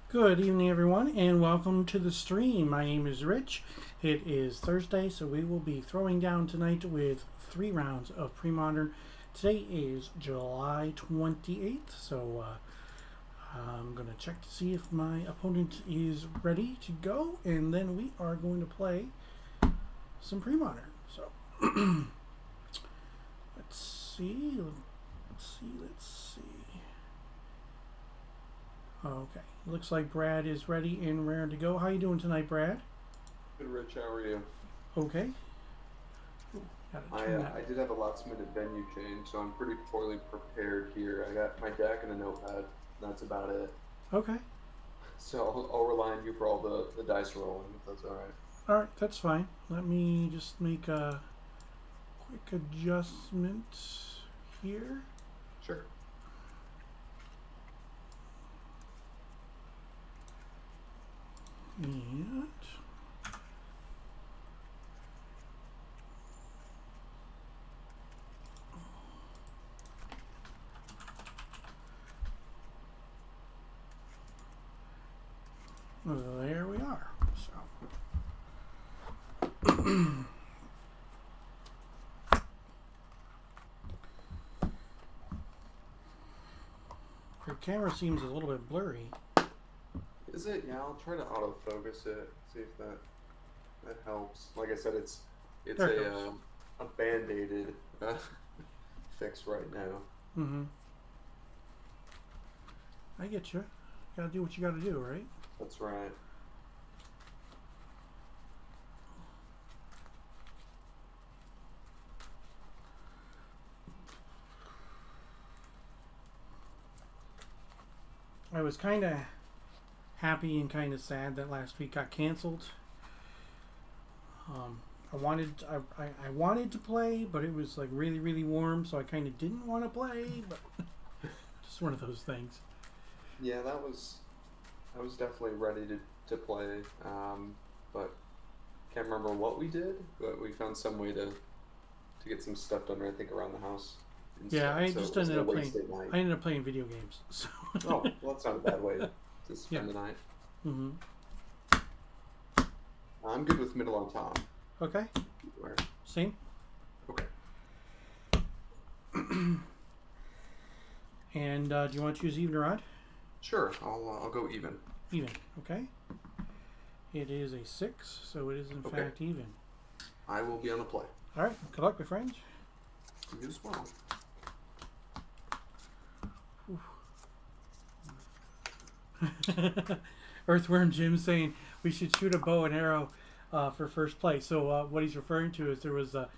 Good evening, everyone, and welcome to the stream. My name is Rich. It is Thursday, so we will be throwing down tonight with 3 rounds of Premodern. Today is July 28th, so I'm going to check to see if my opponent is ready to go, and then we are going to play some Premodern. So, let's see. Okay, looks like Brad is ready and raring to go. How you doing tonight, Brad? Good, Rich. How are you? Okay. I did have a last-minute venue change, so I'm pretty poorly prepared here. I got my deck and a notepad. That's about it. Okay. So I'll rely on you for all the dice rolling, if that's all right. All right, that's fine. Let me just make a quick adjustment here. Sure. And there we are. So your camera seems a little bit blurry. Is it? Yeah, I'll try to autofocus it. See if that helps. Like I said, it's a band-aided fix right now. Mm-hmm. I get you. Gotta do what you gotta do, right? That's right. I was kind of happy and kind of sad that last week got canceled. I wanted to play, but it was like really, really warm, so I kind of didn't want to play. But just one of those things. Yeah, I was definitely ready to play, but can't remember what we did. But we found some way to get some stuff done. I think around the house. Yeah, I just ended up playing. I ended up playing video games. So. Oh, well, that's not a bad way to spend the night. Mm-hmm. I'm good with middle on top. Okay. Where? Same. Okay. And do you want to choose even or odd? Sure. I'll go even. Even. Okay. It is a 6, so it is in fact even. I will be on the play. All right. Good luck, my friends. You as well. Earthworm Jim saying we should shoot a bow and arrow for first place. So what he's referring to is there was an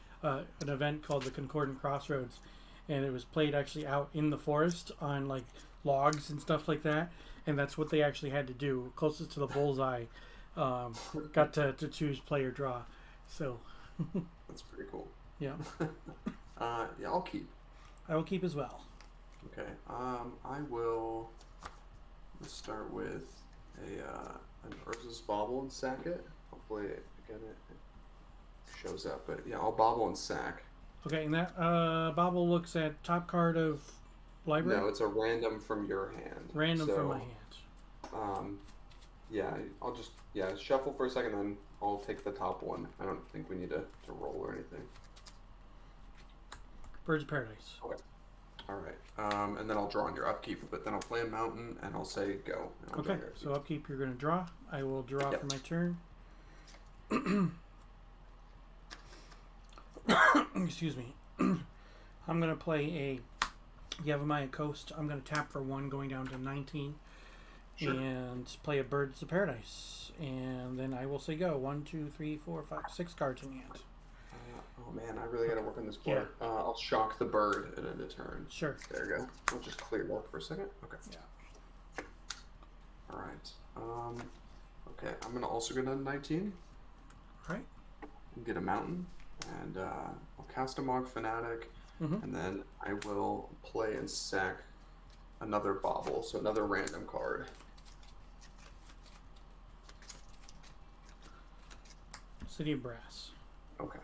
event called the Concordant Crossroads, and it was played actually out in the forest on like logs and stuff like that, and that's what they actually had to do. Closest to the bullseye got to choose play or draw. So that's pretty cool. Yeah. Yeah, I'll keep. I will keep as well. Okay. I will. Let's start with an Urza's Bobble and sack it. Hopefully, again, it shows up. But yeah, I'll bobble and sack. Okay, and that bobble looks at top card of library? No, it's a random from your hand. Random from my hand. Yeah, I'll just shuffle for a second, then I'll take the top one. I don't think we need to roll or anything. Birds of Paradise. Okay. All right. And then I'll draw on your upkeep, but then I'll play a mountain and I'll say go. And I'll draw Okay, your upkeep. so upkeep you're going to draw. I will draw Yep. for my turn. Excuse me. I'm going to play a Yavimaya Coast. I'm going to tap for 1, going down to 19. Sure. And play a Birds of Paradise. And then I will say go. 1, 2, 3, 4, 5, 6 cards in hand. Oh man, I really got to work on this board. Yeah. I'll shock the bird at end of turn. Sure. There you go. I'll just clear work for a second. Okay. Yeah. All right. Okay, I'm gonna also go down to 19. All right. And get a mountain, and I'll cast a Mog Fanatic, and then I will play and sack another bauble, so another random card. City of Brass. Okay.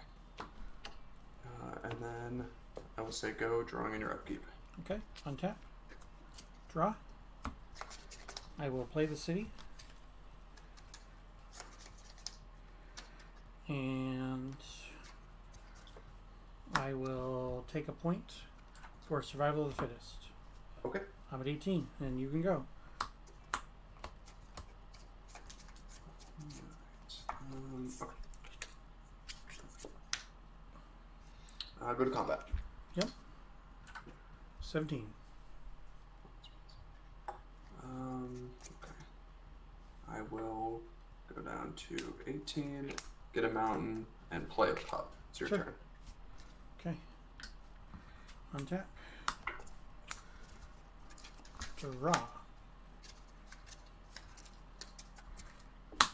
And then I will say go, drawing in your upkeep. Okay, untap. Draw. I will play the city. And I will take a point for survival of the fittest. Okay. I'm at 18, and you can go. Okay. Go to combat. Yep. 17. Okay. I will go down to 18, get a mountain, and play a pup. It's your Sure. turn. Okay. Untap. Draw.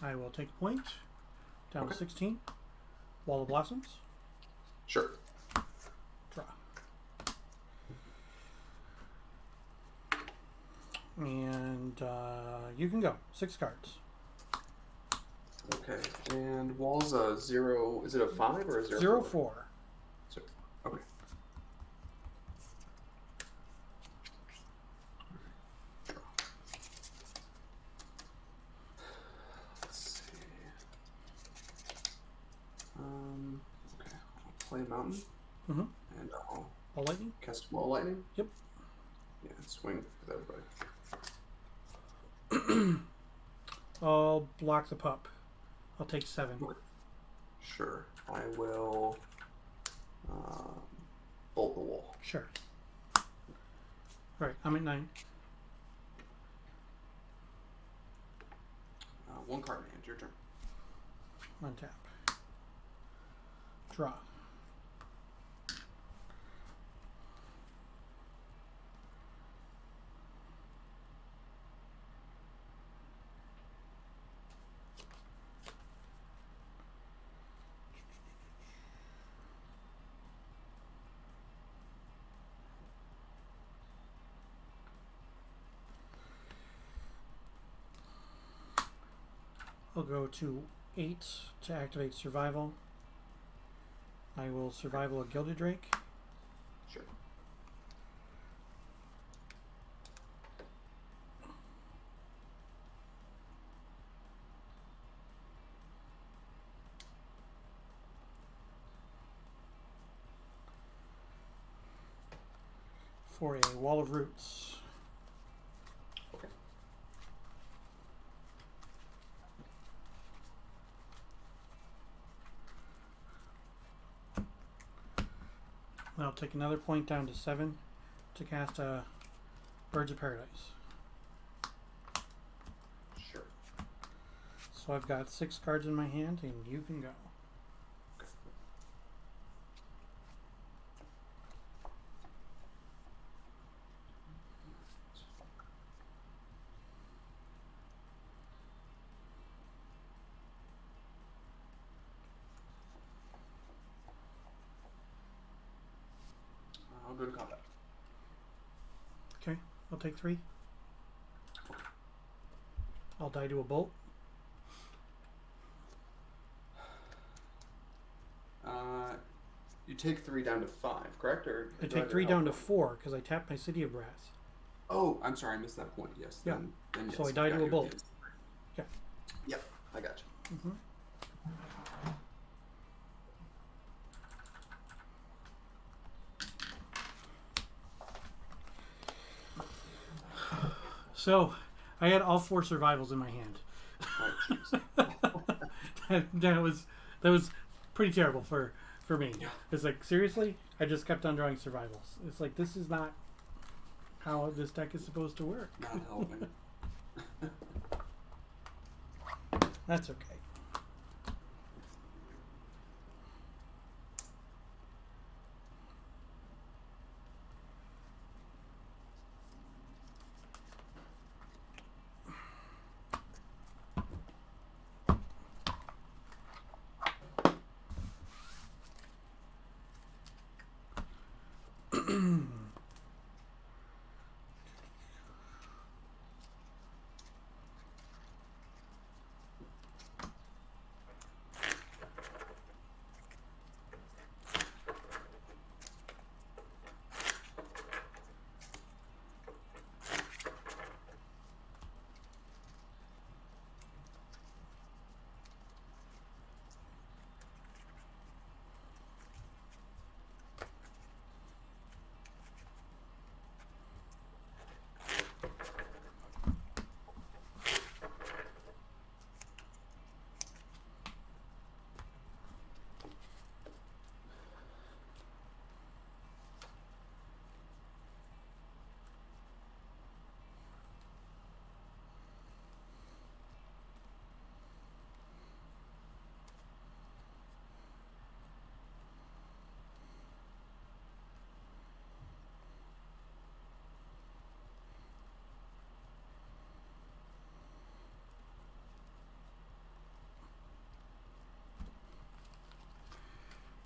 I will take a point. Down to 16. Wall of Blossoms. Sure. Draw. And you can go. 6 cards. Okay. And wall's a 0. Is it a 5 or a 0? 0, 4. So, okay. Draw. Let's see. Okay. I'll play a mountain. And I'll Ball lightning? cast wall lightning. Yep. Yeah, swing with everybody. I'll block the pup. I'll take 7. Sure. I will bolt the wall. Sure. Alright, I'm at 9. 1 card in hand. Your turn. Untap. Draw. I'll go to 8 to activate survival. I will survival a Gilded Drake. Sure. For a Wall of Roots. Okay. I'll take another point down to 7 to cast a Birds of Paradise. Sure. So I've got 6 cards in my hand, and you can go. Okay. I'll go to combat. Okay, I'll take 3. I'll die to a bolt. You take 3 down to 5, correct? Or I do have take 3 your down to help? 4 because I tapped my City of Brass. Oh, I'm sorry, I missed that point. Yes. Yeah. Then yes, So I die got to a you. bolt. Yes. Yeah. Yep, I got you. So I had all 4 survivals in my hand. Oh, jeez. that was pretty terrible for me. Yeah. It's like, seriously? I just kept on drawing survivals. It's like, this is not how this deck is supposed to work. Not helping. That's okay.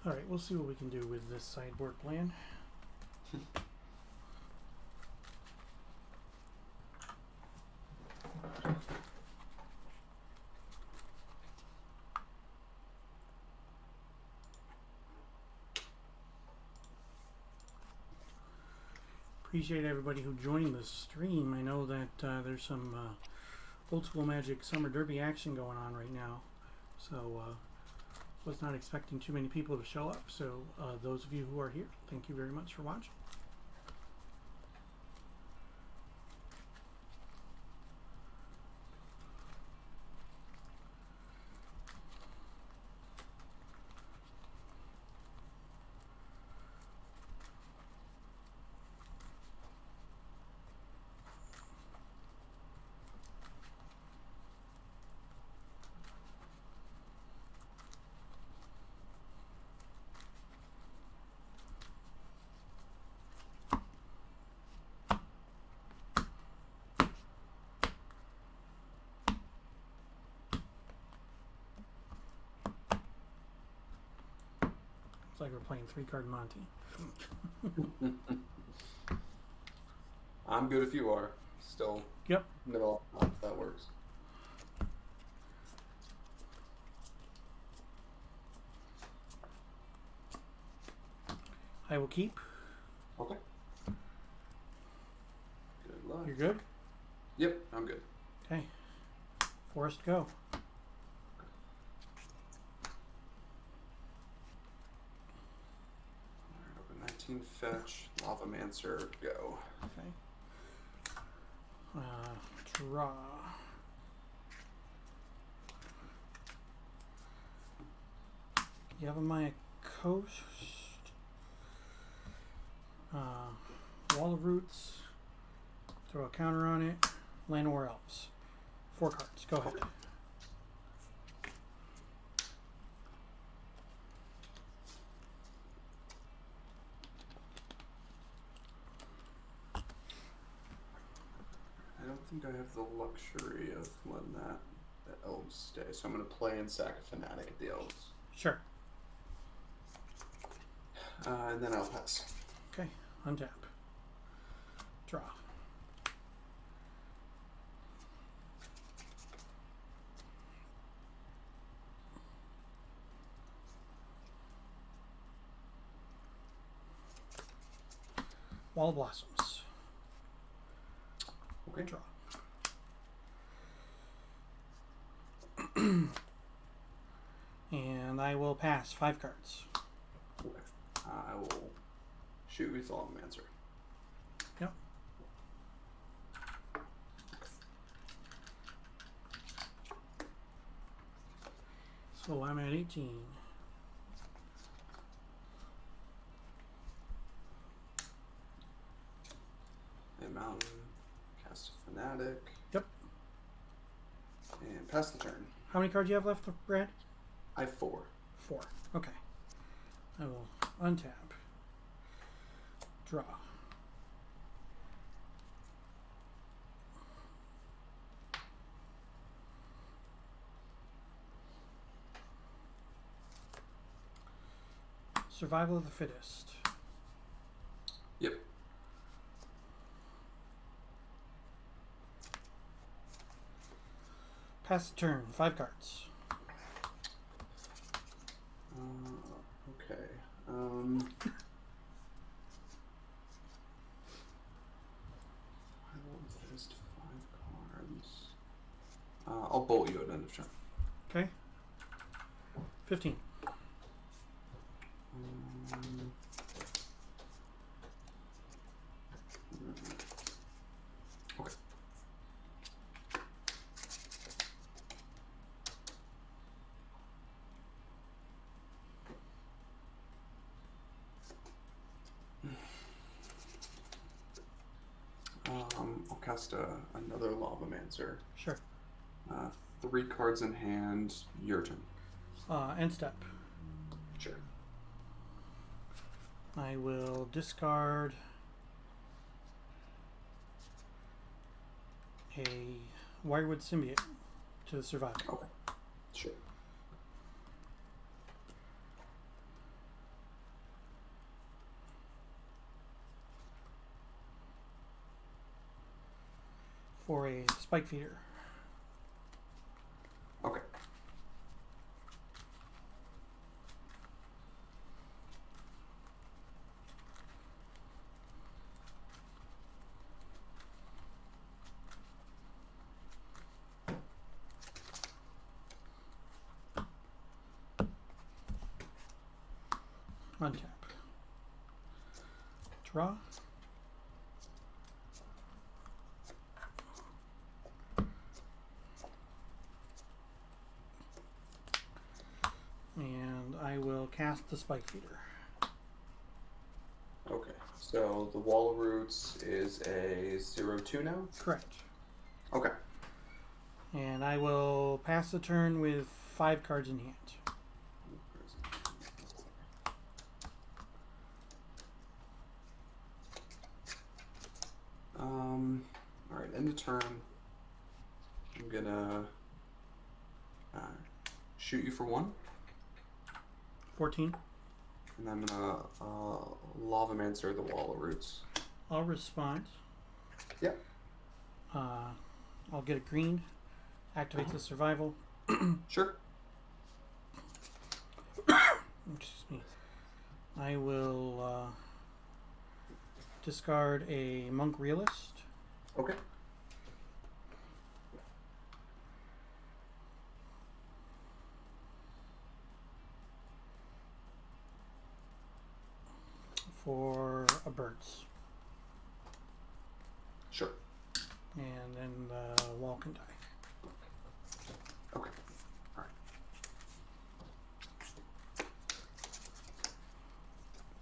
Alright, we'll see what we can do with this sideboard plan. Appreciate everybody who joined the stream. I know that there's some old school Magic Summer Derby action going on right now, so was not expecting too many people to show up. So those of you who are here, thank you very much for watching. It's like we're playing 3-card Monty. I'm good if you are. Still. Yep. Middle off, that works. I will keep. Okay. Good luck. You're good? Yep, I'm good. Okay. Forrest, go. Alright, open 19 fetch, Lavamancer, go. Okay. Draw. Yavimaya Coast. Wall of Roots. Throw a counter on it. Llanowar Elves. 4 cards. Go ahead. I don't think I have the luxury of letting the elves stay, so I'm going to play and sack a Fanatic at the elves. Sure. And then I'll pass. Okay. Untap. Draw. Wall of Blossoms. Okay. Draw. And I will pass 5 cards. Okay. I will shoot with Lavamancer. Yep. Oh, I'm at 18. A mountain. Cast a fanatic. Yep. And pass the turn. How many cards do you have left, Brad? I have 4. 4. Okay. I will untap. Draw. Survival of the Fittest. Yep. Pass the turn. 5 cards. Okay. Fist, 5 cards. I'll bolt you at end of turn. Okay. 15. Okay. I'll cast another Lavamancer. Sure. 3 cards in hand. Your turn. End step. Sure. I will discard a Wirewood Symbiote to the survivor. Okay. Sure. For a Spike Feeder. Okay. Untap. Draw. And I will cast the Spike Feeder. Okay. So the Wall of Roots is a 0/2 now? Correct. Okay. And I will pass the turn with 5 cards in hand. Alright, end of turn. I'm gonna shoot you for 1. 14. And I'm gonna Lavamancer the Wall of Roots. I'll respond. Yep. I'll get a green. Activate the survival. Sure. Excuse me. I will discard a Monk Realist. Okay. For a Birds. Sure. And then the wall can die. Okay. Alright.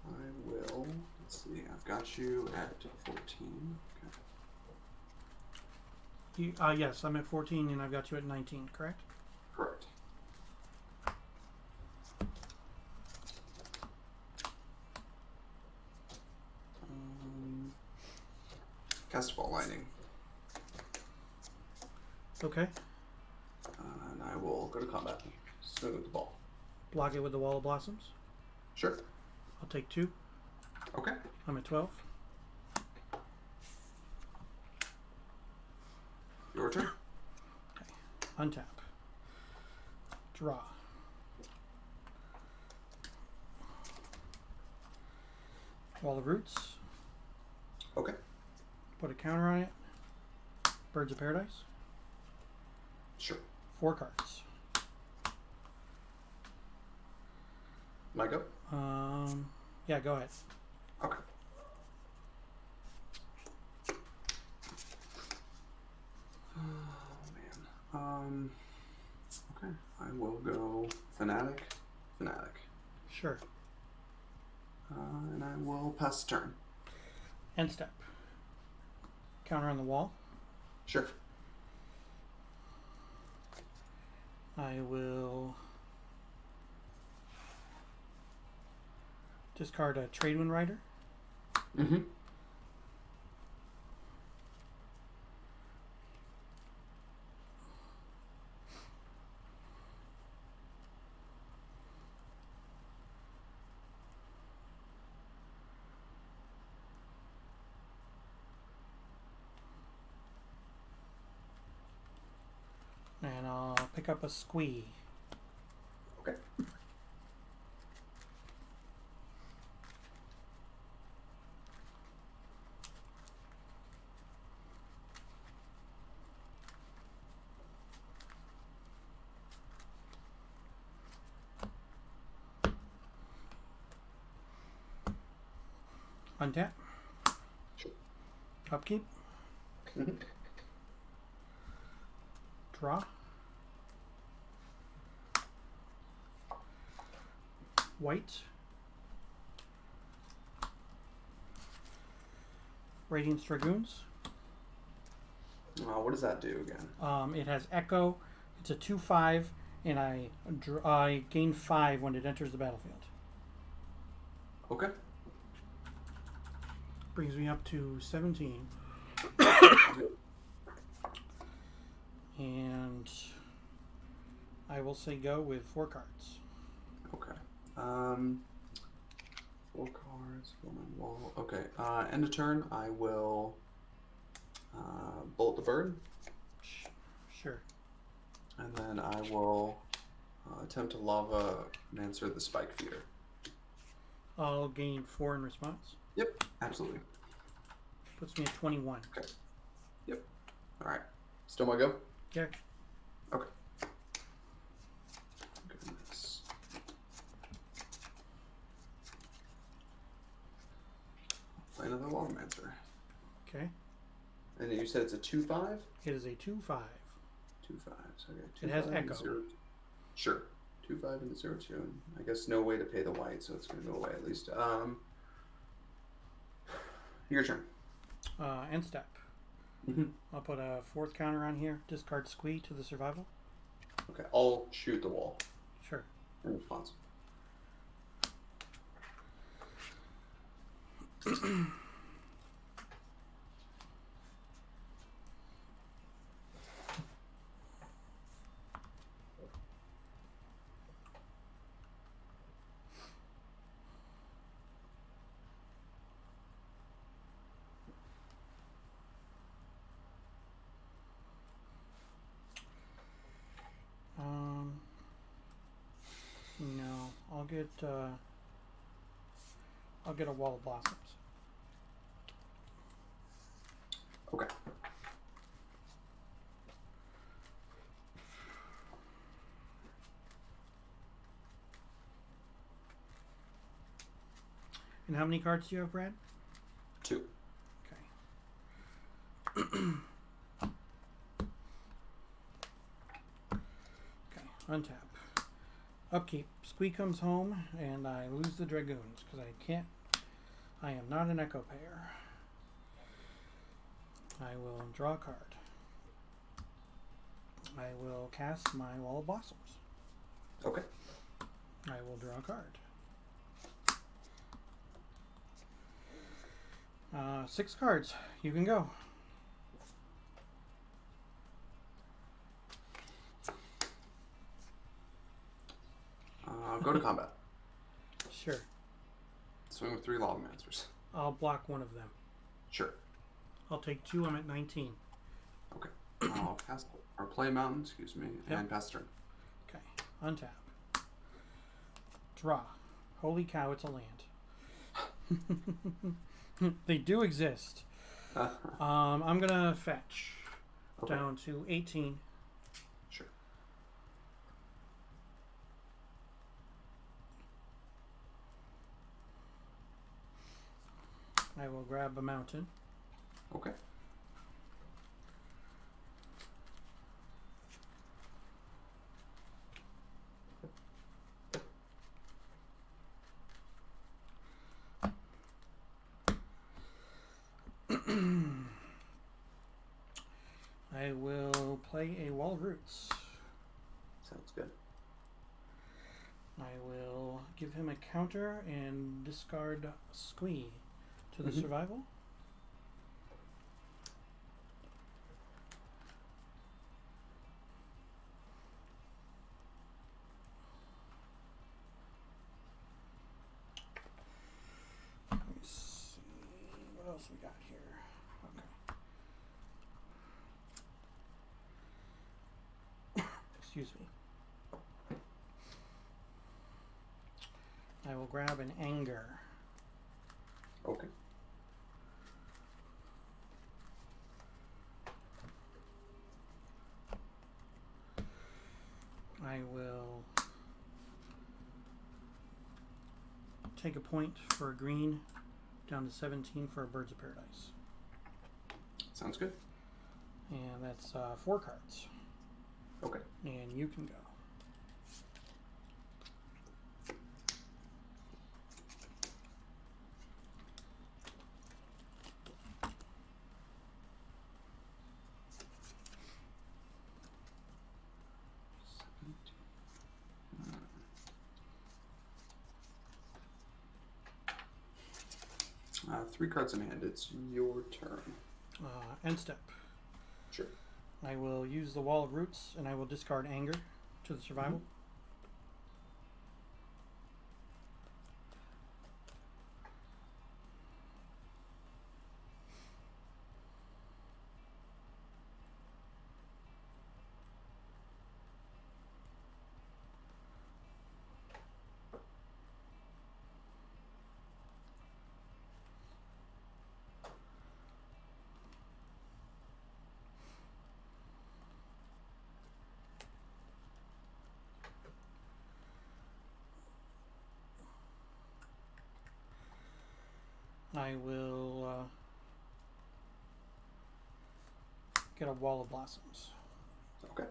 I will, let's see, I've got you at 14. Okay. Yes, I'm at 14 and I've got you at 19, correct? Correct. Cast Ball Lightning. Okay. And I will go to combat. Swing with the ball. Block it with the Wall of Blossoms. Sure. I'll take 2. Okay. I'm at 12. Your turn. Okay. Untap. Draw. Wall of Roots. Okay. Put a counter on it. Birds of Paradise. Sure. 4 cards. My go? Yeah, go ahead. Okay. Oh man. Okay. I will go Fanatic. Sure. And I will pass the turn. End step. Counter on the wall. Sure. I will discard a Tradewind Rider. Mm-hmm. And I'll pick up a Squee. Okay. Untap. Sure. Upkeep. Mm-hmm. Draw. White. Radiance Dragoons. What does that do again? It has Echo. It's a 2/5, and I gain 5 when it enters the battlefield. Okay. Brings me up to 17. And I will say go with 4 cards. Okay. 4 cards for my wall. Okay. End of turn, I will bolt the bird. Sure. And then I will attempt to lava Mancer the Spike Feeder. I'll gain 4 in response. Yep, absolutely. Puts me at 21. Okay. Yep. All right. Still my go? Yeah. Okay. Goodness. Play another lava Mancer. Okay. And you said it's a 2/5? It is a 2/5. 2/5. So okay. It has 2/5 and Echo. 0. Sure. 2/5 and 0/2. And I guess no way to pay the white, so it's going to go away at least. Your turn. End step. Mm-hmm. I'll put a 4th counter on here. Discard Squee to the survival. Okay. I'll shoot the wall Sure. in response. No, I'll get a Wall of Blossoms. Okay. And how many cards do you have, Brad? 2. Okay. Okay, untap. Upkeep. Squee comes home, and I lose the Dragoons, because I am not an Echo payer. I will draw a card. I will cast my Wall of Blossoms. Okay. I will draw a card. 6 cards. You can go. Go to combat. Sure. Swing with 3 lava Mancers. I'll block one of them. Sure. I'll take 2. I'm at 19. Okay. I'll cast or play mountain, excuse me, Yep. and pass turn. Okay. Untap. Draw. Holy cow, it's a land. They do exist. I'm gonna fetch Okay. down to 18. Sure. I will grab a mountain. Okay. will play a Wall of Roots. Sounds good. I will give him a counter and discard Squee to the survival. Let me see what else we got here. Okay. Excuse me. I will grab an anger. Okay. I will take a point for a green, down to 17 for a Birds of Paradise. Sounds good. And that's 4 cards. Okay. And you can go. Three cards in hand. It's your turn. End step. Sure. I will use the Wall of Roots and I will discard anger to the survival. I will get a Wall of Blossoms. Okay.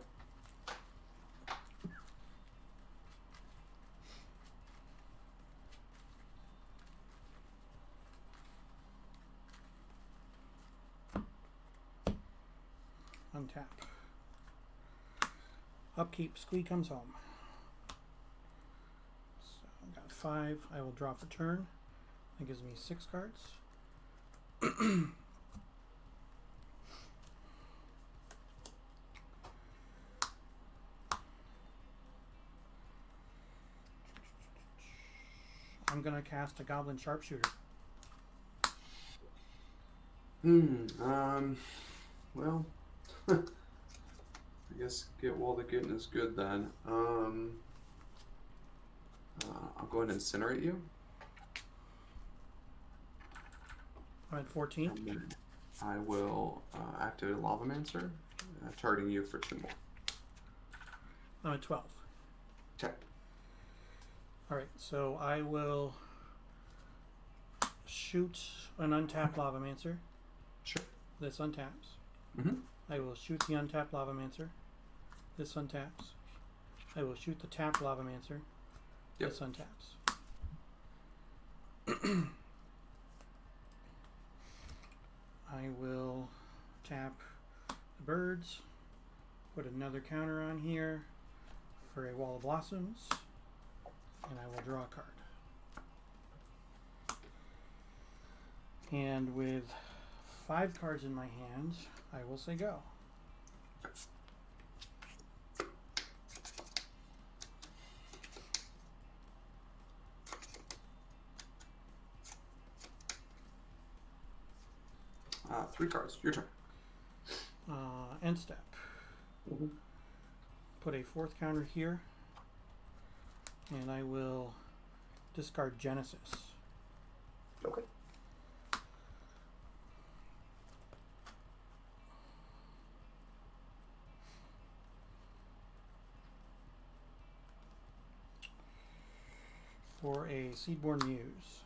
Untap. Upkeep. Squee comes home. So I've got 5. I will draw for turn. That gives me 6 cards. I'm going to cast a Goblin Sharpshooter. Well, I guess get while the getting is good then. I'll go ahead and incinerate you. I'm at 14. And then I will activate Lavamancer, targeting you for 2 more. I'm at 12. Okay. Alright, so I will shoot an untapped Lavamancer. Sure. This untaps. Mm-hmm. I will shoot the untapped Lavamancer. This untaps. I will shoot the tapped Lavamancer. Yep. This untaps. I will tap the birds, put another counter on here for a Wall of Blossoms, and I will draw a card. And with 5 cards in my hand, I will say go. Three cards. Your turn. End step. Put a 4th counter here, and I will discard Genesis. Okay. For a Seedborn Muse.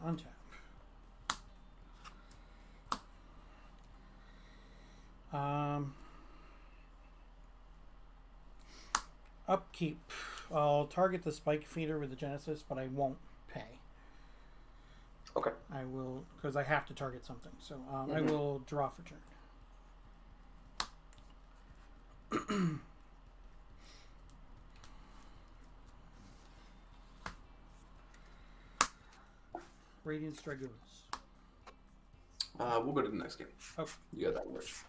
Untap. Upkeep. I'll target the spike feeder with the Genesis, but I won't pay. Okay. I will, because I have to target something. So I will draw for turn. Radiant Dragoons. We'll go to the next game. Okay. You got that one, Rich.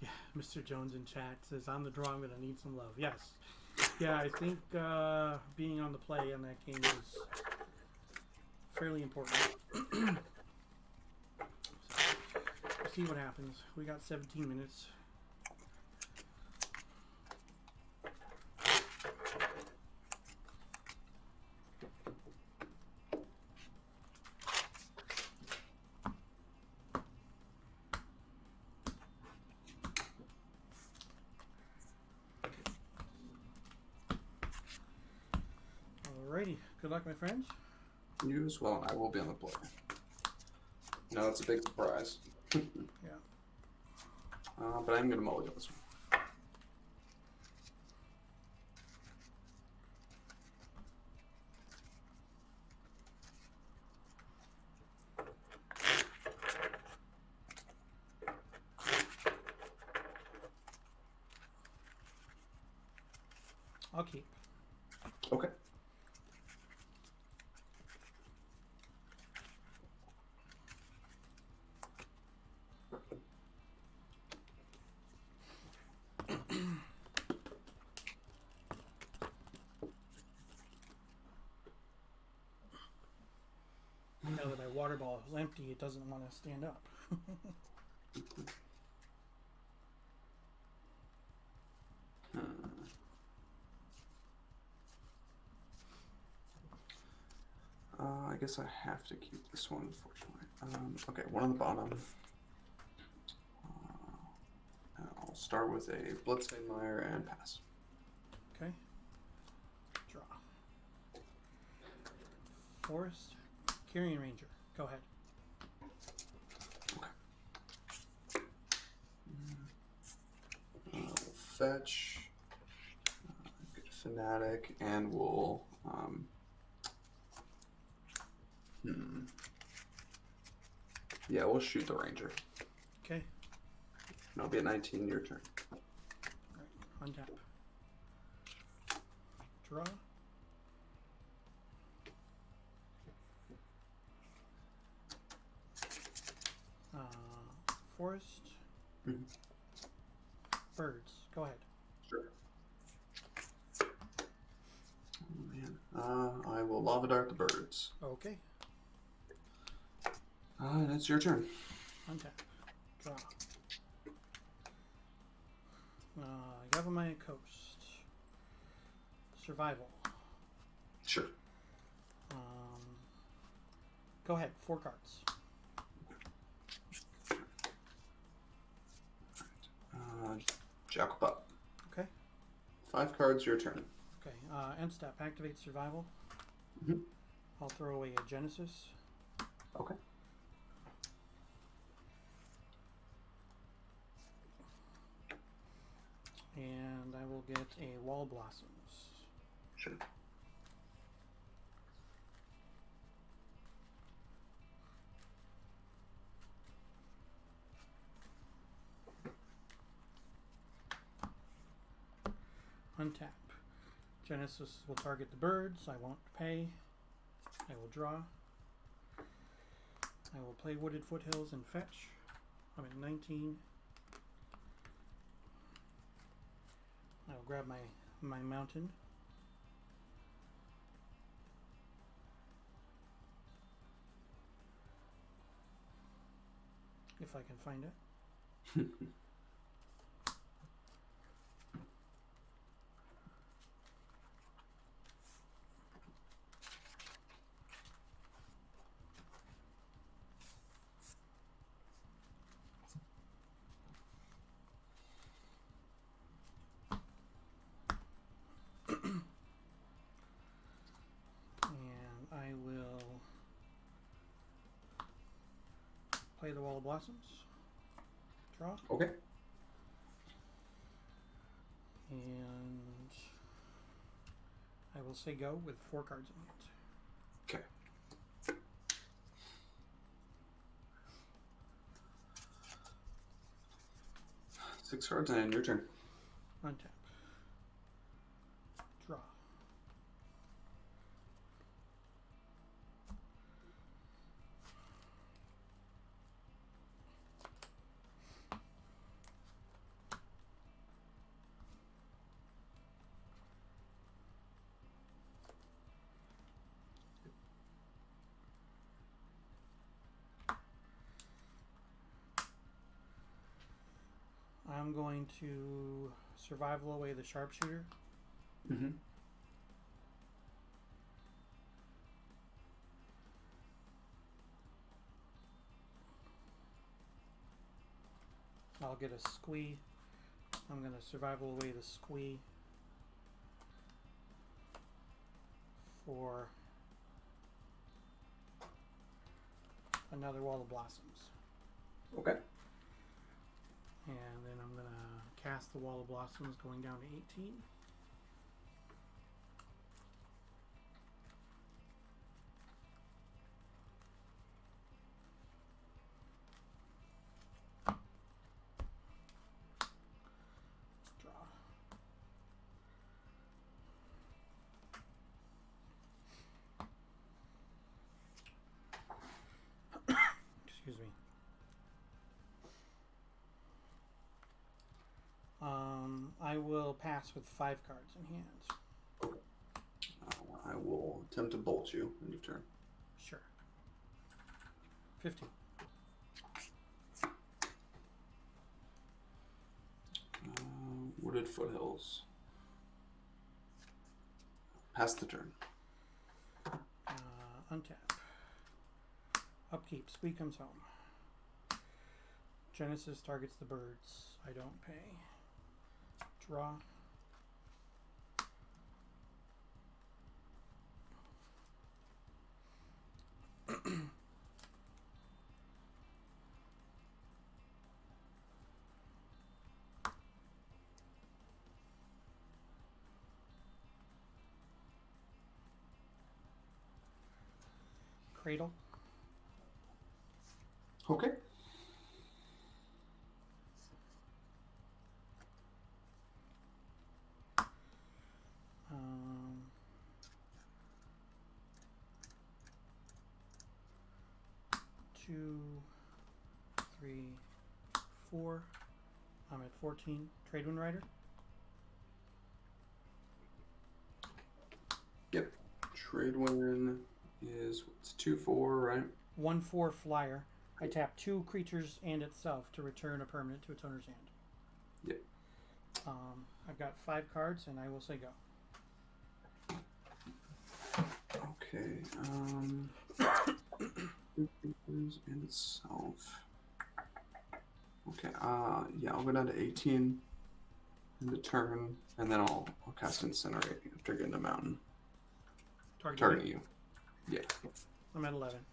Yeah, Mr. Jones in chat says, on the draw, I'm going to need some love. Yes. Yeah, I think being on the play in that game is fairly important. So, we'll see what happens. We got 17 minutes. Alrighty, good luck, my friends. You as well, and I will be on the play. No, that's a big surprise. Yeah. But I'm going to mulligan this one. I'll keep. Okay. Now that my water ball is empty, it doesn't want to stand up. I guess I have to keep this one, unfortunately. Okay, one on the bottom. I'll start with a Bloodstained and pass. Okay. Draw. Forest. Carrion Ranger. Go ahead. Okay. We'll fetch. Get Fanatic, and we'll. Yeah, we'll shoot the Ranger. Okay. And I'll be at 19, your turn. Alright, untap. Draw. Forest. Birds. Go ahead. Sure. Oh, man. I will Lava Dart the birds. Okay. And it's your turn. Untap. Draw. Yavimaya Coast. Survival. Sure. Go ahead. 4 cards. Jackal Pup. Okay. 5 cards, your turn. Okay. End step. Activate Survival. I'll throw away a Genesis. Okay. And I will get a Wall Blossoms. Sure. Untap. Genesis will target the birds. I won't pay. I will draw. I will play Wooded Foothills and fetch. I'm at 19. I will grab my my mountain. If I can find it. And I will play the Wall of Blossoms. Draw. Okay. And I will say go with 4 cards in hand. Okay. 6 cards and your turn. Untap. Draw. I'm going to survival away the sharpshooter. Mm-hmm. I'll get a squee. I'm going to survival away the squee for another Wall of Blossoms. Okay. And then I'm going to cast the Wall of Blossoms going down to 18. Draw. Excuse me. I will pass with 5 cards in hand. I will attempt to bolt you end of turn. Sure. 15. Wooded Foothills. Pass the turn. Untap. Upkeep. Squee comes home. Genesis targets the birds. I don't pay. Draw. Cradle. Okay. Two, 3, 4. I'm at 14. Tradewind Rider. Yep. Tradewind is it's 2/4, right? 1/4 flyer. I tap 2 creatures and itself to return a permanent to its owner's hand. Yep. I've got 5 cards, and I will say go. Okay. And itself. Okay. Yeah, I'll go down to 18 in the turn, and then I'll cast Incinerate after getting a mountain. Target you. Yeah. I'm at 11.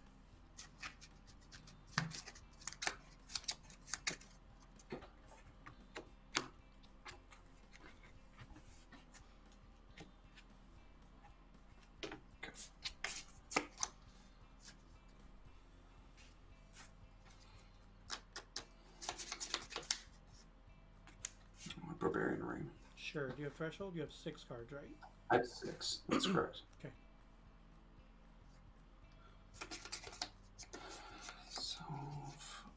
Barbarian Ring. Sure. Do you have Threshold? You have 6 cards, right? I have 6. That's correct. Okay. So,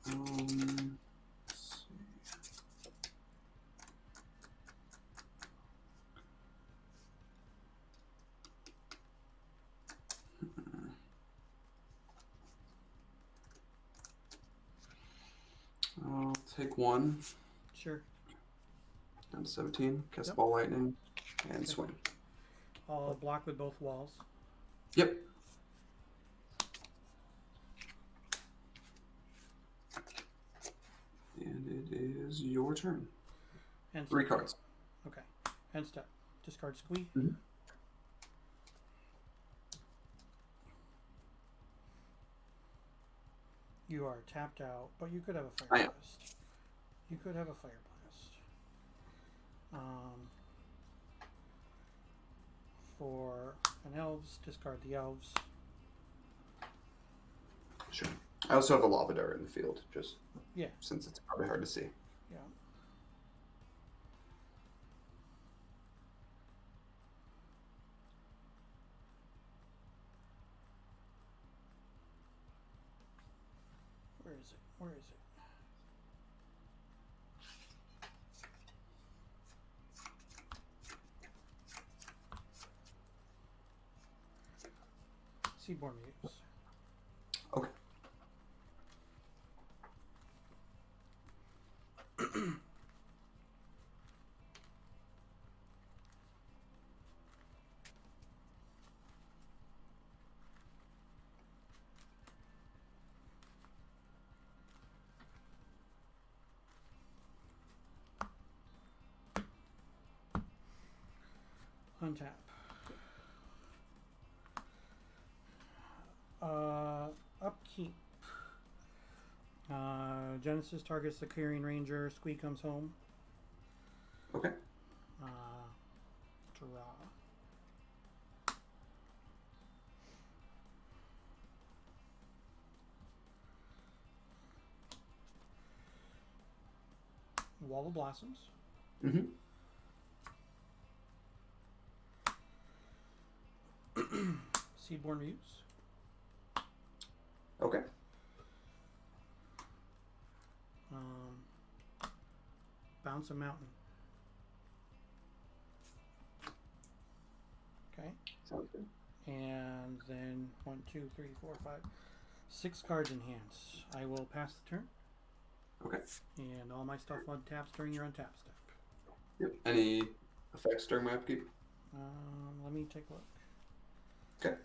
let's see. I'll take one. Sure. Down to 17. Cast Yep. ball lightning and Okay. swing. I'll block with both walls. Yep. And it is your turn. End 3 step. cards. Okay. End step. Discard squee. Mm-hmm. You are tapped out, but you could have a fire I am. blast. You could have a fire blast. For an elves, discard the elves. Sure. I also have a lava dart in the field, just Yeah. since it's probably hard to see. Yeah. Where is it? Where is it? Seaborn Muse. Okay. Untap. Upkeep. Genesis targets the Clearing Ranger. Squee comes home. Okay. Draw. Wall of Blossoms. Mm-hmm. Seaborn Muse. Okay. Bounce a mountain. Okay. Sounds good. And then 1, 2, 3, 4, 5, 6 cards in hand. I will pass the turn. Okay. And all my stuff untaps during your untap step. Yep. Any effects during my upkeep? Let me take a look. Okay.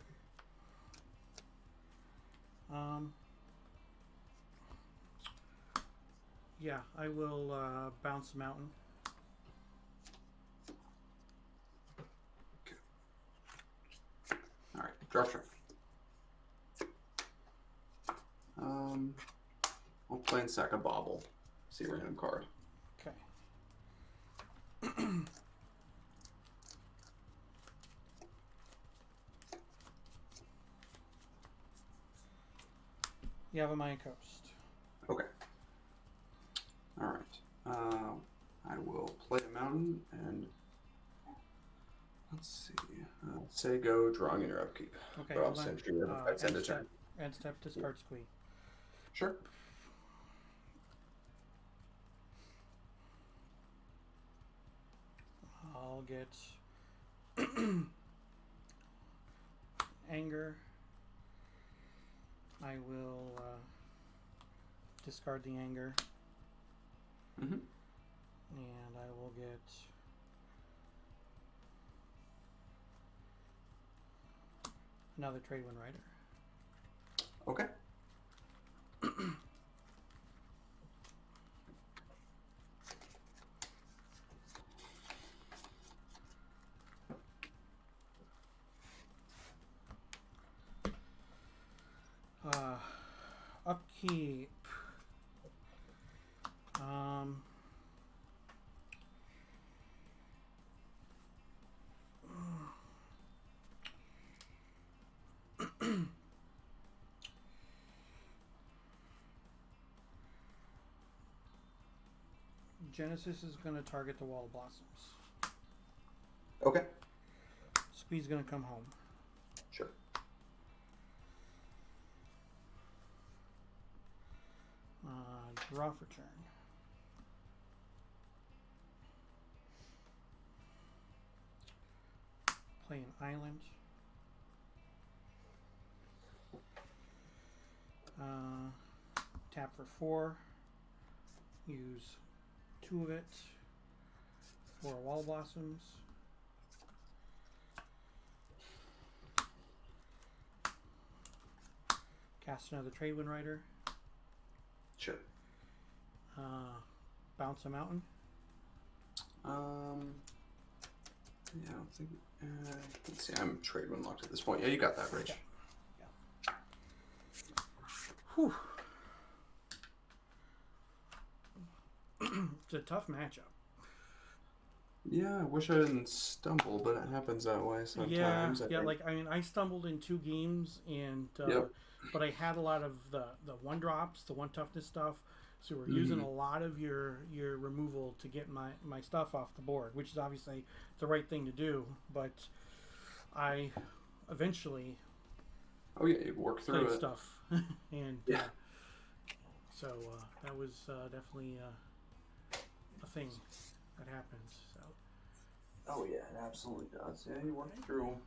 Yeah, I will bounce the mountain. Okay. All right. Draw turn. I'll play and sack a bauble. See a random card. Okay. Yavimaya Coast. Okay. All right. I will play a mountain and let's see. Say go drawing in your upkeep. Okay, But I'll hold on. send you effects end of turn. End step, discard squee. Sure. I'll get anger. I will discard the anger. Mm-hmm. And I will get another Tradewind Rider. Okay. Upkeep. Genesis is going to target the Wall of Blossoms. Okay. Squee's going to come home. Sure. Draw for turn. Play an island. Tap for 4. use 2 of it for Wall Blossoms. Cast another Tradewind Rider. Sure. Bounce a mountain. Yeah, I don't think. Let's see. I'm Tradewind locked at this point. Yeah, you got that, Rich. Yeah. Whew. It's a tough matchup. Yeah, I wish I didn't stumble, but it happens that way sometimes. Yeah. Like I stumbled in 2 games, and but I had a lot of the 1-drops, the 1 toughness stuff. So we're using a lot of your removal to get my stuff off the board, which is obviously the right thing to do. But I eventually you work through it stuff, and so that was definitely a thing that happens. So. Oh yeah, it absolutely does. Yeah, you work through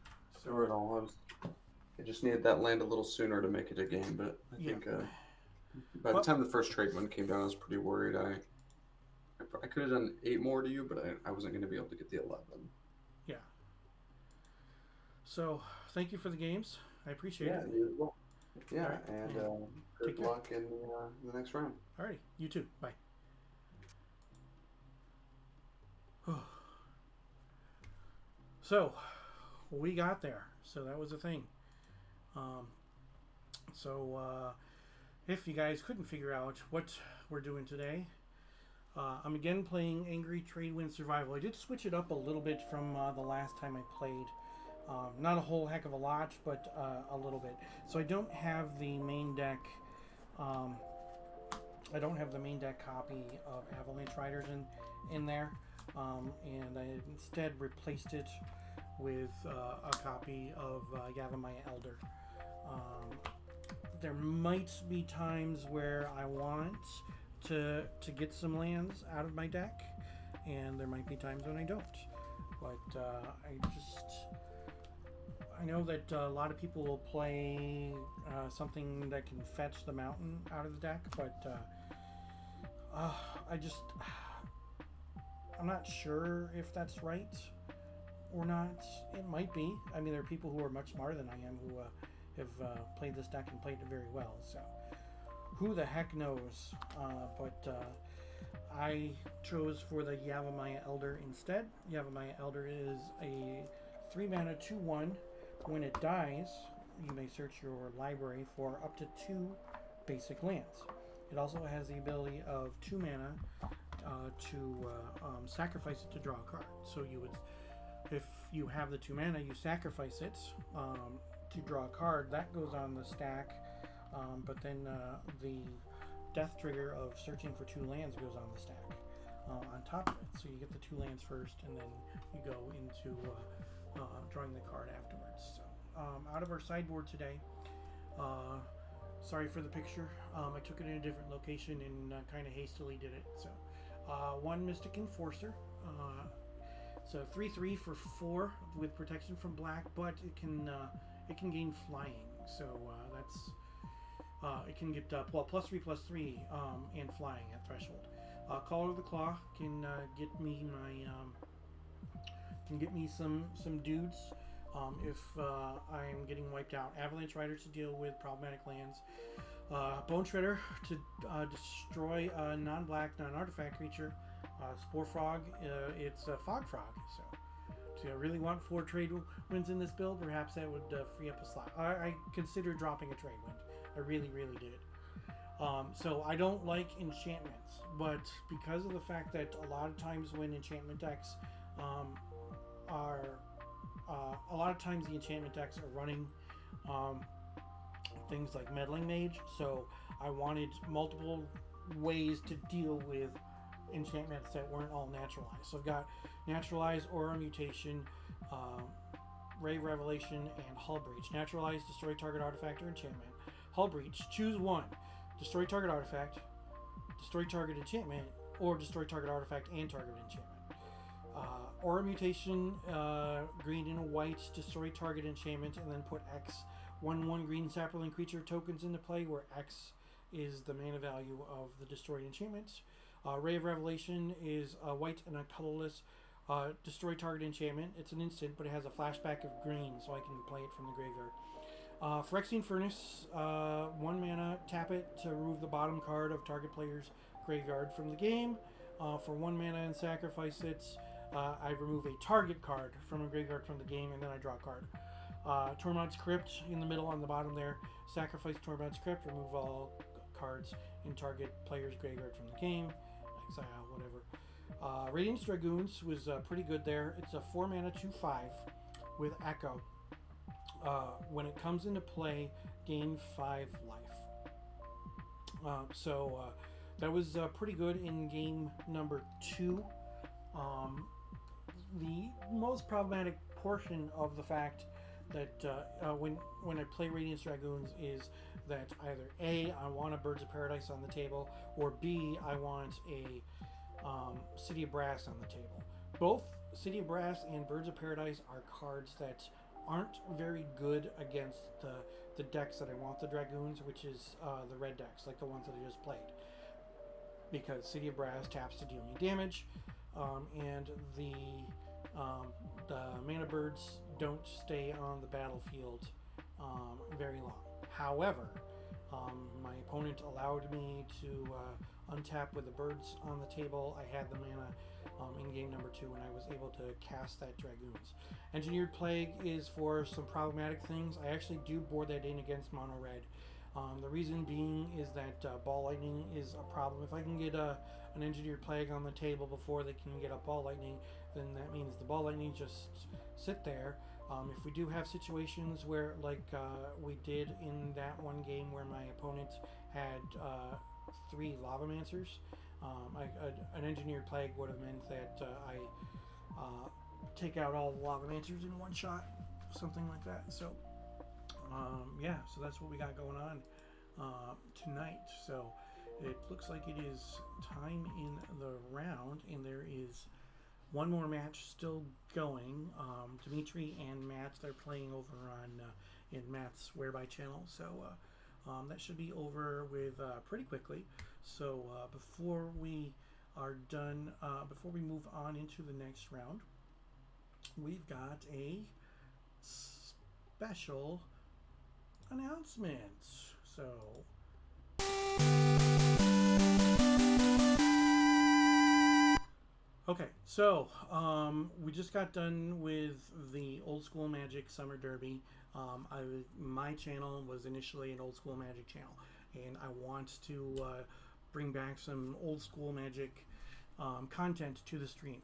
it all. I just needed that land a little sooner to make it a game, but I think by the time the first Tradewind came down, I was pretty worried. I could have done 8 more to you, but I wasn't going to be able to get the 11. Yeah. So thank you for the games. I appreciate it. You as well. Yeah, right. and good luck in the next round. Alrighty, you too. Bye. So we got there. So that was a thing. If you guys couldn't figure out what we're doing today, I'm again playing Angry Tradewind Survival. I did switch it up a little bit from the last time I played. Not a whole heck of a lot, but a little bit. So I don't have the main deck. I don't have the main deck copy of Avalanche Riders in there, and I instead replaced it with a copy of Yavimaya Elder. There might be times where I want to get some lands out of my deck, and there might be times when I don't. But I know that a lot of people will play something that can fetch the mountain out of the deck, but I'm not sure if that's right or not. It might be. I mean, there are people who are much smarter than I am who have played this deck and played it very well, so who the heck knows. But I chose for the Yavimaya Elder instead. Yavimaya Elder is a 3-mana 2/1. When it dies, you may search your library for up to 2 basic lands. It also has the ability of 2 mana to sacrifice it to draw a card. So you would, if you have the 2 mana, you sacrifice it to draw a card. That goes on the stack, but then the death trigger of searching for 2 lands goes on the stack on top of it. So you get the 2 lands first, and then you go into drawing the card afterwards. So out of our sideboard today, sorry for the picture. I took it in a different location and kind of hastily did it. So 1 Mystic Enforcer. So 3/3 for 4 with protection from black, but it can gain flying. So that's it can get +3/+3 and flying at threshold. Caller of the Claw can get me some dudes if I'm getting wiped out. Avalanche Rider to deal with problematic lands. Bone Shredder to destroy a non-black, non-artifact creature. Spore Frog, it's a Fog Frog. So I really want 4 Tradewinds in this build. Perhaps that would free up a slot. I considered dropping a Tradewind. I really, really did. So I don't like enchantments, but because of the fact that a lot of times when enchantment decks the enchantment decks are running things like Meddling Mage, so I wanted multiple ways to deal with enchantments that weren't all naturalized. So I've got Naturalized, Aura Mutation, Rave Revelation, and Hull Breach. Naturalized, destroy target artifact or enchantment. Hull Breach, choose 1. Destroy target artifact, destroy target enchantment, or destroy target artifact and target enchantment. Aura Mutation, green and a white, destroy target enchantment, and then put X 1/1 green sapling creature tokens into play, where X is the mana value of the destroyed enchantment. Ray of Revelation is a white and a colorless destroy target enchantment. It's an instant, but it has a flashback of green, so I can play it from the graveyard. Phyrexian Furnace, 1 mana, tap it to remove the bottom card of target player's graveyard from the game. For 1 mana and sacrifice it, I remove a target card from a graveyard from the game, and then I draw a card. Tormod's Crypt in the middle on the bottom there. Sacrifice Tormod's Crypt, remove all cards in target player's graveyard from the game. Exile, whatever. Radiance Dragoons was pretty good there. It's a 4 mana 2/5 with Echo. When it comes into play, gain 5 life. So that was pretty good in game number 2. The most problematic portion of the fact that when I play Radiance Dragoons is that either A, I want a Birds of Paradise on the table, or B, I want a City of Brass on the table. Both City of Brass and Birds of Paradise are cards that aren't very good against the decks that I want the Dragoons, which is the red decks, like the ones that I just played. Because City of Brass taps to deal me damage, and the mana birds don't stay on the battlefield very long. However, my opponent allowed me to untap with the birds on the table. I had the mana in game number 2, and I was able to cast that Dragoons. Engineered Plague is for some problematic things. I actually do board that in against mono red. The reason being is that Ball Lightning is a problem. If I can get an Engineered Plague on the table before they can get a Ball Lightning, then that means the Ball Lightning just sit there. If we do have situations where, like we did in that one game where my opponent had 3 Lavamancers, an Engineered Plague would have meant that I take out all the Lavamancers in one shot, something like that. So yeah, so that's what we got going on tonight. So it looks like it is time in the round, and there is one more match still going. Dimitri and Matt, they're playing over on in Matt's Whereby channel, so that should be over with pretty quickly. So before we are done, before we move on into the next round, we've got a special announcement. So okay, so we just got done with the Old School Magic Summer Derby. My channel was initially an Old School Magic channel, and I want to bring back some Old School Magic content to the stream.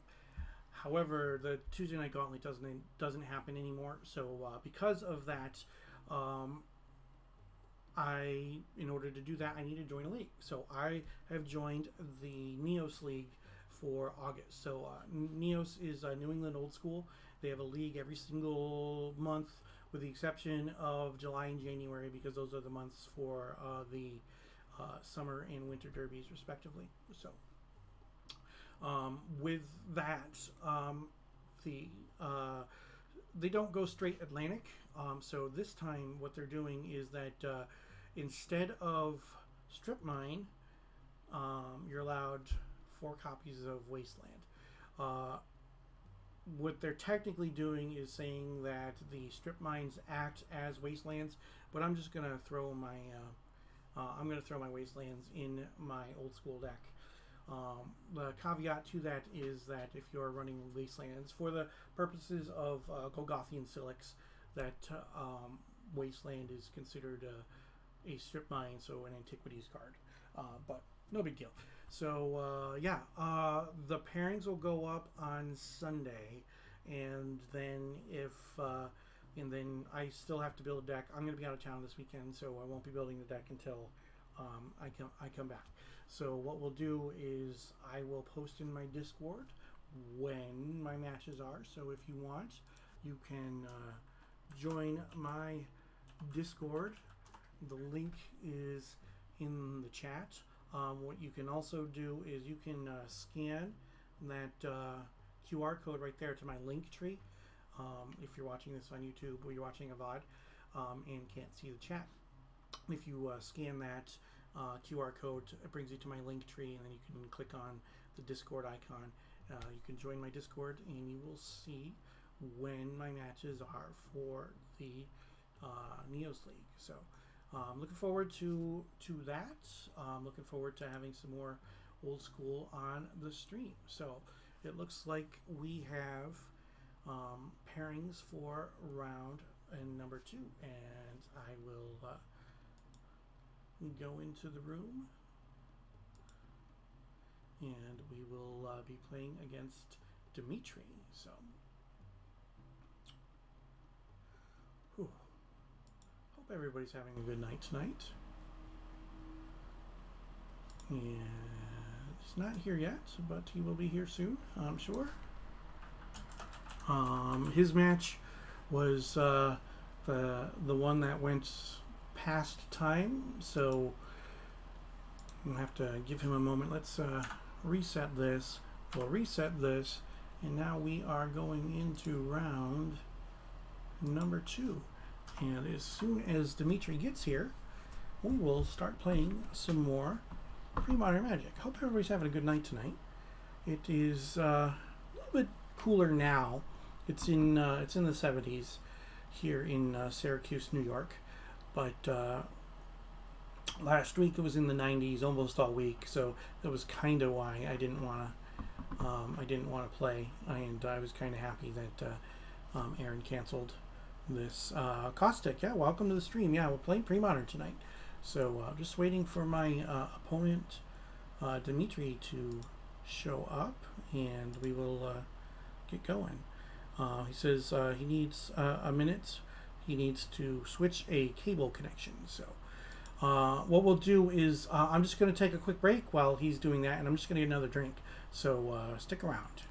However, the Tuesday Night Gauntlet doesn't happen anymore. So because of that, in order to do that, I need to join a league. So I have joined the Neos League for August. So Neos is New England Old School. They have a league every single month, with the exception of July and January, because those are the months for the summer and winter derbies, respectively. So with that, they don't go straight Atlantic. So this time what they're doing is that instead of Strip Mine, you're allowed 4 copies of Wasteland. What they're technically doing is saying that the Strip Mines act as Wastelands, but I'm just gonna throw my Wastelands in my Old School deck. The caveat to that is that if you're running Wastelands for the purposes of Golgothian Silix, that Wasteland is considered a Strip Mine, so an Antiquities card, but no big deal. So yeah, the pairings will go up on Sunday, and then and then I still have to build a deck. I'm going to be out of town this weekend, so I won't be building the deck until I come back. So what we'll do is I will post in my Discord when my matches are. So if you want, you can join my Discord. The link is in the chat. What you can also do is you can scan that QR code right there to my link tree. If you're watching this on YouTube or you're watching a VOD and can't see the chat, if you scan that, QR code. It brings you to my link tree, and then you can click on the Discord icon. You can join my Discord, and you will see when my matches are for the Neos League. So I'm looking forward to that. Looking forward to having some more old school on the stream. So it looks like we have pairings for round and number 2, and I will go into the room, and we will be playing against Dimitri. So whew. Hope everybody's having a good night tonight. And he's not here yet, but he will be here soon, I'm sure. His match was the one that went past time, so we'll have to give him a moment. Let's reset this. We'll reset this, and now we are going into round number 2. And as soon as Dimitri gets here, we will start playing some more Premodern Magic. Hope everybody's having a good night tonight. It is a little bit cooler now. It's in the 70s here in Syracuse, New York. But last week it was in the 90s almost all week, so that was kind of why I didn't want to play, and I was kind of happy that Aaron canceled this. Caustic, yeah, welcome to the stream. Yeah, we're playing Premodern tonight, so just waiting for my opponent Dimitri to show up, and we will get going. He says he needs a minute. He needs to switch a cable connection. So what we'll do is I'm just going to take a quick break while he's doing that, and I'm just going to get another drink. So stick around.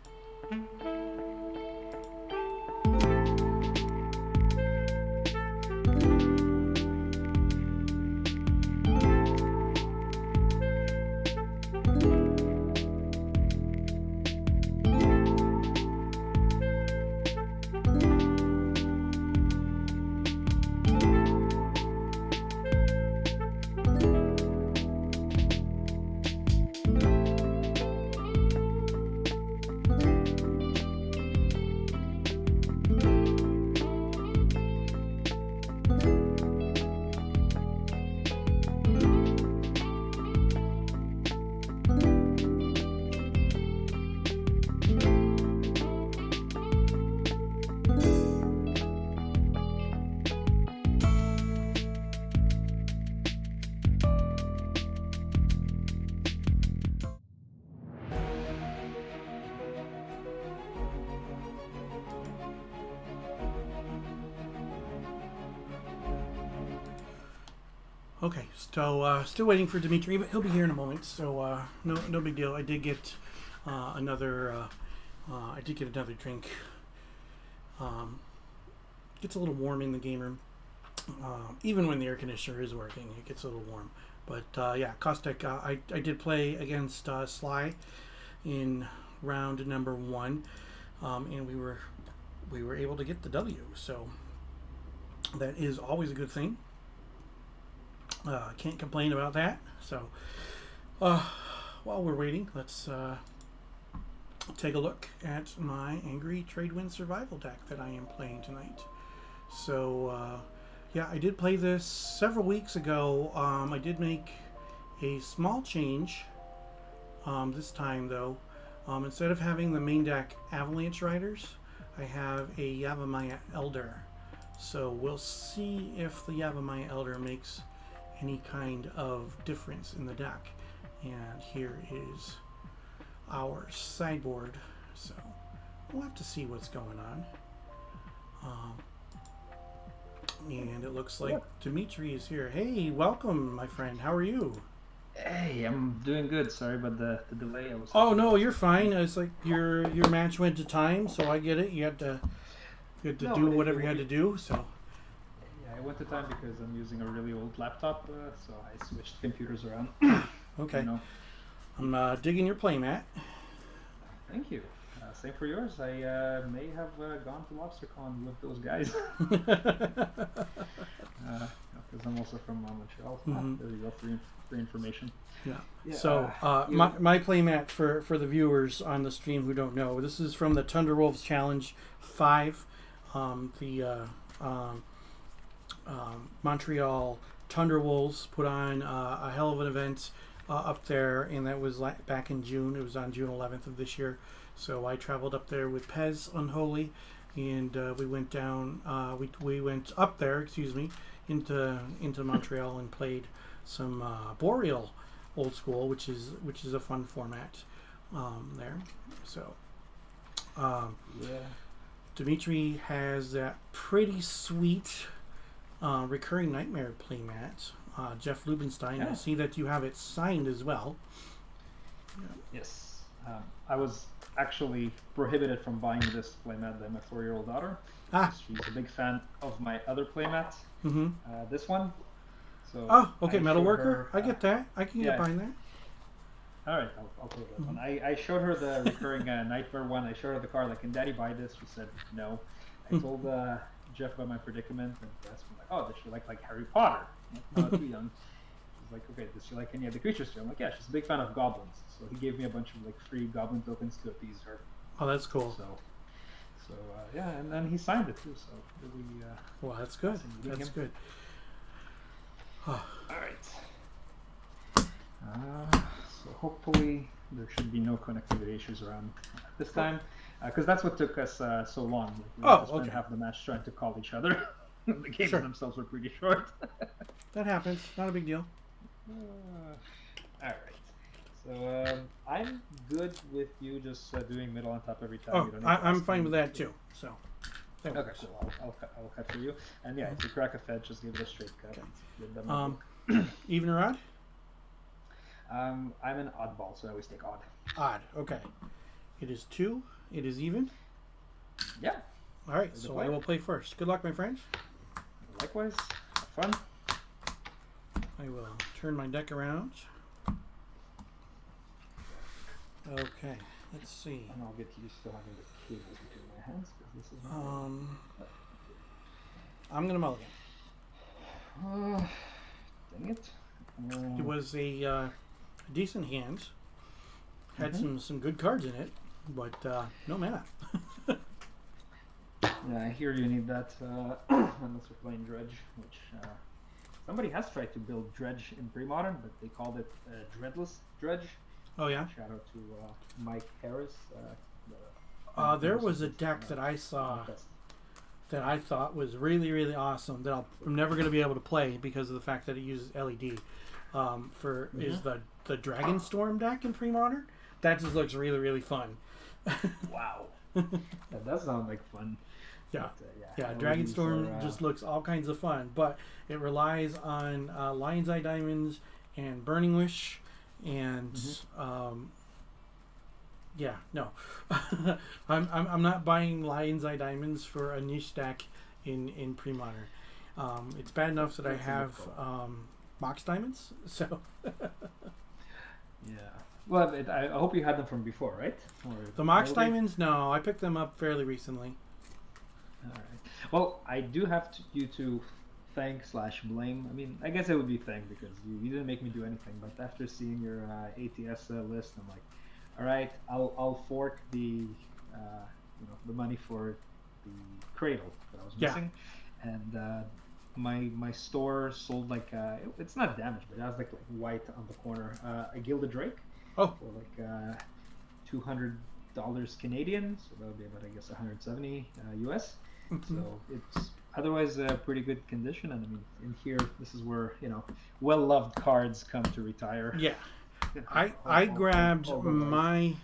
Okay, so still waiting for Dimitri, but he'll be here in a moment. So no big deal. I did get another drink. Gets a little warm in the game room, even when the air conditioner is working. It gets a little warm. But yeah, Caustic. I did play against Sly in round number 1, and we were able to get the W. So that is always a good thing. Can't complain about that. So while we're waiting, let's take a look at my Angry Tradewind Survival deck that I am playing tonight. So yeah, I did play this several weeks ago. I did make a small change this time though. Instead of having the main deck Avalanche Riders, I have a Yavimaya Elder. So we'll see if the Yavimaya Elder makes any kind of difference in the deck. And here is our sideboard, so we'll have to see what's going on. And it looks like Dimitri is here. Hey, welcome, my friend. How are you? Hey, I'm doing good. Sorry about the delay. Oh no, you're fine. It's like your match went to time, so I get it. You had to do whatever you had to do. So yeah, I went to time because I'm using a really old laptop, so I switched computers around. Okay. You know. I'm digging your playmat. Thank you. Same for yours. I may have gone to LobsterCon with those guys. Because I'm also from Montreal. There you go, free information. Yeah. So my playmat for the viewers on the stream who don't know, this is from the Thunderwolves Challenge 5. The Montreal Thunderwolves put on a hell of an event up there, and that was back in June. It was on June 11th of this year. So I traveled up there with Pez Unholy, and we went down. We went up there, into Montreal and played some Boreal Old School, which is a fun format there. So Dimitri has that pretty sweet Recurring Nightmare playmat. Jeff Lubenstein, I see that you have it signed as well. Yes. I was actually prohibited from buying this playmat by my 4-year-old daughter. She's a big fan of my other playmat. This one. So okay, Metalworker. I get that. I can get behind that. All right, I'll put that one. I showed her the Recurring Nightmare one. I showed her the card. Like, can Daddy buy this? She said no. I told Jeff about my predicament, and asked me like, oh, does she like Harry Potter? Not too young. She's like, okay, does she like any of the creatures too? I'm like, yeah, she's a big fan of goblins. So he gave me a bunch of like free goblin tokens to appease her. Oh, that's cool. So yeah, and then he signed it too. So really, well, that's good. That's good. All right. So hopefully there should be no connectivity issues around this time, because that's what took us so long. Like, we spent half the match trying to call each other. The games themselves were pretty short. That happens. Not a big deal. All right. So I'm good with you just doing middle on top every time. I'm fine with that too. So. Okay, cool. I'll cut for you. And yeah, if you crack a fed, just give it a straight cut. Okay. Even or odd? I'm an oddball, so I always take odd. Odd. Okay. It is 2. It is even. Yeah. All right. So I will play first. Good luck, my friends. Likewise. Have fun. I will turn my deck around. Okay. Let's see. And I'll get used to having the cables between my hands because this is. I'm gonna mulligan. Dang it. It was a decent hand. Had some good cards in it, but no mana. Yeah, I hear you need that unless you're playing Dredge, which somebody has tried to build Dredge in Premodern, but they called it Dreadless Dredge. Oh yeah. Shout out to Mike Harris. There was a deck that I saw that I thought was really, really awesome that I'm never going to be able to play because of the fact that it uses LED. Is the Dragonstorm deck in Premodern. That just looks really, really fun. Wow. That does sound like fun. Yeah. But, Dragonstorm just looks all kinds of fun, but it relies on Lion's Eye Diamonds and Burning Wish, and I'm not buying Lion's Eye Diamonds for a niche deck in Premodern. It's bad enough that I have Mox Diamonds, so. Yeah. Well, I hope you had them from before, right? Or the Mox Diamonds? No, I picked them up fairly recently. All right. Well, I do have you to thank/blame. I mean, I guess it would be thank because you didn't make me do anything. But after seeing your ATS list, I'm like, all right, I'll fork the the money for the cradle that I was missing, and my store sold like it's not damaged, but it has like white on the corner. A Gilded Drake. Oh. For like $200 Canadian, so that would be about, I guess, 170 US. So it's otherwise pretty good condition, and I mean, in here, this is where well-loved cards come to retire. Yeah, I grabbed my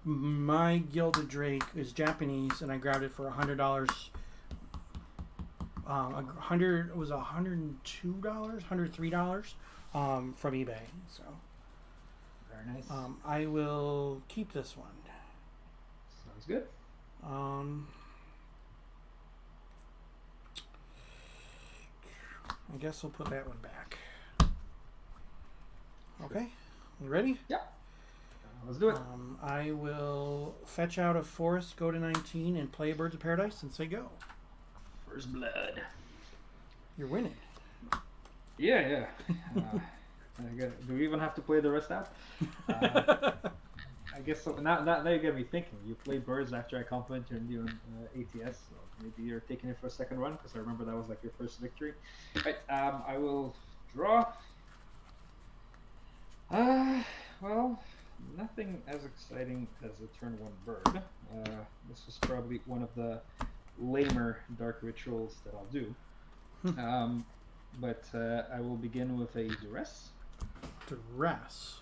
my Gilded Drake is Japanese, and I grabbed it for $100. It was $102, $103 from eBay. So. Very nice. I will keep this one. Sounds good. I guess I'll put that one back. Okay, you ready? Yeah. Let's do it. I will fetch out a forest, go to 19, and play Birds of Paradise and say go. First blood. You're winning. Yeah. Do we even have to play the rest out? I guess so. Now you get me thinking. You play birds after I complimented you on ATS, so maybe you're taking it for a second run, because I remember that was like your first victory. Right, I will draw. Well, nothing as exciting as a turn 1 bird. This is probably one of the lamer dark rituals that I'll do. But I will begin with a duress. Duress.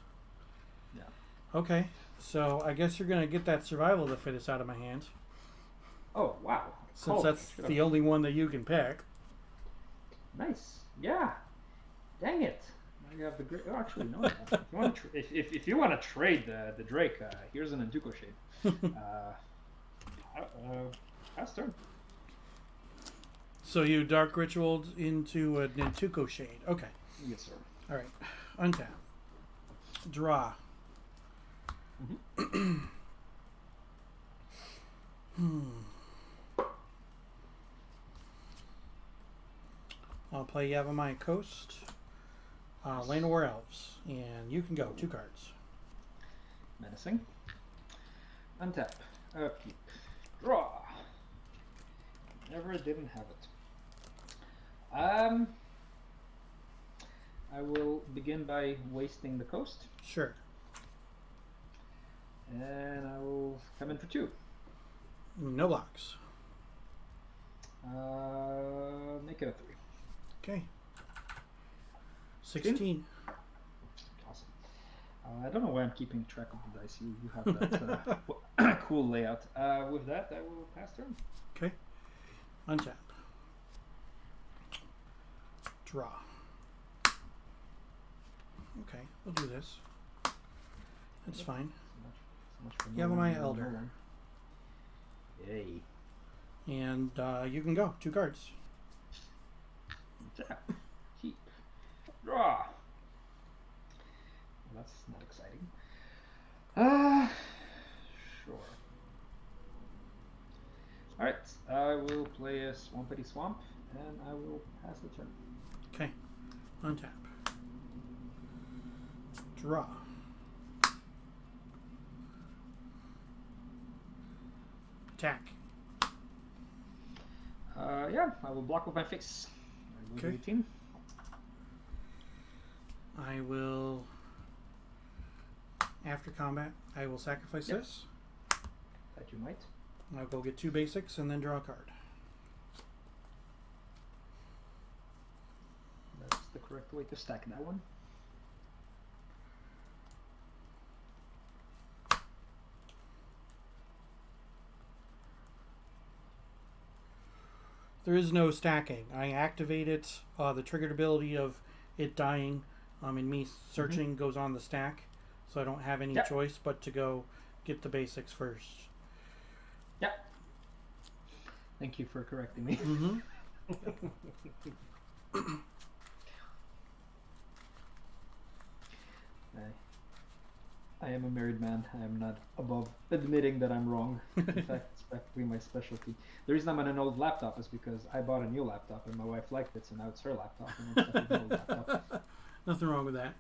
Yeah. Okay, so I guess you're gonna get that survival of the fittest out of my hands, Oh wow! since that's the only one that you can pick. Nice. Yeah. Dang it! Now you have the great. Oh, actually, no. If you want to trade the Drake, here's an Antuco shade. Pass turn. So you dark ritualed into a Nantuko shade. Okay. Yes, sir. All right. Untap. Draw. I'll play Yavimaya Coast. Land of War Elves. And you can go. 2 cards. Menacing. Untap. Upkeep. Draw. Never didn't have it. I will begin by wasting the coast. Sure. And I will come in for 2. No blocks. Make it a 3. Okay. 16. Awesome. I don't know why I'm keeping track of the dice. You have that cool layout. With that, I will pass turn. Okay. Untap. Draw. Okay, we'll do this. That's fine. So much for Yavimaya Elder. Yay. And you can go. 2 cards. Tap. Keep. Draw. Well, that's not exciting. Sure. Alright, I will play a Swampity Swamp, and I will pass the turn. Okay. Untap. Draw. Attack. Yeah, I will block with my face. I will do Okay. 18. I will, after combat, I will sacrifice Yep. this. That you might. I'll go get 2 basics and then draw a card. That's the correct way to stack that one. There is no stacking. I activate it. The triggered ability of it dying and me searching goes on the stack. So I don't have any Yep. choice but to go get the basics first. Yeah. Thank you for correcting me. Mm-hmm. I am a married man. I am not above admitting that I'm wrong. In fact, it's practically my specialty. The reason I'm on an old laptop is because I bought a new laptop and my wife liked it, so now it's her laptop and I'm stuck with an old laptop. Nothing wrong with that.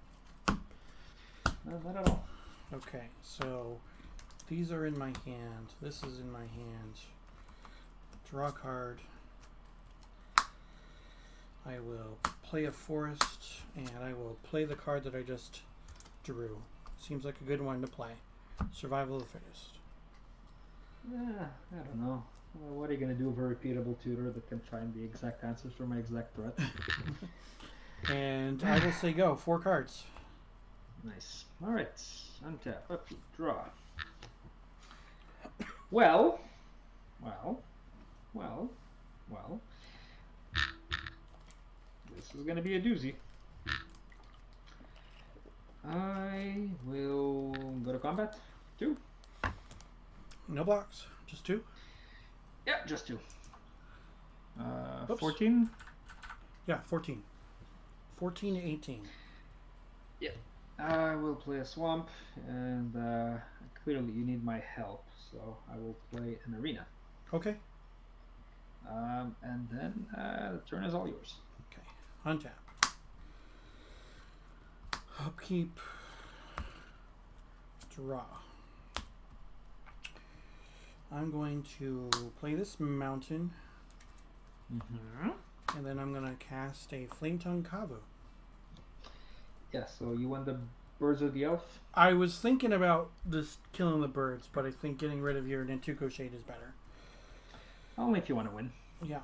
No, not at all. Okay, so these are in my hand. This is in my hand. Draw a card. I will play a forest, and I will play the card that I just drew. Seems like a good one to play. Survival of the fittest. I don't know. What are you going to do with a repeatable tutor that can find the exact answers for my exact threat? And I will say go. 4 cards. Nice. Alright. Untap. Upkeep. Draw. Well. This is going to be a doozy. I will go to combat. 2. No blocks. Just 2. Yeah, just 2. Oops. 14. Yeah, 14. 14 to 18. Yeah. I will play a swamp, and clearly you need my help, so I will play an arena. Okay. And then the turn is all yours. Okay. Untap. Upkeep. Draw. I'm going to play this mountain, Mm-hmm. and then I'm going to cast a Flame Tongue Kavu. Yeah, so you want the birds or the elf? I was thinking about this killing the birds, but I think getting rid of your Nantuko Shade is better. Only if you want to win. Yeah.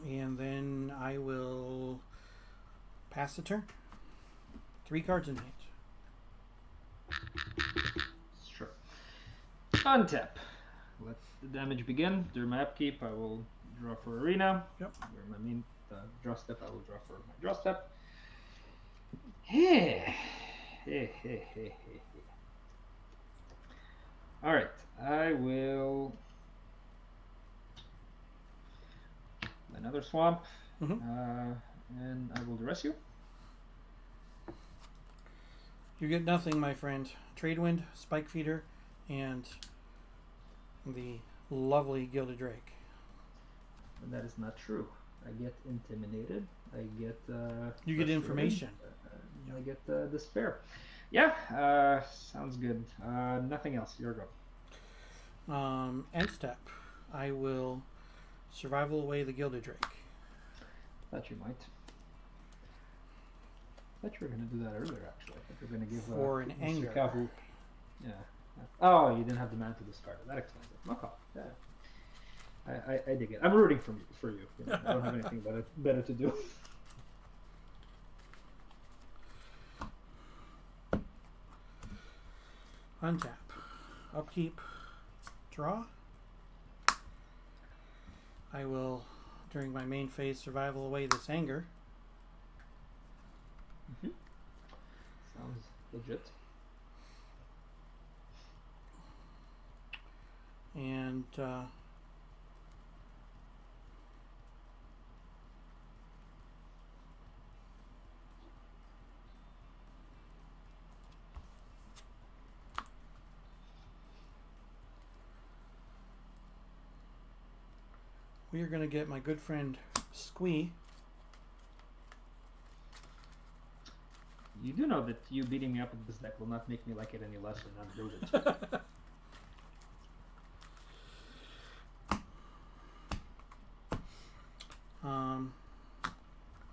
And then I will pass the turn. 3 cards in hand. Sure. Untap. Let the damage begin. During my upkeep, I will draw for arena. Yep. During my main draw step, I will draw for my draw step. Hey. All right. I will another swamp, Mhm. and I will duress you. You get nothing, my friend. Tradewind, Spike Feeder, and the lovely Gilded Drake. And that is not true. I get intimidated. I get. You get frustrated, information. I get despair. Yeah, sounds good. Nothing else. Your go. End step. I will survival away the Gilded Drake. Thought you might. Thought you were going to do that earlier, actually. I thought you were going to give For an Mr. anger. Kavu. Yeah. Oh, you didn't have the mana to discard it. That explains it. Okay. Yeah. I dig it. I'm rooting for you. You know, I don't have anything better to do. Untap. Upkeep. Draw. I will, during my main phase, survival away this anger. Mm-hmm. Sounds legit. And we are going to get my good friend Squee. You do know that you beating me up with this deck will not make me like it any less or not build it.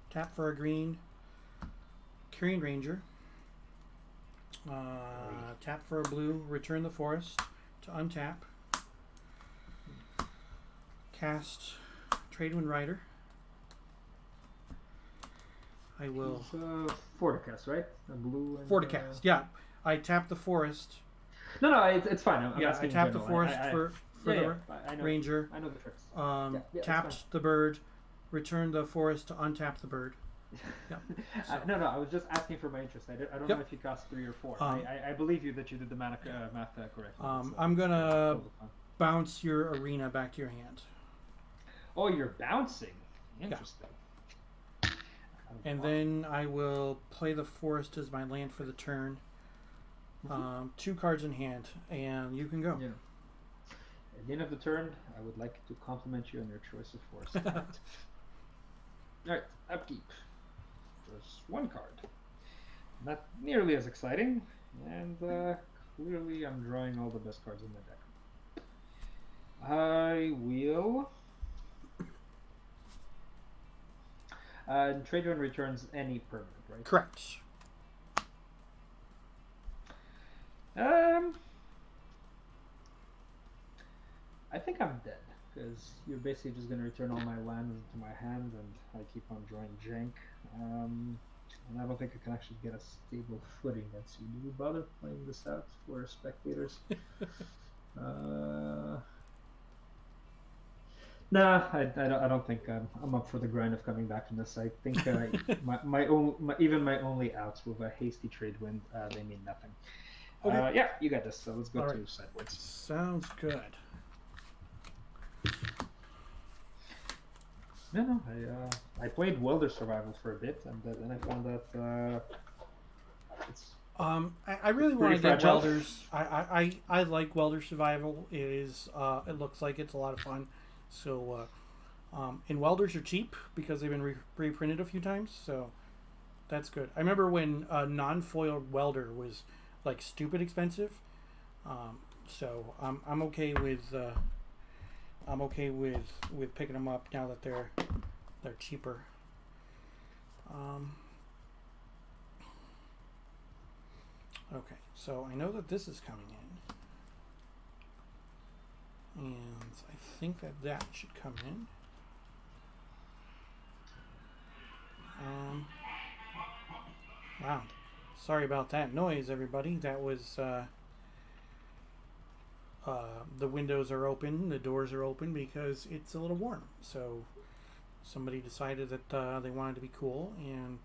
Tap for a green. Carrion Ranger. Tap for a blue. Return the forest to untap. Cast Tradewind Rider. I will. It's Forticast, right? A blue and Forticast. Yeah, I tap the forest. No, it's fine. I'm Yeah, I asking in tap the general. forest for the I know, ranger. I know the tricks. Yeah, it's Tapped the bird. Return the forest to untap the bird. Yeah. No, I was just asking for my interest. I don't know if you cost 3 or 4. I believe you that you did the math correctly. I'm gonna bounce your arena back to your hand. Oh, you're bouncing. Interesting. Yeah. And then I will play the forest as my land for the turn. 2 cards in hand, and you can go. Yeah. At the end of the turn, I would like to compliment you on your choice of forest. Alright, upkeep. There's 1 card. Not nearly as exciting, and clearly I'm drawing all the best cards in the deck. I will... Tradewind returns any permanent, right? Correct. I think I'm dead, because you're basically just going to return all my lands into my hand, and I keep on drawing jank. And I don't think I can actually get a stable footing against you. Do we bother playing this out for spectators? Nah, I don't think I'm up for the grind of coming back from this. I think my only outs with a hasty Tradewind, they mean nothing. Okay. Yeah, you got this. So let's go All to right. sideboards. Sounds good. No, I played Welder Survival for a bit, and then I found that I really want to get fragile. welders. I like welder survival. It is it looks like it's a lot of fun. So and welders are cheap because they've been reprinted a few times. So that's good. I remember when a non-foil welder was like stupid expensive. So I'm okay with picking them up now that they're cheaper. Okay, so I know that this is coming in, and I think that should come in. Wow, sorry about that noise, everybody. That was the windows are open, the doors are open because it's a little warm. So somebody decided that they wanted to be cool and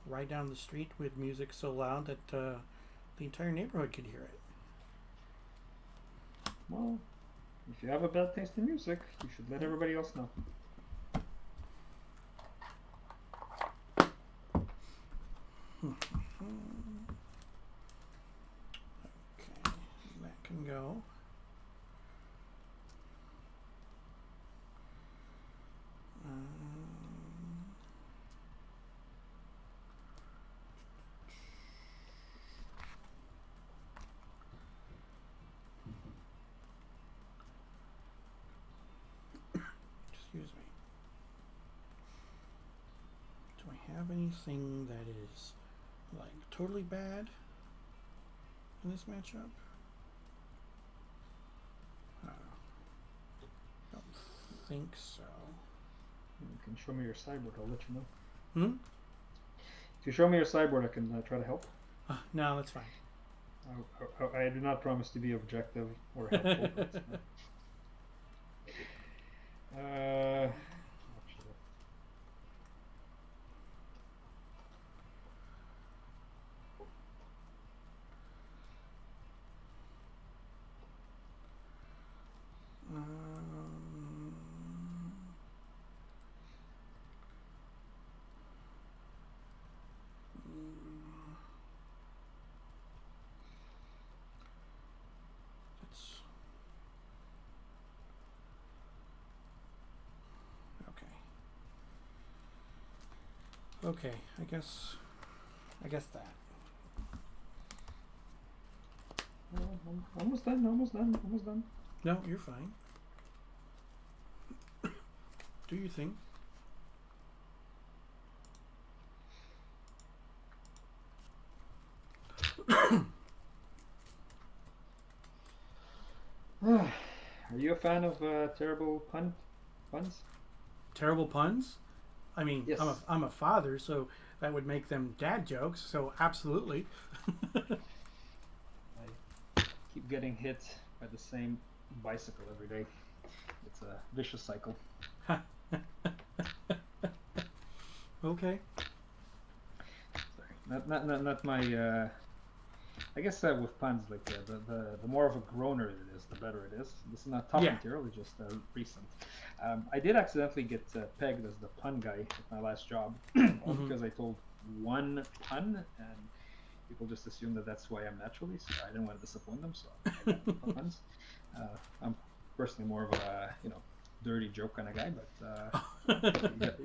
ride down the street with music so loud that the entire neighborhood could hear it. Well, if you have a bad taste in music, you should let everybody else know. Okay, that can go. Excuse me. Do I have anything that is like totally bad in this matchup? I don't think so. You can show me your sideboard, I'll let you know. If you show me your sideboard, I can try to help. No, that's fine. I do not promise to be objective or helpful. But Okay, I guess that. almost done. No, you're fine. Do your thing. Are you a fan of terrible puns? Terrible puns? I mean, Yes. I'm a father, so that would make them dad jokes. So absolutely. I keep getting hit by the same bicycle every day. It's a vicious cycle. Okay. Sorry, not my. I guess with puns, like the more of a groaner it is, the better it is. This is not top material; it's just recent. I did accidentally get pegged as the pun guy at my last job, all because I told one pun, and people just assumed that that's who I am naturally. So I didn't want to disappoint them, so I got puns. I'm personally more of a dirty joke kind of guy, but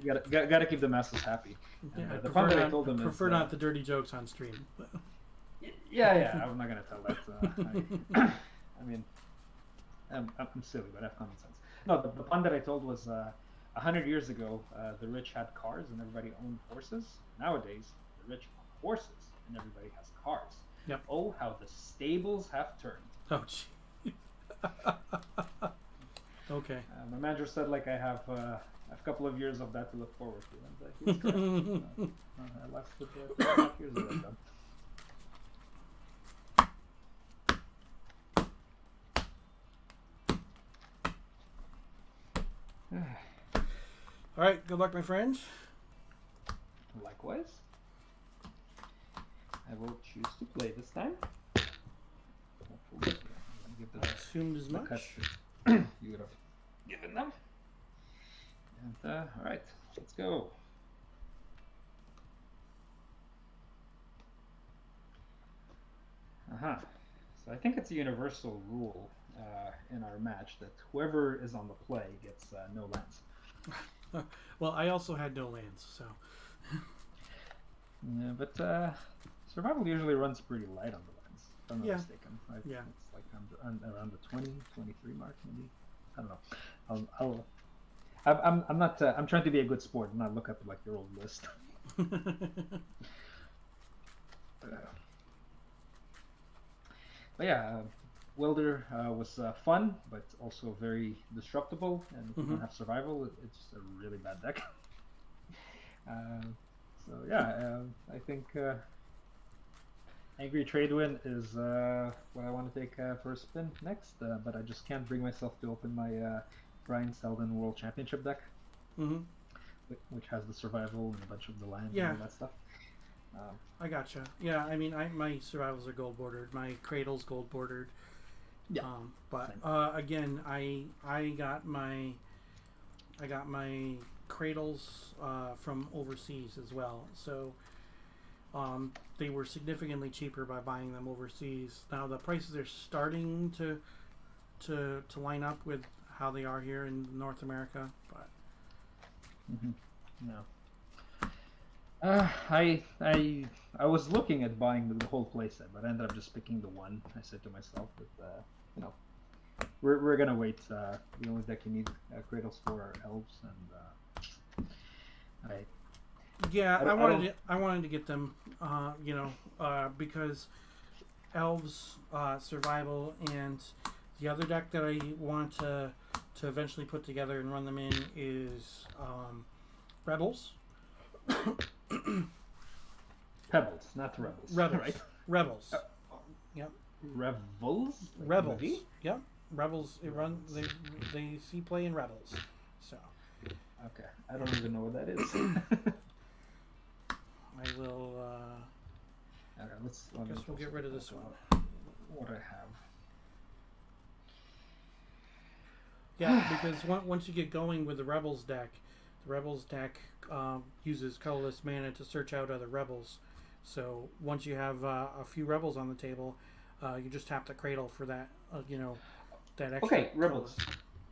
you gotta keep the masses happy. Yeah, and, I the prefer, pun that not, I told them prefer is, not the dirty jokes on stream. Yeah, I'm not gonna tell that. I mean, I'm silly, but I have common sense. No, the pun that I told was 100 years ago, the rich had cars and everybody owned horses. Nowadays, the rich own horses and everybody has cars. Yep. Oh, how the stables have turned. Oh, gee. Okay. My manager said like I have a couple of years of that to look forward to, and he's correct. I left with 4.5 years of that done. All right. Good luck, my friends. Likewise. I will choose to play this time. Hopefully, give I assumed as much. You would have given them. And all right, let's go. Uh-huh. So I think it's a universal rule in our match that whoever is on the play gets no lands. Well, I also had no lands, so. Yeah, but survival usually runs pretty light on the lands, if I'm not Yeah. mistaken. Yeah. It's like around the 20, 23 mark, maybe. I don't know. I'm not. I'm trying to be a good sport and not look up like your old list. But yeah, Welder was fun, but also very disruptible. And if you don't have survival, it's a really bad deck. So yeah, I think Angry Tradewind is what I want to take for a spin next. But I just can't bring myself to open my Brian Selden World Championship deck, which has the survival and a bunch of the lands and all that stuff. I gotcha. Yeah, I mean, my survivals are gold bordered. My cradle's gold bordered. Yeah. But again, I got my cradles from overseas as well. So they were significantly cheaper by buying them overseas. Now the prices are starting to line up with how they are here in North America, but no. I was looking at buying the whole playset, but I ended up just picking the one. I said to myself that we're gonna wait. The only deck you need cradles for are elves, and I wanted to get them, because elves, survival, and the other deck that I want to eventually put together and run them in is rebels. Pebbles, not rebels. Rebels, right? Rebels. Yep. Rebels. Rebels. Yep. Rebels. They see play in Rebels. So. Okay, I don't even know what that is. I will. Okay, I guess we'll get rid of this one. What I have. Yeah, because once you get going with the Rebels deck uses colorless mana to search out other rebels. So once you have a few rebels on the table, you just tap the cradle for that. That extra. Okay, rebels.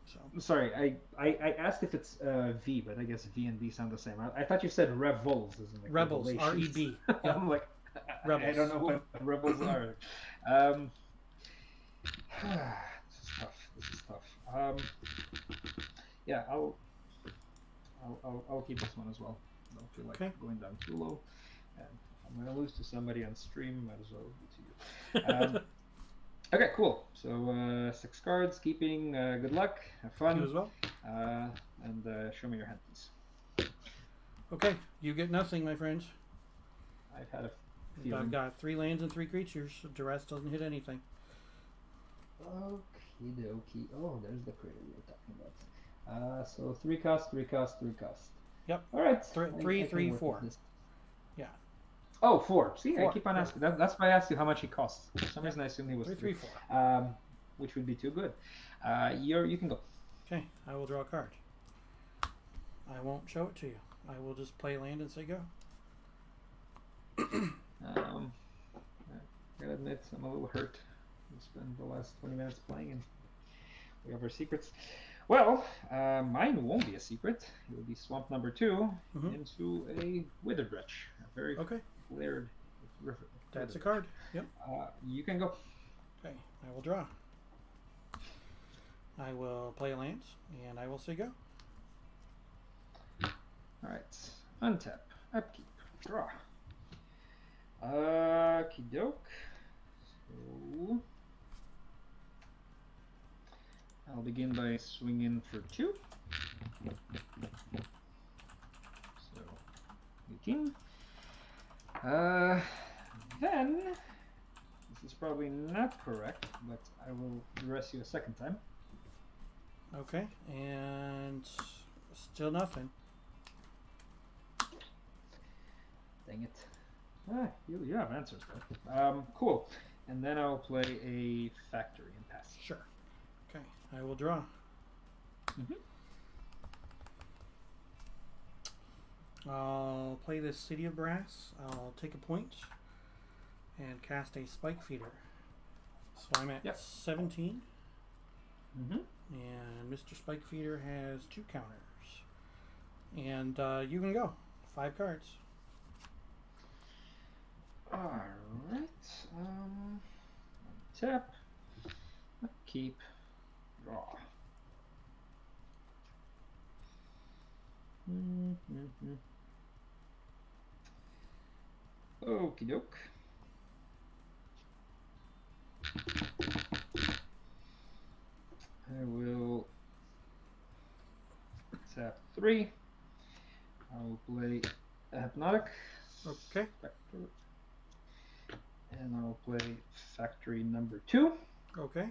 So. Sorry, I asked if it's V, but I guess V and B sound the same. I thought you said revels, as in like rebels. REB. Yeah. I'm like, I don't know what rebels are. This is tough. Yeah, I'll keep this one as well. I don't feel like going down too low. And if I'm going to lose to somebody on stream, might as well be to you. Okay, cool. So 6 cards, keeping. Good luck. Have fun. You as well. And show me your hand, please. Okay, you get nothing, my friend. I've had a feeling. I've got 3 lands and 3 creatures. Duress doesn't hit anything. Okie dokie. Oh, there's the critter we were talking about. So 3 cost, 3 cost, 3 cost. Yep. All right. 3, 4. Yeah. Oh, 4. See, 4. I keep on asking. That's why I asked you how much he costs. For some reason, I assumed he was 3, 4. Which would be too good. You can go. Okay, I will draw a card. I won't show it to you. I will just play land and say go. I gotta admit, I'm a little hurt. We spent the last 20 minutes playing, and we have our secrets. Well, mine won't be a secret. It will be swamp number 2 into a withered wretch. A very layered. That's a card. Yep. You can go. Okay, I will draw. I will play a land, and I will say go. All right. Untap. Upkeep. Draw. Okie doke. So I'll begin by swinging for 2. So 18. Then this is probably not correct, but I will address you a second time. Okay, and still nothing. Dang it. You have answers though. Cool. And then I'll play a factory and pass. Sure. Okay, I will draw. I'll play this City of Brass. I'll take a point and cast a Spike Feeder. So I'm at Yep. 17. Mm-hmm. And Mr. Spike Feeder has 2 counters. And you can go. 5 cards. Alright. Tap. Keep. Draw. Mm-hmm. Okie doke. I will tap 3. I will play a Hypnotic. Okay. Spectre. And I'll play Factory number 2. Okay.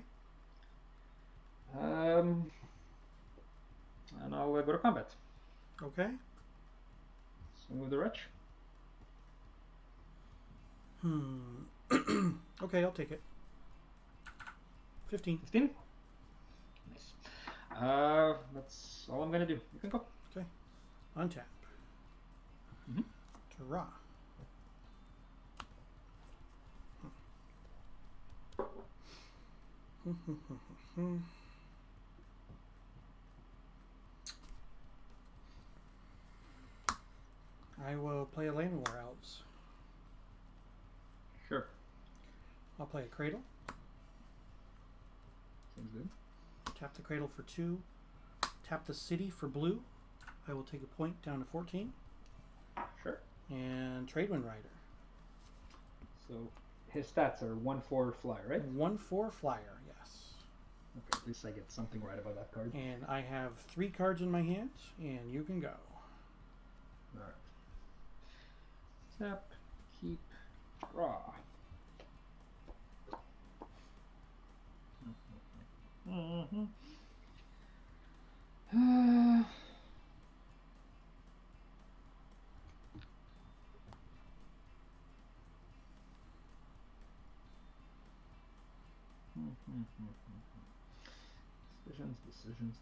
And I'll go to combat. Okay. So move the wretch. Okay, I'll take it. 15. 15. Nice. That's all I'm gonna do. You can go. Okay. Untap. Mhm. Draw. I will play a Land War Elves. Sure. I'll play a Cradle. Seems good. Tap the Cradle for 2. Tap the City for blue. I will take a point down to 14. Sure. And Tradewind Rider. So his stats are 1/4 flyer, right? 1/4 flyer, yes. Okay, at least I get something right about that card. And I have 3 cards in my hand, and you can go. Alright. Tap, keep, draw. Mm-hmm.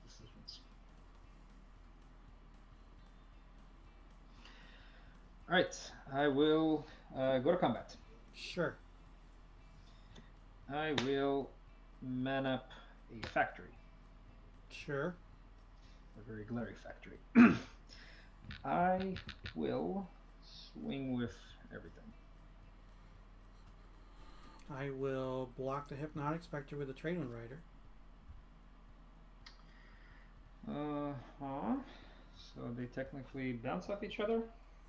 Decisions. Alright, I will go to combat. Sure. I will man up a factory. Sure. A very glary factory. I will swing with everything. I will block the Hypnotic Spectre with a Tradewind Rider. So they technically bounce off each other.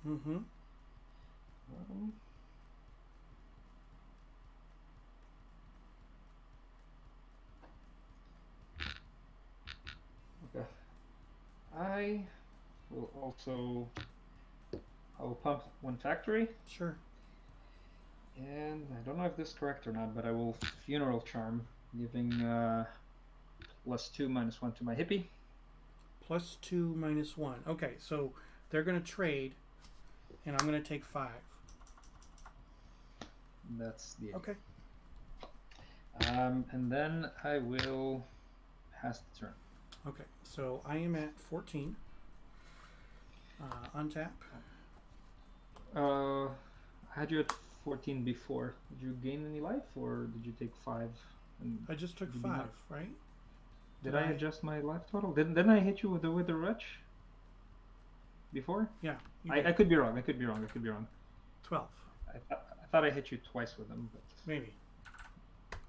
Mm-hmm. Okay. I will pump 1 factory. Sure. And I don't know if this is correct or not, but I will Funeral Charm, giving +2/-1 to my hippie. +2, -1. Okay, so they're going to trade, and I'm going to take 5. That's the idea. Okay. And then I will pass the turn. Okay, so I am at 14. Untap. I had you at 14 before. Did you gain any life, or did you take 5? And I just took did you 5, not- right? Did I adjust my life total? Didn't I hit you with the wretch before? Yeah. I could be wrong. I could be wrong. 12. I thought I hit you twice with them, but Maybe.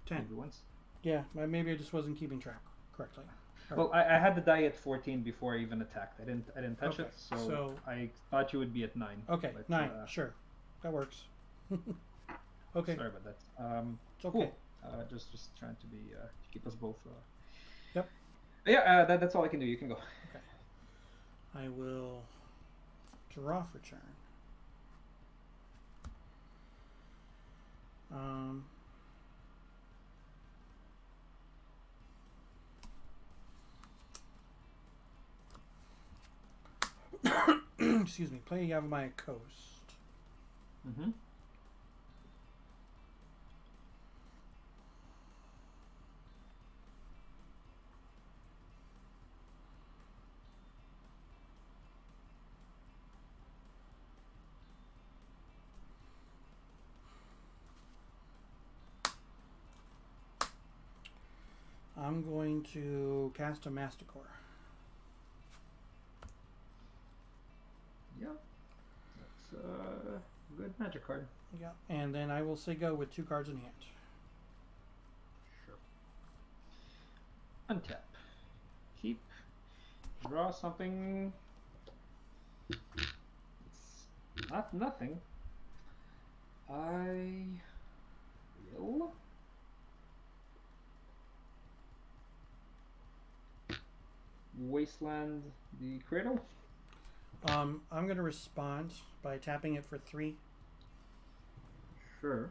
10. maybe once. Yeah, maybe I just wasn't keeping track correctly. Well, I had the die at 14 before I even attacked. I didn't touch Okay, it, so so- I thought you would be at 9. Okay, but, 9. Sure. That works. Okay. Sorry about that. It's okay. Cool. Just trying to be to keep us both. Yep. Yeah, that's all I can do. You can go. Okay. I will draw for turn. Excuse me. Play Yavimaya Coast. Mm-hmm. I'm going to cast a Masticore. Yeah. That's a good magic card. Yeah. And then I will say go with 2 cards in hand. Sure. Untap. Keep. Draw something. It's not nothing. I will Wasteland the Cradle. I'm going to respond by tapping it for 3. Sure.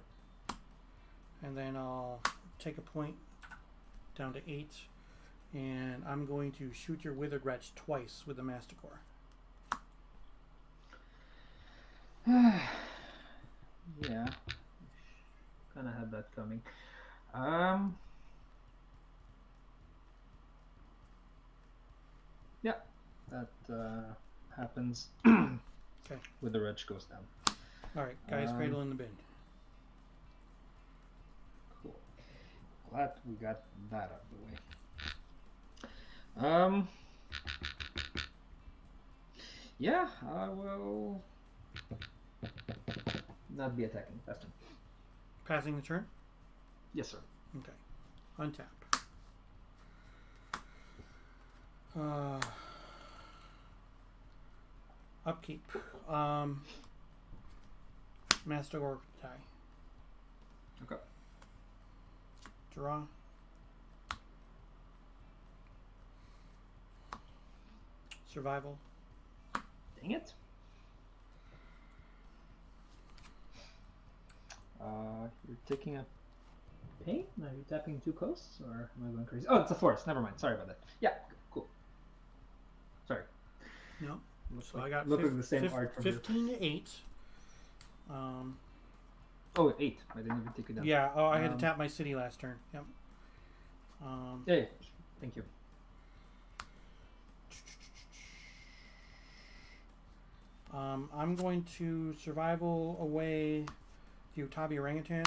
And then I'll take a point down to 8. And I'm going to shoot your Withered Wretch twice with the Masticore. Yeah. Kind of had that coming. Yeah, that happens. Okay. With the wretch goes down. Alright, Guy's Cradle in the bin. Cool. Glad we got that out of the way. Yeah, I will not be attacking. That's turn. Passing the turn? Yes, sir. Okay. Untap. Upkeep. Masticore die. Okay. Draw. Survival. Dang it. You're taking a pain? Are you tapping too close? Or am I going crazy? Oh, it's a forest. Never mind. Sorry about that. Yeah, cool. Sorry. No. Looks So like, I got look at the same art from 15 to 8. Oh, 8. I didn't even take it down. Yeah, oh, I had to tap my city last turn. Yep. Yeah. Thank you. I'm going to survival away the Utabi Orangutan.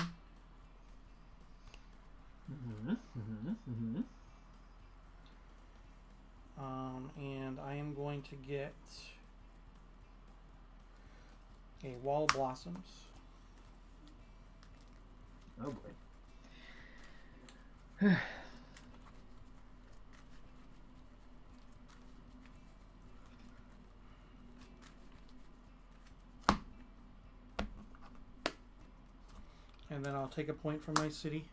And I am going to get a Wall of Blossoms. Oh boy. And then I'll take a point from my city,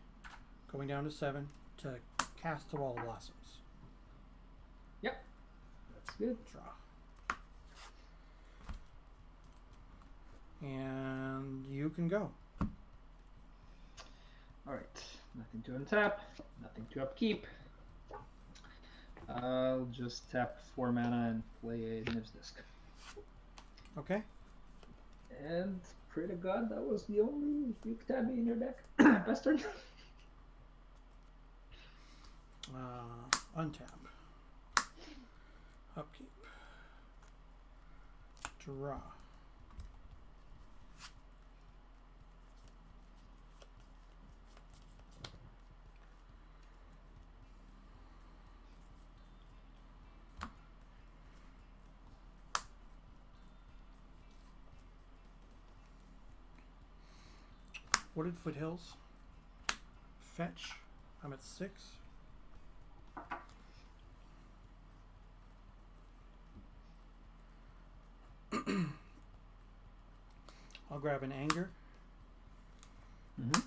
going down to 7, to cast the Wall of Blossoms. Yep. That's good. Draw. And you can go. Alright. Nothing to untap. Nothing to upkeep. I'll just tap 4 mana and play a Nib's Disc. Okay. And pray to God that was the only Utabi in your deck. Best turn. Untap. Upkeep. Draw. Wooded Foothills. Fetch. I'm at 6. I'll grab an Anger. Mm-hmm.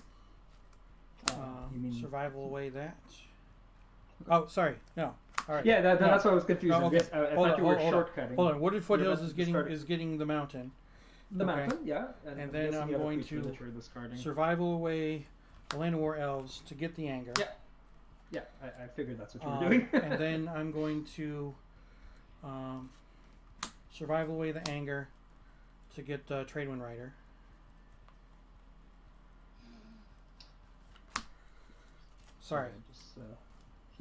You mean Survival away that. Oh, sorry. No. All right. Yeah, that's why I was confused. Oh, okay. Yes, I thought you were shortcutting. Hold on. Wooded Foothills Yeah, is getting the mountain. The Okay. mountain, yeah. And then I'm going to discarding. survival away the Land of War Elves to get the Anger. Yeah. Yeah, I figured that's what you were doing. And then I'm going to survival away the Anger to get Tradewind Rider. Sorry.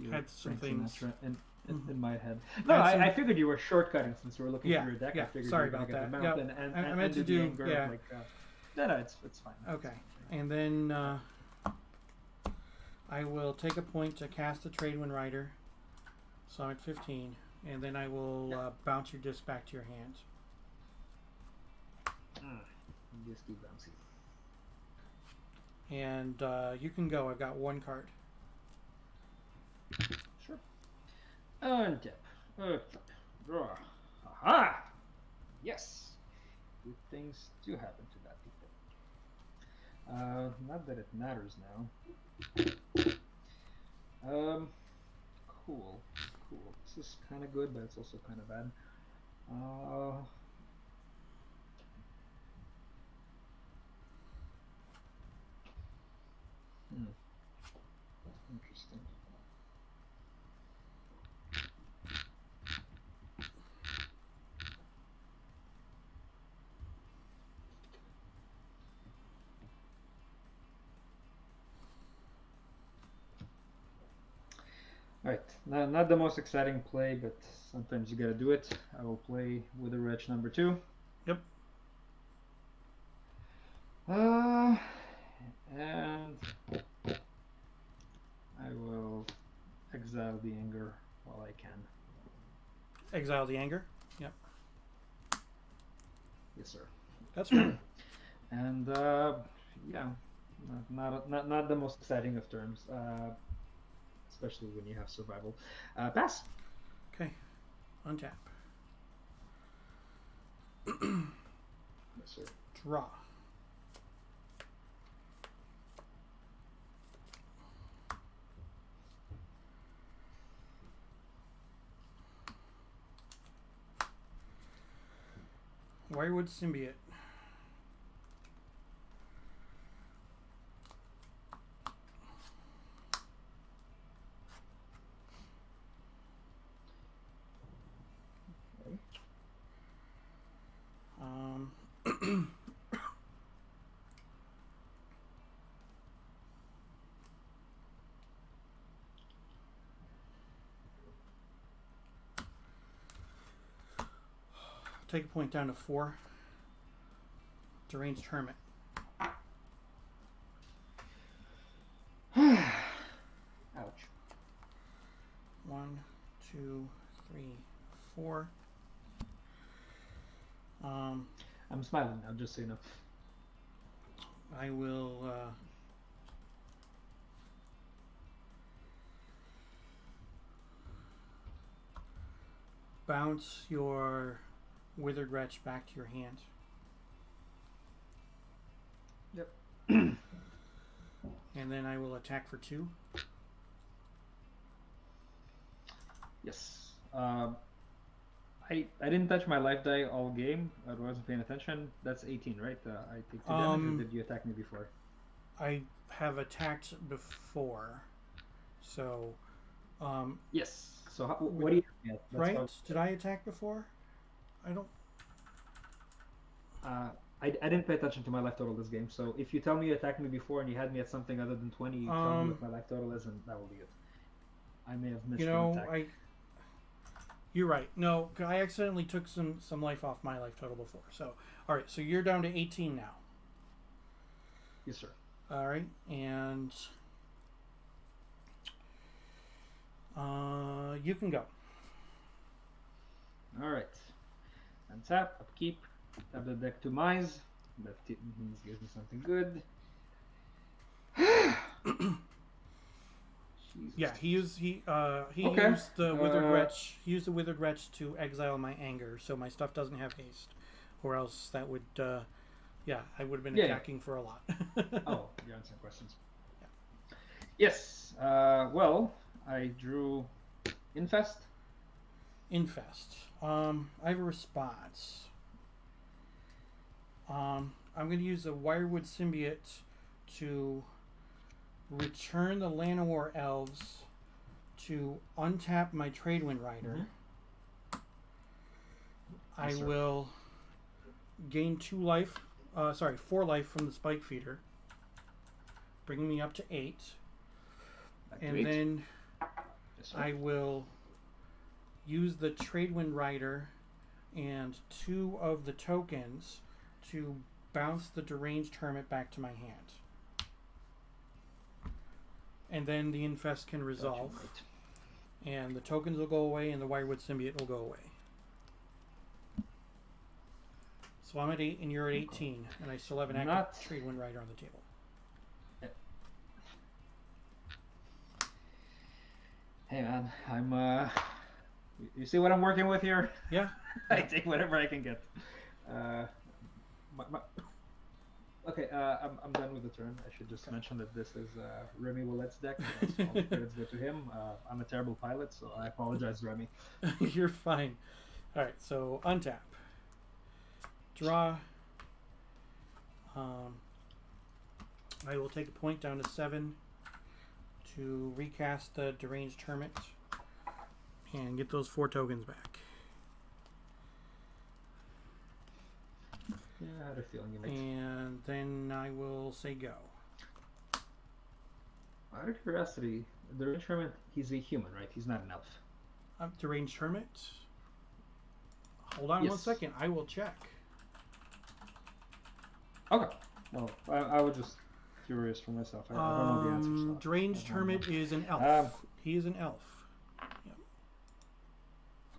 Had some things in my head. No, I figured you were shortcutting since you were looking through your deck. Yeah, I figured sorry you were about gonna get that. the mountain and I meant to do the Anger, yeah. No, it's fine. Okay, and then I will take a point to cast the Tradewind Rider. So I'm at 15. And then I will bounce your disc back to your hand. Just keep bouncing. And you can go. I've got one card. Sure. Untap. Draw. Aha! Yes! Good things do happen to bad people. Not that it matters now. Cool. This is kind of good, but it's also kind of bad. Interesting. Alright, not the most exciting play, but sometimes you gotta do it. I will play with a wretch number 2. Yep. And I will exile the anger while I can. Exile the anger. Yep. Yes, sir. That's fine. And yeah, not the most exciting of terms, especially when you have survival. Pass. Okay. Untap. Yes, sir. Draw. Wirewood Symbiote. Okay. Take a point down to 4. Deranged Hermit. Ouch. 1, 2, 3, 4. I'm smiling now, just so you know. I will bounce your Withered Wretch back to your hand. Yep. And then I will attack for 2. Yes. I didn't touch my life die all game. I wasn't paying attention. That's 18, right? I take 2 damage, or did you attack me before? I have attacked before, so Yes. So what do you get? right? Did I attack before? I don't. I didn't pay attention to my life total this game, so if you tell me you attacked me before and you had me at something other than 20, you tell me what my life total is, and that will be it. I may have missed an attack. You're right. No, I accidentally took some life off my life total before. So, all right. So you're down to 18 now. Yes, sir. All right, and you can go. All right. Untap, upkeep, tap the deck to Mize. That means gives me something good. Jesus. Yeah, he used Okay. used the Withered Wretch. He used the Withered Wretch to exile my anger, so my stuff doesn't have haste, or else that would, I would have been attacking for a lot. Oh, you're answering questions. Yeah. Yes. Well, I drew Infest. Infest. I have a response. I'm going to use a Wirewood Symbiote to return the Llanowar Elves to untap my Tradewind Rider. I will gain 4 life from the Spike Feeder, bringing me up to 8. And then I will use the Tradewind Rider and 2 of the tokens to bounce the Deranged Hermit back to my hand. and then the infest can resolve, Gotcha, right. and the tokens will go away, and the Wirewood symbiote will go away. So I'm at 8, and you're at 18, and I still have an active Tradewind Rider on the table. Hey man, I'm you see what I'm working with here? Yeah. I take whatever I can get. Okay, I'm done with the turn. I should just mention that this is Remy Willet's deck. So all the credits go to him. I'm a terrible pilot, so I apologize, Remy. You're fine. All right, so untap. Draw. I will take a point down to 7 to recast the Deranged Hermit and get those 4 tokens back. Yeah, I had a feeling you might. And then I will say go. Out of curiosity, the Deranged Hermit, he's a human, right? He's not an elf. Deranged Hermit? Hold on one second. I will check. Okay. Well, I was just curious for myself. I don't know the answer. So Deranged Hermit is an elf. He is an elf.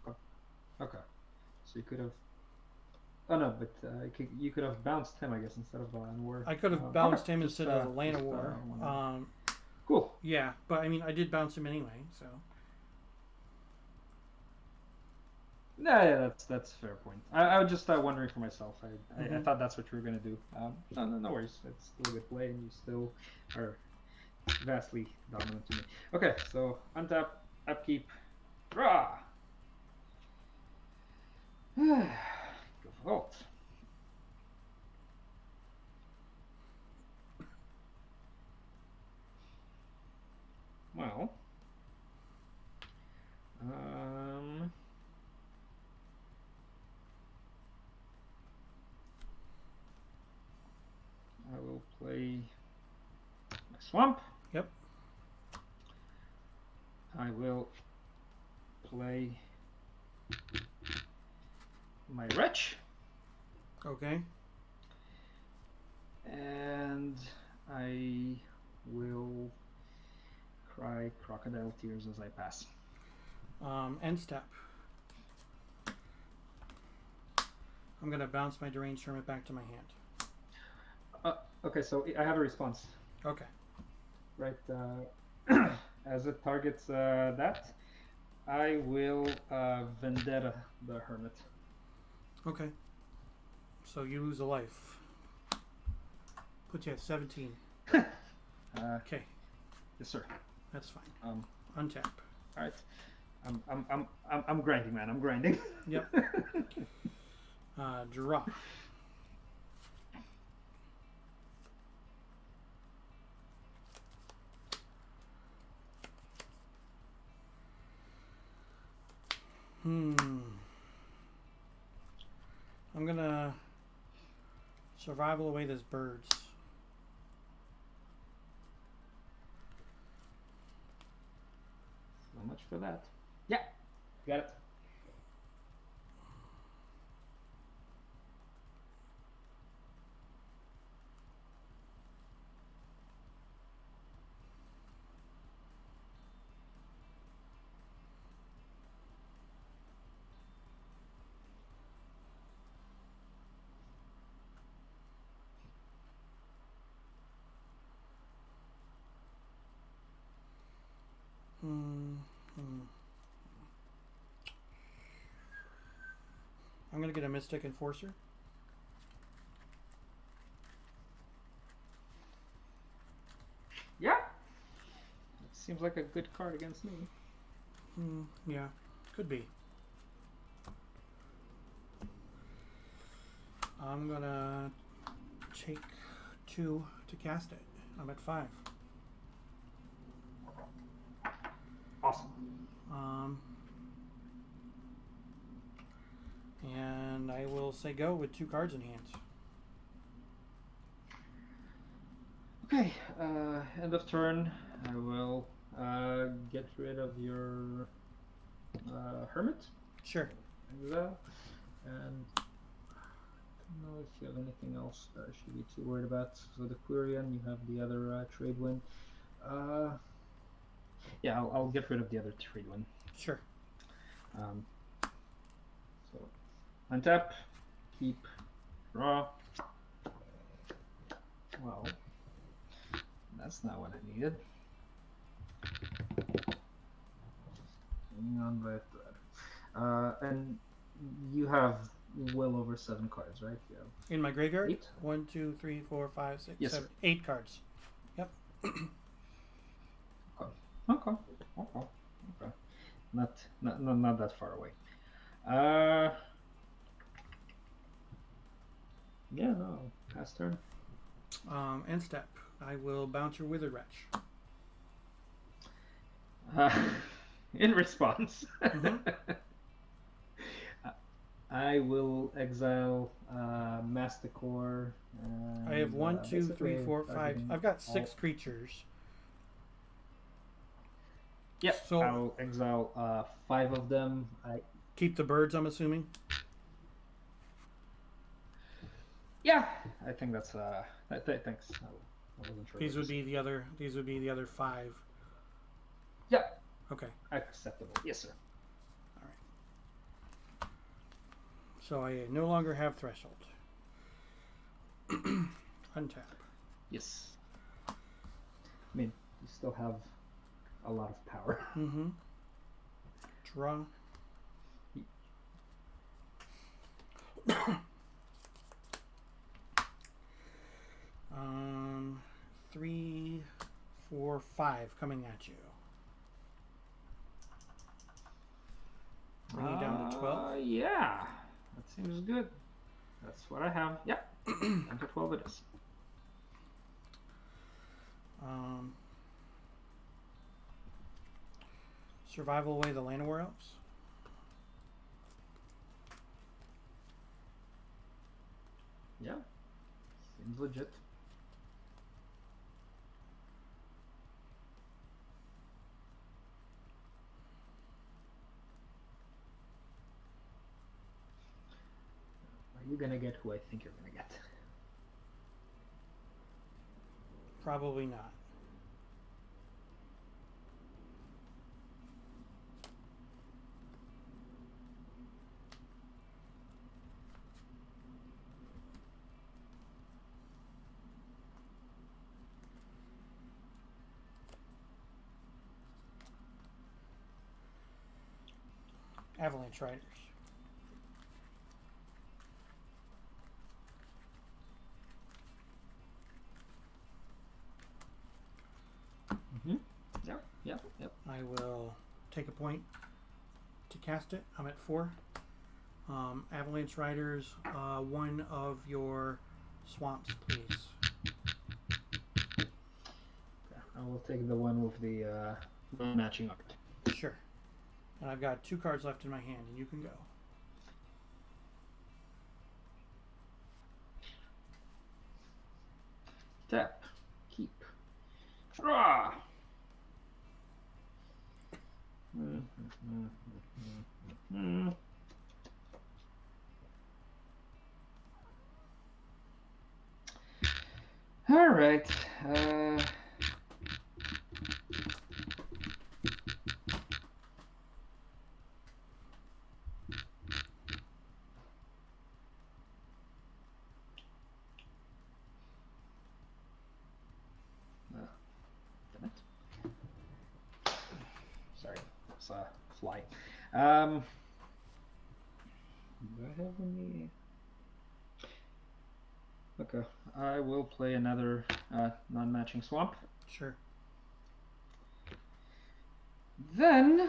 Yep. Okay. So you could have. Oh no, but you could have bounced him, I guess, instead of War. I could have bounced him instead of Land of War. Cool. Yeah, but I mean, I did bounce him anyway, so. Yeah, that's a fair point. I was just wondering for myself. I thought that's what you were gonna do. No worries. It's still a good play, and you still are vastly dominant to me. Okay, so untap, upkeep, draw. Go for Vault. Well, I will play my Swamp. Yep. I will play my Wretch. Okay. And I will cry crocodile tears as I pass. End step. I'm going to bounce my Deranged Hermit back to my hand. Okay, so I have a response. Okay. Right. As it targets that, I will Vendetta the Hermit. Okay. So you lose a life. Put you at 17. Okay. Yes, sir. That's fine. Untap. All right. I'm grinding, man. I'm grinding. Yep. Draw. I'm gonna survival away this birds. So much for that. Yeah, got it. I'm gonna get a Mystic Enforcer. Yeah. It seems like a good card against me. Yeah, could be. I'm gonna take 2 to cast it. I'm at 5. Awesome. And I will say go with 2 cards in hand. Okay, end of turn. I will get rid of your Hermit. Sure. And I don't know if you have anything else that I should be too worried about. So the Quirion, you have the other Tradewind. Yeah, I'll get rid of the other Tradewind. Sure. So untap, keep, draw. Well, that's not what I needed. Hanging on by a thread. And you have well over 7 cards, right? Yeah. In my graveyard? 8? 1, 2, 3, 4, 5, 6, Yes, 7, sir. 8 cards. Yep. Okay. Not that far away. Yeah, no. Pass turn. End step. I will bounce your Withered Wretch. In response, Mhm. I will exile Masticore. I have 1, 2, 3, basically 4, 5. targeting I've got 6 all- creatures. Yep. So- I'll exile 5 of them. Keep the birds, I'm assuming. Yeah, I think that's thanks. I wasn't sure. These what would to say. be the other 5. Yeah, Okay. acceptable. Yes, sir. All right. So I no longer have Threshold. Untap. Yes. I mean, you still have a lot of power. Mm-hmm. Draw. 3, 4, 5 coming at you. Bring you down to 12. Yeah, that seems good. That's what I have. Yep. Down to 12 it is. Survival away the Llanowar Elves. Yeah, seems legit. Are you gonna get who I think you're gonna get? Probably not. Avalanche Riders. Mm-hmm. Yep. I will take a point to cast it. I'm at 4. Avalanche Riders, one of your swamps, please. Okay. I will take the one with the matching art. Sure. And I've got 2 cards left in my hand, and you can go. Tap. Keep. Draw. All right. Damn it. Sorry, it's a fly. Do I have any? Okay, I will play another non-matching swamp. Sure. Then,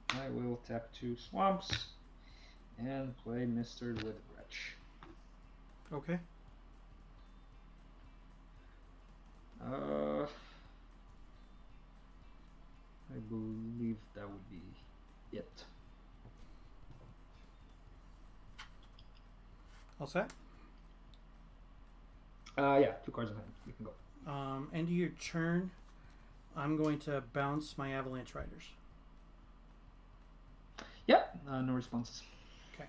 I will tap 2 swamps and play Mr. Withered Wretch. Okay. I believe that would be it. All set? Yeah, 2 cards in hand. You can go. End of your turn, I'm going to bounce my Avalanche Riders. Yep, no responses. Okay.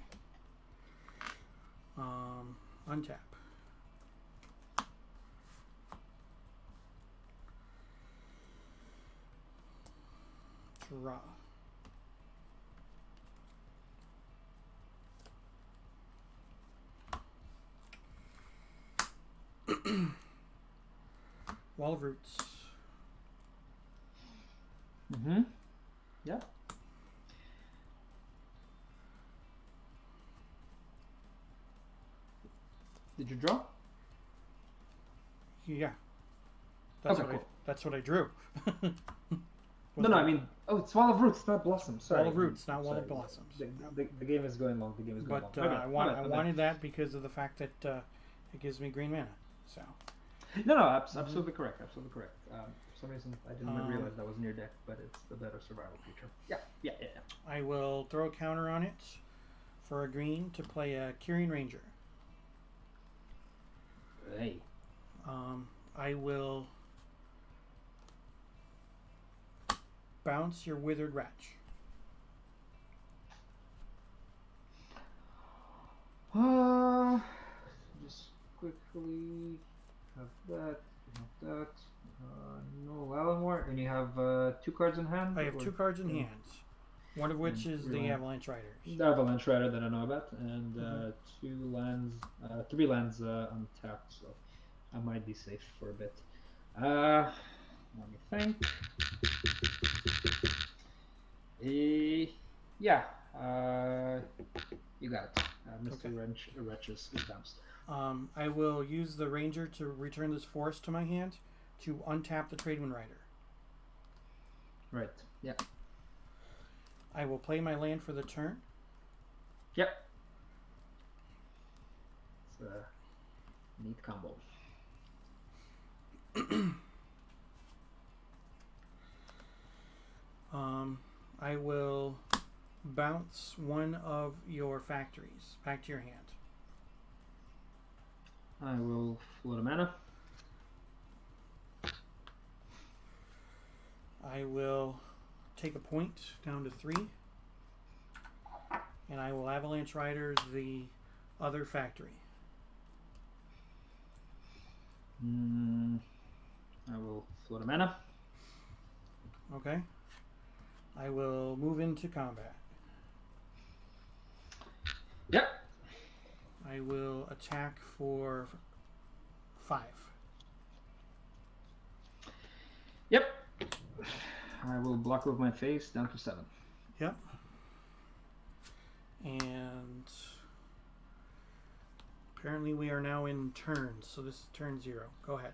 Untap. Draw. Wall of Roots. Mm-hmm. Yeah. Did you draw? Yeah. That's Okay, what cool. that's what I drew. No, I mean, it's Wall of Roots, not Blossom. Sorry. Wall of Roots, not Wall Sorry. of Blossoms. The game is going long. The game is going But long. I wanted that because of the fact that it gives me green mana. So. No, absolutely correct. Absolutely correct. For some reason, I didn't realize that was in your deck, but it's the better survival feature. Yeah. I will throw a counter on it for a green to play a Kyrian Ranger. Hey. I will bounce your Withered Wretch. Just quickly have that. No Alamore, and you have 2 cards in hand. I have 2 cards in hands. One of which is the Avalanche Riders. The Avalanche Rider that I know about, and 2 lands, 3 lands untapped, so I might be safe for a bit. Let me think. Yeah, you got it. Mr. Wretches is bounced. I will use the Ranger to return this forest to my hand to untap the Tradewind Rider. Right, yeah. I will play my land for the turn. Yep. It's a neat combo. I will bounce one of your factories back to your hand. I will float a mana. I will take a point down to 3. And I will Avalanche Riders the other factory. I will float a mana. Okay. I will move into combat. Yep. I will attack for 5. Yep. I will block with my face down to 7. Yep. And apparently we are now in turns, so this is turn 0. Go ahead.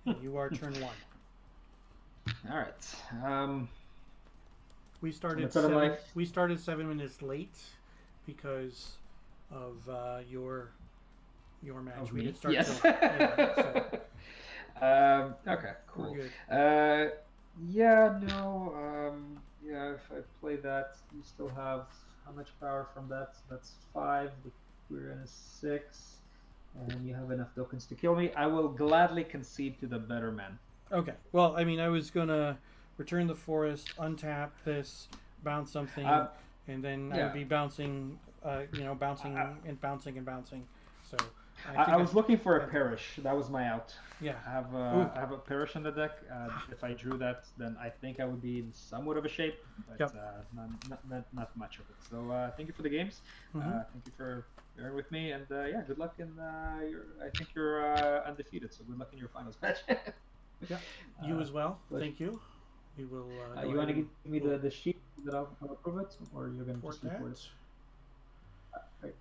And you are turn 1. All right. We started What's that like? we started 7 minutes late because of your match. Of We me? didn't start Yes. till, yeah, so Okay, cool. we're good. Yeah, no. Yeah, if I play that, you still have how much power from that? That's 5. We're in a 6, and you have enough tokens to kill me. I will gladly concede to the better man. Okay. Well, I mean, I was gonna return the forest, untap this, bounce something, and then I would be bouncing, bouncing and bouncing and bouncing. So I was looking for a perish. That was my out. Yeah. I have a perish on the deck. If I drew that, then I think I would be in somewhat of a shape, but not much of it. So thank you for the games. Thank you for bearing with me, and good luck in I think you're undefeated. So good luck in your finals match. Yeah, you as well. Thank you. We will. You want to give me the sheet that I'll approve it, or you're going to just report it?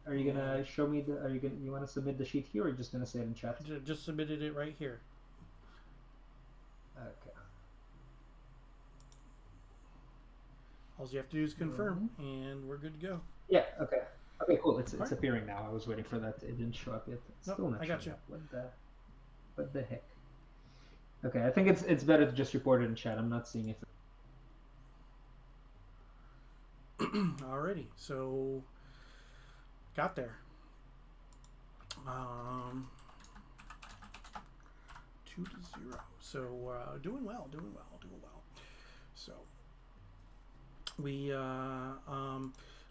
Are you gonna show me the? You want to submit the sheet here, or are you just gonna say it in chat? Just submitted it right here. Okay. All you have to do is confirm, and we're good to go. Yeah. Okay. Okay. Cool. It's appearing now. I was waiting for that. It didn't show up yet. It's still not I got you. up. What the heck? Okay. I think it's better to just report it in chat. I'm not seeing if. Alrighty. So. Got there. 2-0. So doing well. So we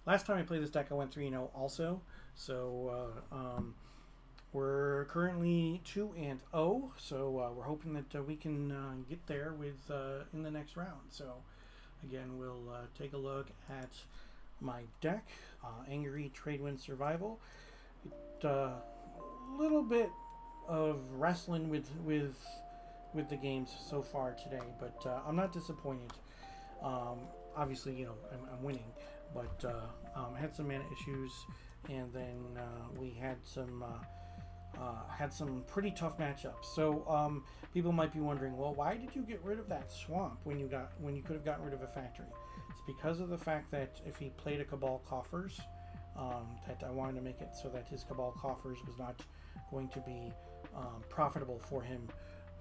last time I played this deck, I went 3-0 also. So we're currently 2-0. So we're hoping that we can get there with in the next round. So again, we'll take a look at my deck, Angry Tradewind Survival. A little bit of wrestling with the games so far today, but I'm not disappointed. Obviously, you know, I'm winning, but I had some mana issues, and then we had some pretty tough matchups. So people might be wondering, well, why did you get rid of that swamp when you could have gotten rid of a factory? It's because of the fact that if he played a Cabal Coffers, that I wanted to make it so that his Cabal Coffers was not going to be profitable for him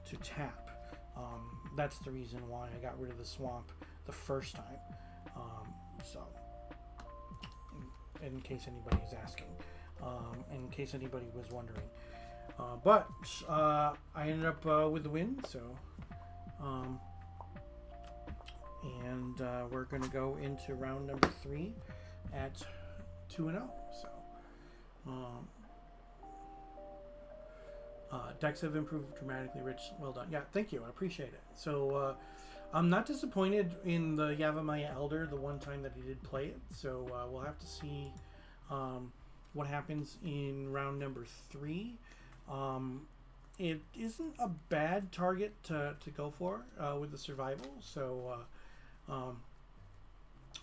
to tap. That's the reason why I got rid of the swamp the first time. So, in case anybody is asking, in case anybody was wondering. But I ended up with the win, so and we're going to go into round number 3 at 2-0. So decks have improved dramatically. Rich, well done. Yeah, thank you. I appreciate it. So I'm not disappointed in the Yavimaya Elder the one time that he did play it. So we'll have to see what happens in round number 3. It isn't a bad target to go for with the survival. So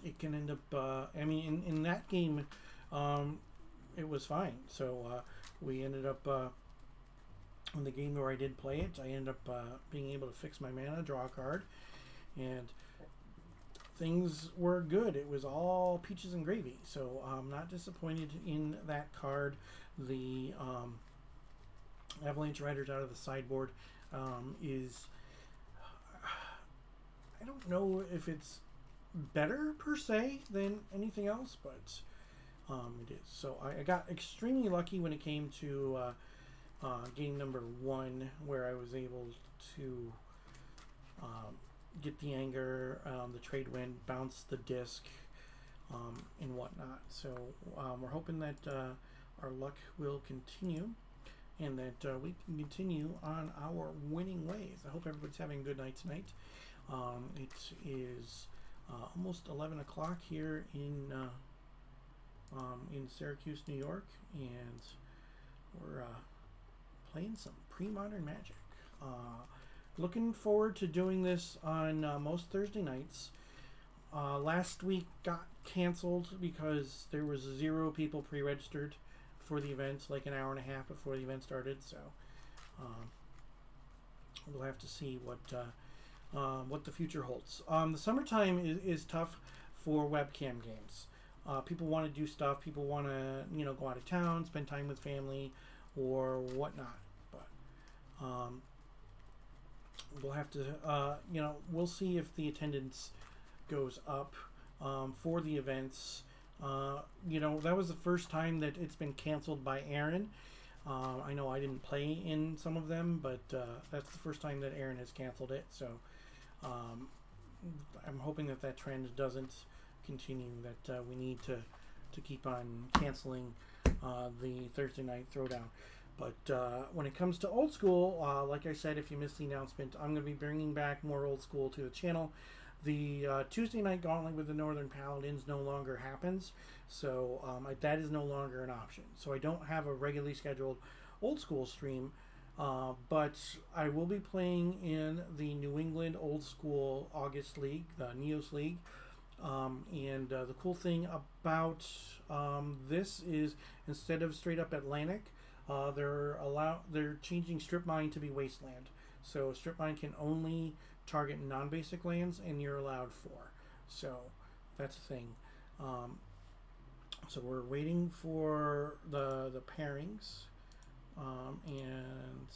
it can end up, I mean, in that game, it was fine. So we ended up, in the game where I did play it, I ended up being able to fix my mana, draw a card, and things were good. It was all peaches and gravy. So I'm not disappointed in that card. The Avalanche Riders out of the sideboard is, I don't know if it's better per se than anything else, but it is. So I got extremely lucky when it came to game number 1, where I was able to get the anger, the trade wind, bounce the disc, and whatnot. So we're hoping that our luck will continue, and that we can continue on our winning ways. I hope everybody's having a good night tonight. It is almost 11 o'clock here in Syracuse, New York, and we're playing some pre-modern Magic. Looking forward to doing this on most Thursday nights. Last week got canceled because there was 0 people pre-registered for the event, like an hour and a half before the event started. So we'll have to see what the future holds. The summertime is tough for webcam games. People want to do stuff. People want to, go out of town, spend time with family, or whatnot. But we'll have to, we'll see if the attendance goes up for the events. That was the first time that it's been canceled by Aaron. I know I didn't play in some of them, but that's the first time that Aaron has canceled it. So I'm hoping that trend doesn't continue, that we need to keep on canceling the Thursday night Throwdown. But when it comes to old school, like I said, if you missed the announcement, I'm going to be bringing back more old school to the channel. The Tuesday night gauntlet with the Northern Paladins no longer happens, so that is no longer an option. So I don't have a regularly scheduled old school stream, but I will be playing in the New England Old School August League, the Neos League. And the cool thing about this is, instead of straight up Atlantic, they're changing Strip Mine to be Wasteland. So Strip Mine can only target non-basic lands, and you're allowed 4. So that's the thing. So we're waiting for the pairings, and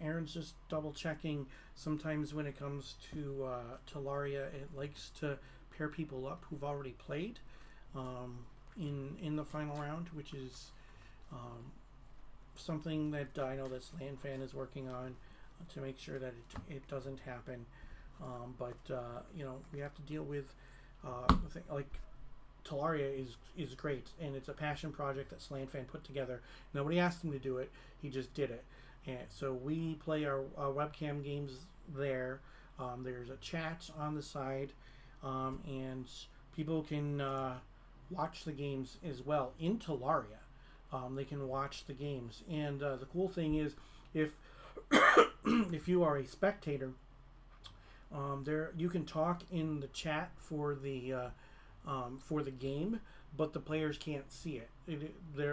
Aaron's just double checking. Sometimes when it comes to Tolaria, it likes to pair people up who've already played in the final round, which is something that I know that SlanFan is working on to make sure that it doesn't happen. But we have to deal with the thing, like Tolaria is great, and it's a passion project that SlanFan put together. Nobody asked him to do it; he just did it. And so we play our webcam games there. There's a chat on the side, and people can watch the games as well in Tolaria. They can watch the games, and the cool thing is, if if you are a spectator, there you can talk in the chat for the game, but the players can't see it.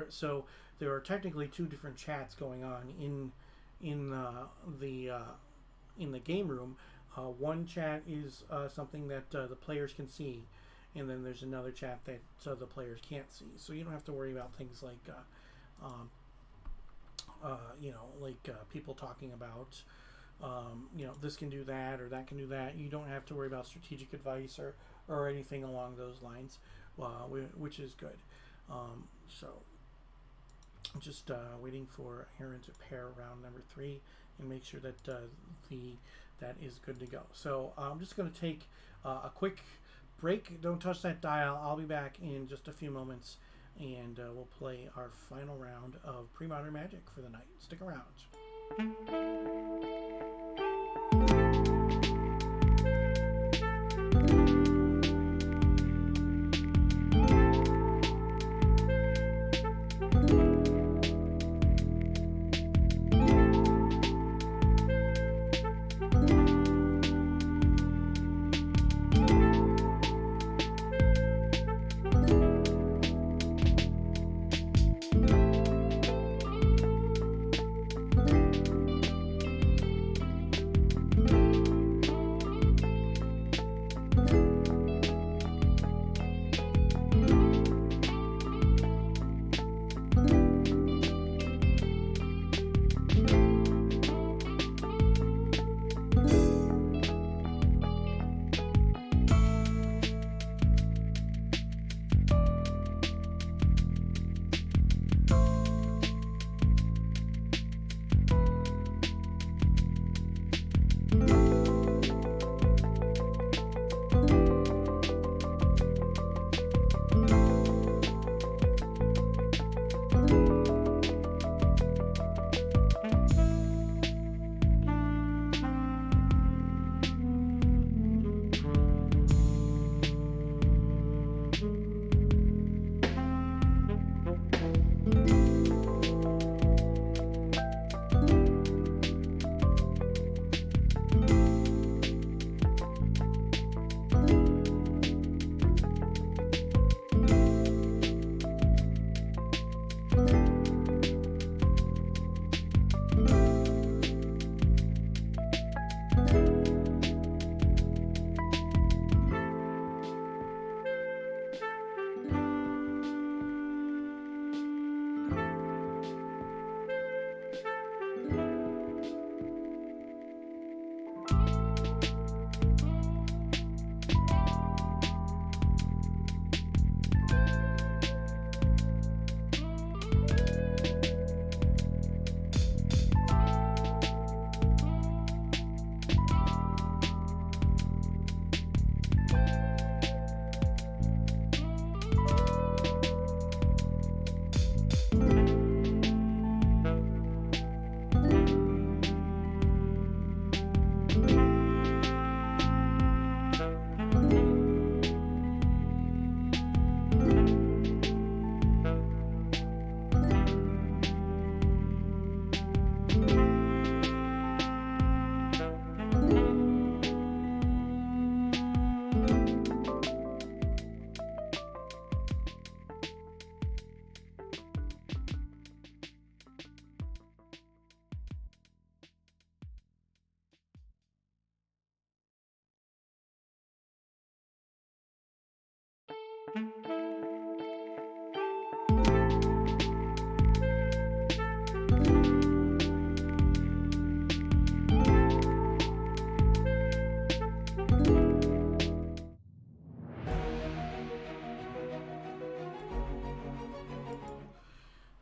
So there are technically two different chats going on in the game room. One chat is something that the players can see, and then there's another chat that the players can't see. So you don't have to worry about things like people talking about this can do that or that can do that. You don't have to worry about strategic advice or anything along those lines, which is good. So just waiting for Aaron to pair round number 3 and make sure that that is good to go. So I'm just going to take a quick break. Don't touch that dial. I'll be back in just a few moments, and we'll play our final round of Premodern Magic for the night. Stick around.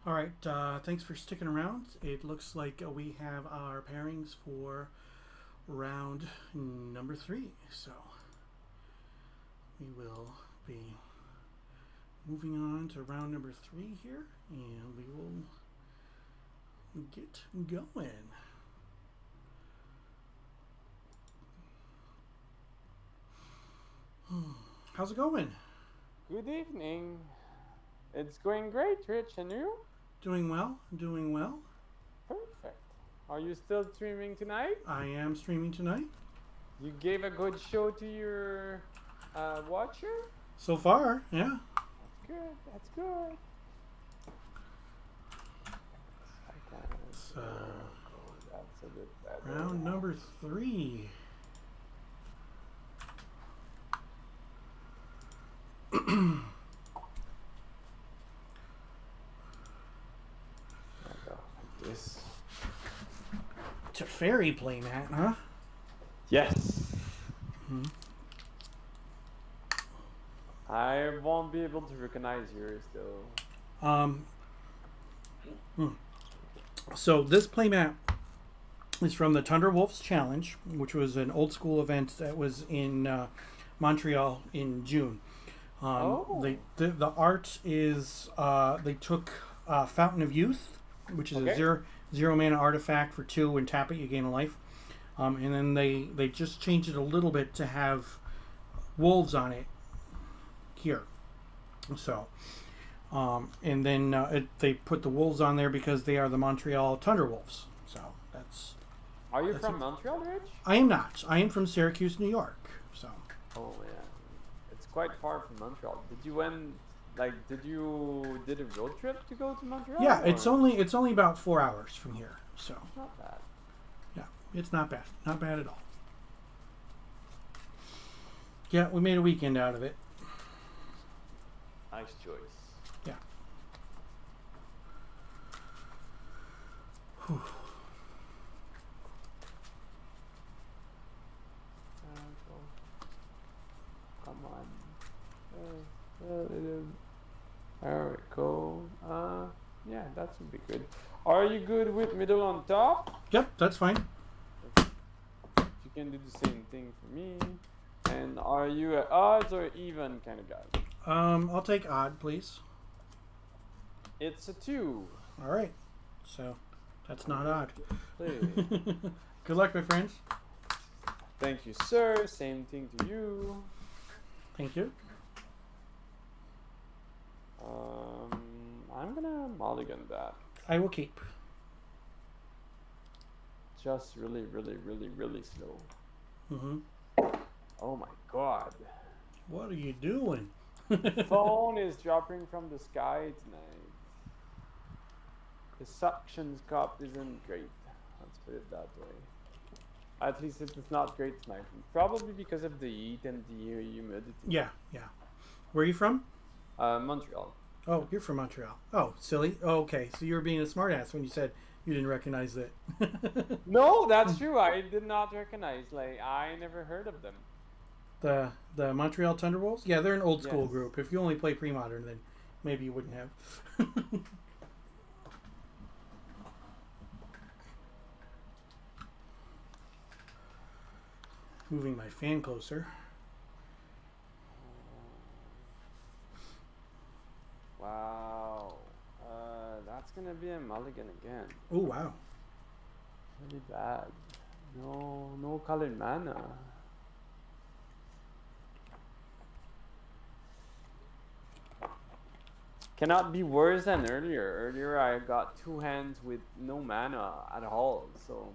All right, thanks for sticking around. It looks like we have our pairings for round number 3. So we will be moving on to round number 3 here, and we will get going. How's it going? Good evening. It's going great, Rich, and you? Doing well, doing well. Perfect. Are you still streaming tonight? I am streaming tonight. You gave a good show to your watcher? So far, yeah. That's good, that's good. So, That's a bit better. round number 3. This. It's a fairy playmat, huh? Yes. Hmm. I won't be able to recognize yours though. So this playmat is from the Thunderwolves Challenge, which was an old school event that was in Montreal in June. The art is they took Fountain of Youth, which is a zero mana artifact for 2. When tap it, you gain a life. And then they just changed it a little bit to have wolves on it here. So, and then they put the wolves on there because they are the Montreal Thunderwolves. So that's. Are you from Montreal, Rich? I am not. I am from Syracuse, New York. So. Oh yeah, it's quite far from Montreal. Did you did a road trip to go to Montreal? Yeah, or? it's only about 4 hours from here. So. Not bad. Yeah, it's not bad. Not bad at all. Yeah, we made a weekend out of it. Nice choice. Yeah. Whew. Come on. There we go. Yeah, that should be good. Are you good with middle on top? Yep, that's fine. You can do the same thing for me. And are you a odds or even kind of guy? I'll take odd, please. It's a 2. All right. So, that's not odd. Play. Good luck, my friends. Thank you, sir. Same thing to you. Thank you. I'm gonna mulligan that. I will keep. Just really, really, really, really slow. Mm-hmm. Oh my god. What are you doing? Phone is dropping from the sky tonight. The suction cup isn't great. Let's put it that way. At least it's not great tonight. Probably because of the heat and the humidity. Yeah. Where are you from? Montreal. Oh, you're from Montreal. Oh, silly. Oh, okay. So you were being a smartass when you said you didn't recognize it. No, that's true. I did not recognize. Like, I never heard of them. The Montreal Thunderwolves? Yeah, they're an old school Yes. group. If you only play Premodern, then maybe you wouldn't have. Moving my fan closer. Wow. That's gonna be a mulligan again. Oh, wow. Really bad. No colored mana. Cannot be worse than earlier. Earlier I got 2 hands with no mana at all, so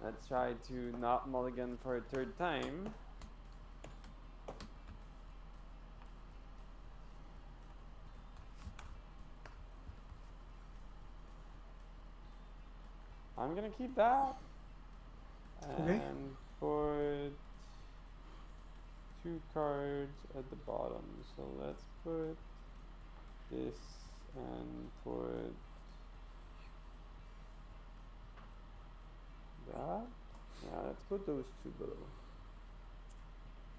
let's try to not mulligan for a 3rd time. I'm gonna keep that Okay. and put 2 cards at the bottom. So let's put this and put that. Yeah, let's put those 2 below.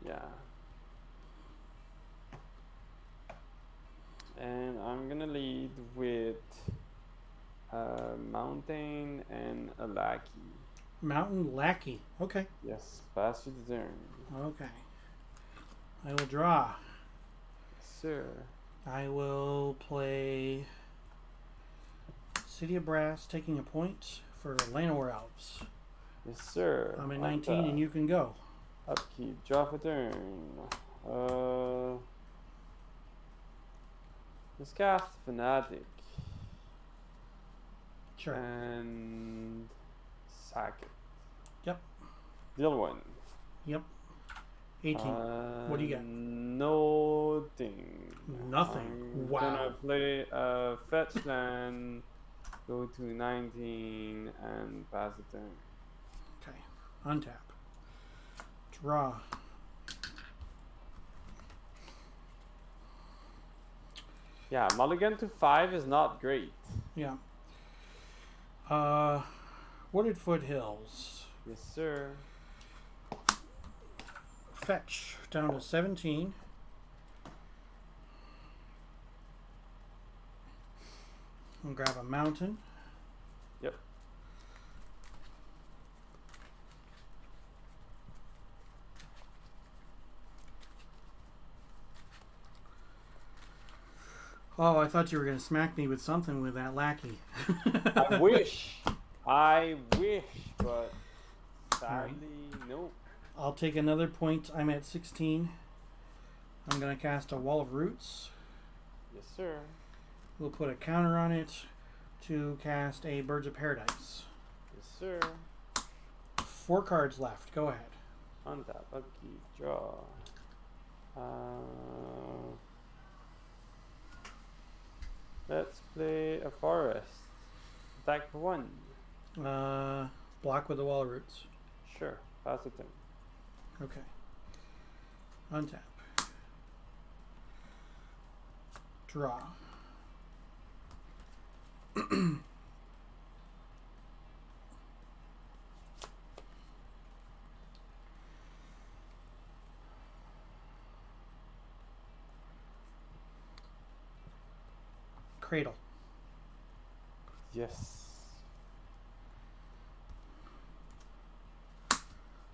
Yeah. And I'm gonna lead with Mountain and a Lackey. Mountain Lackey. Okay. Yes, pass your turn. Okay. I will draw. sir. I will play City of Brass, taking a point for Llanowar Elves. Yes, sir. I'm at 19 and you can go. Upkeep, draw for turn. Let's cast Fanatic. Sure. And sack it. Yep. Deal 1. Yep. 18. What do you got? Nothing. Nothing. Wow. Gonna play fetch land, go to 19 and pass the turn. Okay. Untap. Draw. Yeah, mulligan to 5 is not great. Yeah. Wooded Foothills. Yes, sir. Fetch down to 17. And grab a mountain. Yep. Oh, I thought you were going to smack me with something with that lackey. I wish. I wish, but sadly, nope. I'll take another point. I'm at 16. I'm going to cast a Wall of Roots. Yes, sir. We'll put a counter on it to cast a Birds of Paradise. Yes, sir. 4 cards left. Go ahead. Untap, upkeep, draw. Let's play a forest. Attack for 1. Block with the Wall of Roots. Sure, pass the turn. Okay. Untap. Draw. Cradle. Yes.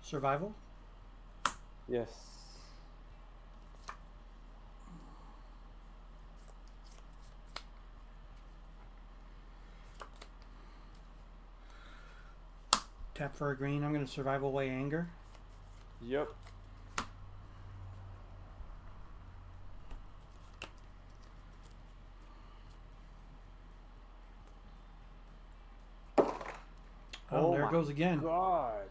Survival. Yes. Tap for a green. I'm going to survival away anger. Yep. Oh, there it my goes again. God.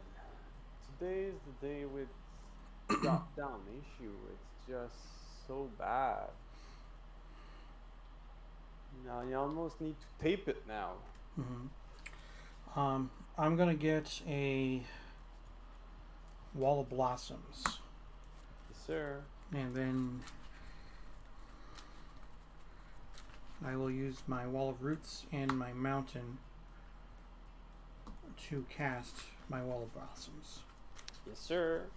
Today is the day with drop down issue. It's just so bad. Now you almost need to tape it now. Mm-hmm. I'm going to get a Wall of Blossoms. Yes, sir. And then I will use my Wall of Roots and my Mountain to cast my Wall of Blossoms. Yes, sir.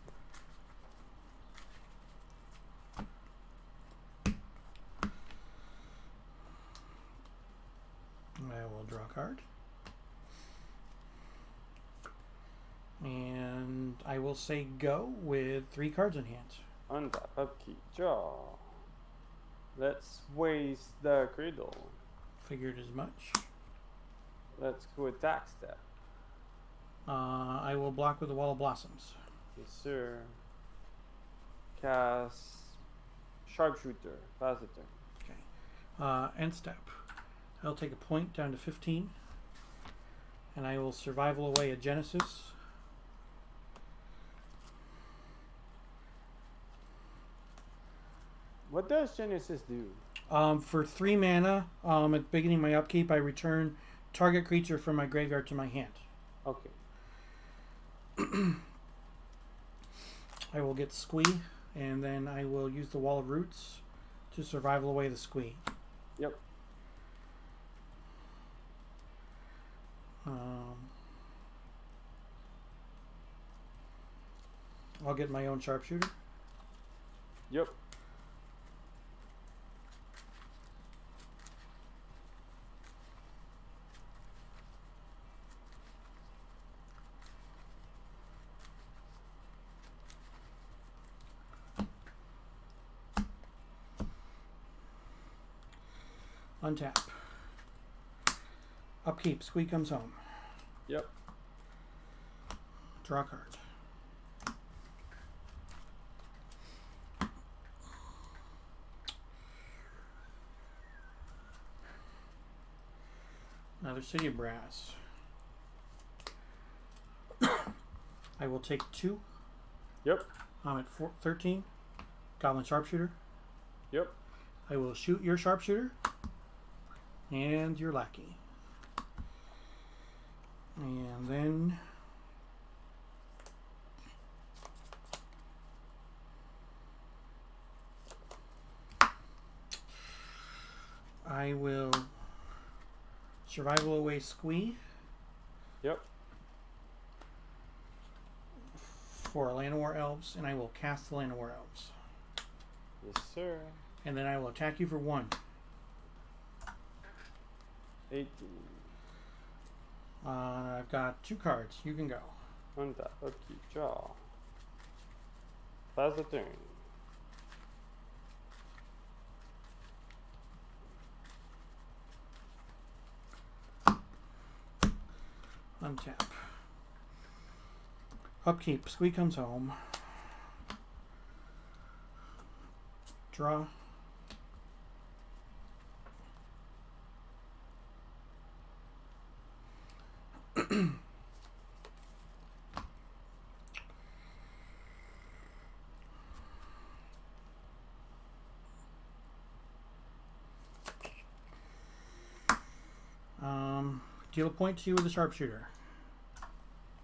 I will draw a card. And I will say go with 3 cards in hand. Untap, upkeep, draw. Let's waste the cradle. Figured as much. Let's go attack step. I will block with the Wall of Blossoms. Yes, sir. Cast sharpshooter. Pass the turn. Okay. End step. I'll take a point down to 15. And I will survival away a Genesis. What does Genesis do? For 3 mana, at the beginning of my upkeep, I return target creature from my graveyard to my hand. Okay. I will get Squee, and then I will use the Wall of Roots to survival away the Squee. Yep. I'll get my own sharpshooter. Yep. Untap. Upkeep. Squee comes home. Yep. Draw a card. Another City of Brass. I will take 2. Yep. I'm at 13. Goblin Sharpshooter. Yep. I will shoot your Sharpshooter and your Lackey. And then I will Survival Away Squee. Yep. For Llanowar Elves, and I will cast the Llanowar Elves. Yes, sir. And then I will attack you for 1. 18. I've got 2 cards. You can go. Untap. Upkeep. Draw. Pass the turn. Untap. Upkeep. Squee comes home. Draw. Deal a point to you with a Sharpshooter.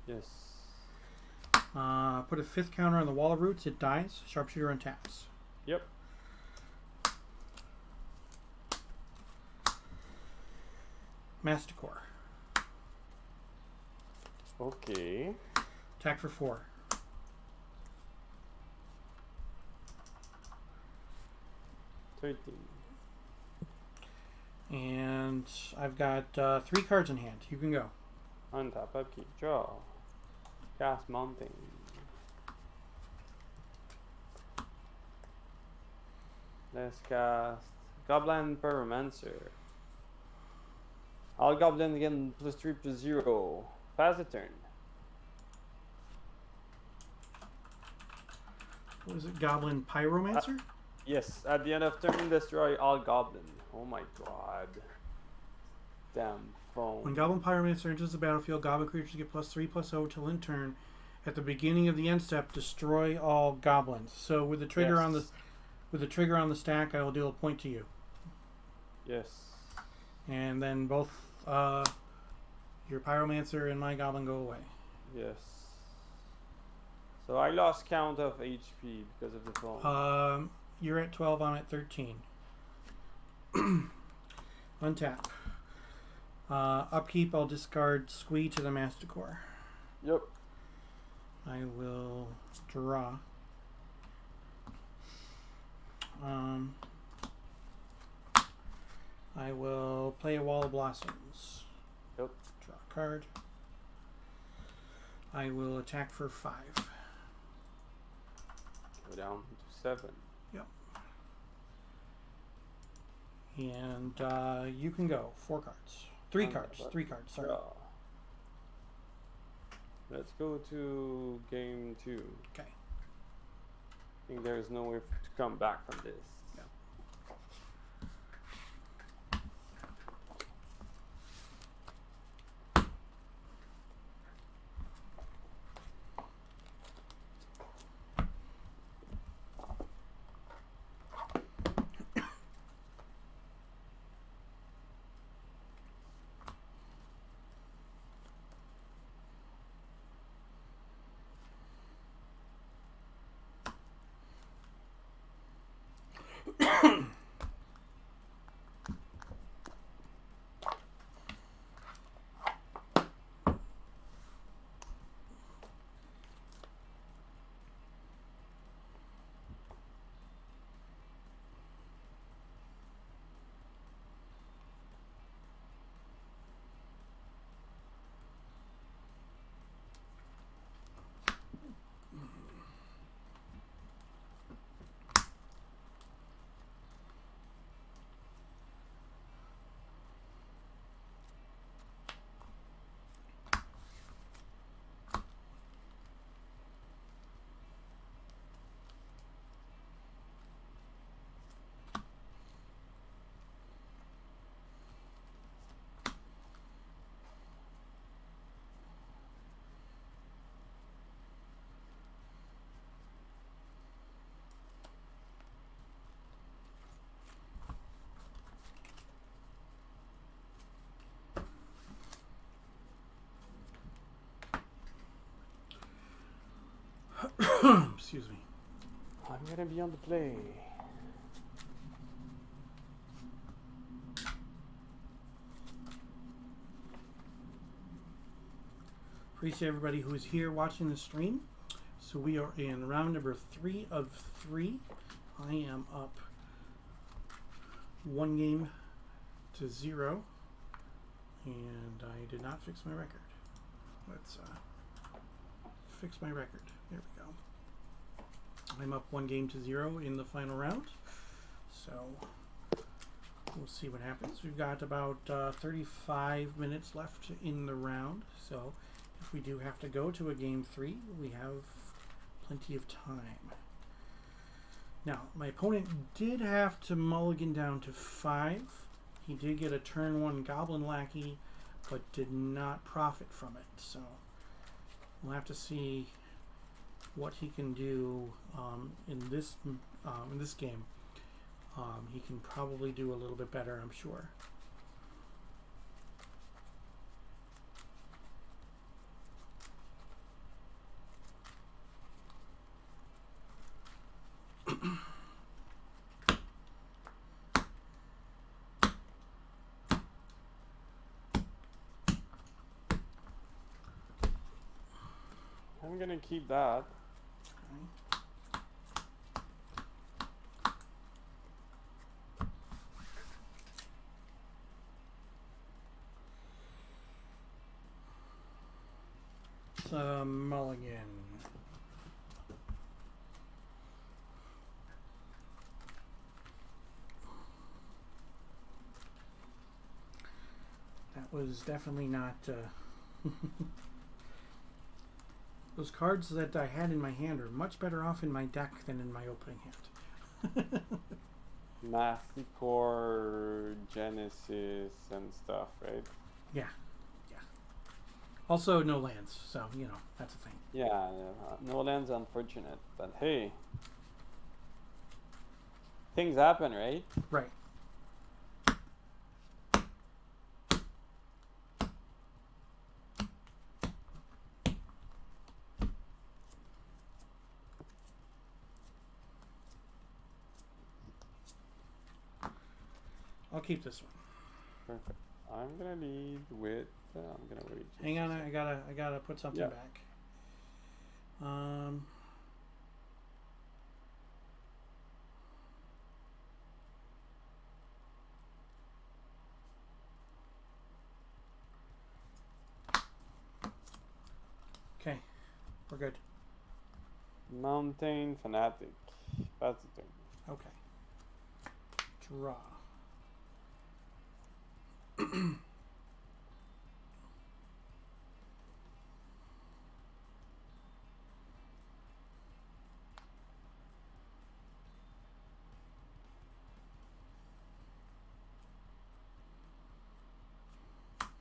Yes. Put a 5th counter on the Wall of Roots. It dies. Sharpshooter untaps. Yep. Masticore. Okay. Attack for 4. And I've got 3 cards in hand. You can go. Untap. Upkeep. Draw. Cast Mountain. Let's cast Goblin Pyromancer. All Goblin again +3/+0. Pass the turn. What is it? Goblin Pyromancer? Yes, at the end of turn, destroy all Goblin. Oh my god. Damn phone. When Goblin Pyromancer enters the battlefield, Goblin creatures get +3/+0 till end turn. At the beginning of the end step, destroy all goblins. So with the trigger on the stack, I will deal a point to you. Yes. And then both your Pyromancer and my Goblin go away. Yes. So I lost count of HP because of the phone. You're at 12, I'm at 13. Untap. Upkeep, I'll discard Squee to the Masticore. Yep. I will draw. I will play a Wall of Blossoms. Yep. Draw a card. I will attack for 5. Go down to 7. Yep. And you can go. 4 cards. 3 cards. 3 cards. Sorry. Draw. Let's go to game 2. Okay. I think there's no way to come back from this. Yeah. Excuse me. I'm gonna be on the play. Appreciate everybody who is here watching the stream. So we are in round number 3 of 3. I am up 1 game to 0, and I did not fix my record. Let's fix my record. There we go. I'm up 1 game to 0 in the final round. So we'll see what happens. We've got about 35 minutes left in the round. So if we do have to go to a game 3, we have plenty of time. Now, my opponent did have to mulligan down to 5. He did get a turn 1 Goblin Lackey, but did not profit from it. So we'll have to see what he can do in this game. He can probably do a little bit better, I'm sure. I'm gonna keep that. Mulligan. That was definitely not those cards that I had in my hand are much better off in my deck than in my opening hand. Massicore, Genesis, and stuff, right? Yeah. Also, no lands, so, you know, that's a thing. Yeah, no land's unfortunate, but hey, things happen, right? Right. I'll keep this one. Perfect. I'm gonna lead with. I'm gonna wait. Hang on, I gotta put something back. Okay, we're good. Mountain Fanatic. That's the thing. Okay. Draw.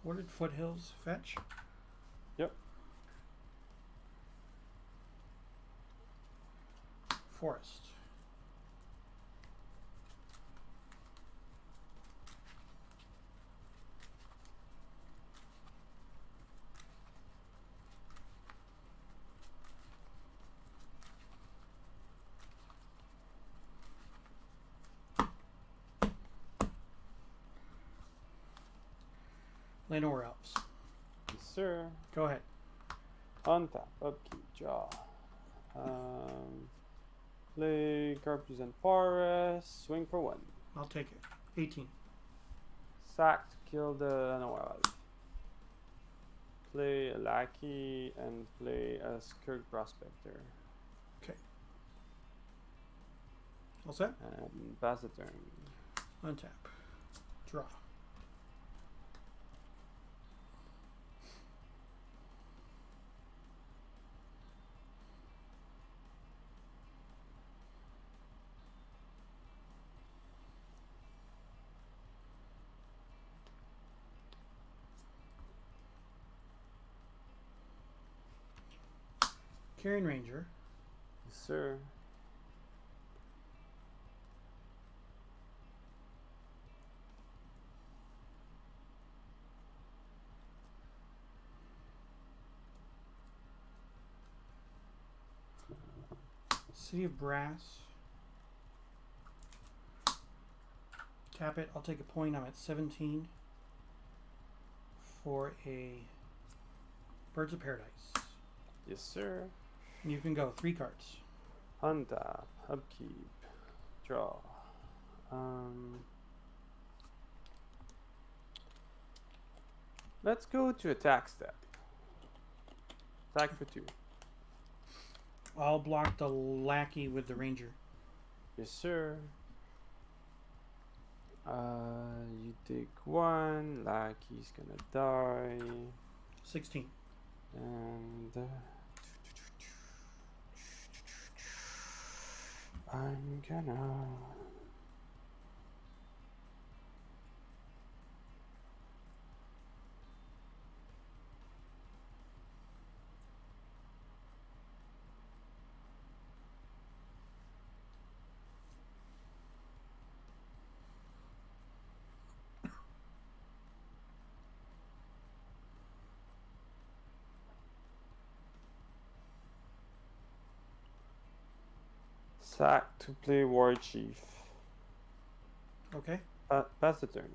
What did Foothills fetch? Yep. Forest. Lenore Alps. Yes, sir. Go ahead. Untap, upkeep, draw. Play Carpenters and Forest, swing for 1. I'll take it. 18. Sack to kill the Noel. Play a Lackey and play a Skirk Prospector. Okay. All set? And pass the turn. Untap. Draw. Carrion Ranger. Yes, sir. City of Brass. Tap it. I'll take a point. I'm at 17 for a Birds of Paradise. Yes, sir. And you can go 3 cards. Untap, upkeep, draw. Let's go to attack step. Attack for 2. I'll block the lackey with the ranger. Yes, sir. You take 1. Lackey's gonna die. 16. And I'm gonna sack to play War Chief. Okay. Pass the turn.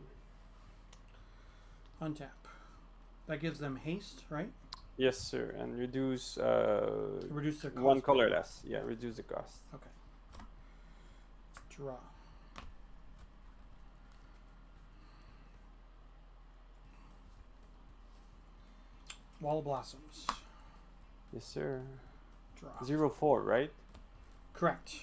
Untap. That gives them haste, right? Yes, sir. And reduce Reduce their cost. 1 color less. Yeah, reduce the cost. Okay. Draw. Wall of Blossoms. Yes, sir. Draw. 0-4, right? Correct.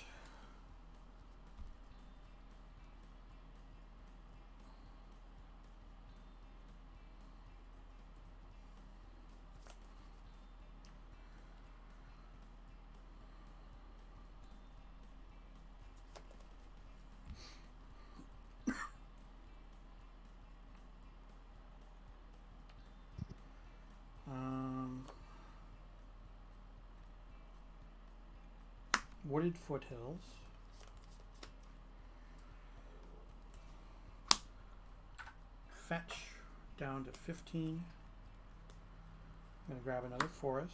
Wooded Foothills. Fetch down to 15. I'm going to grab another forest.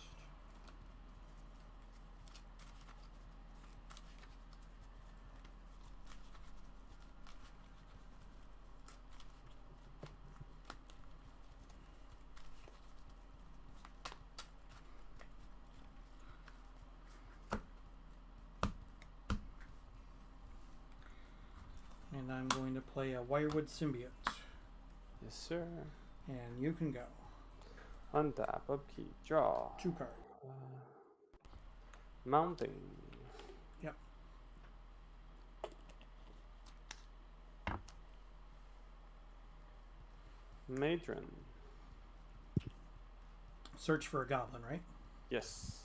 And I'm going to play a Wirewood Symbiote. Yes, sir. And you can go. Untap, upkeep, draw. 2 cards. Mounting. Yep. Matron. Search for a goblin, right? Yes.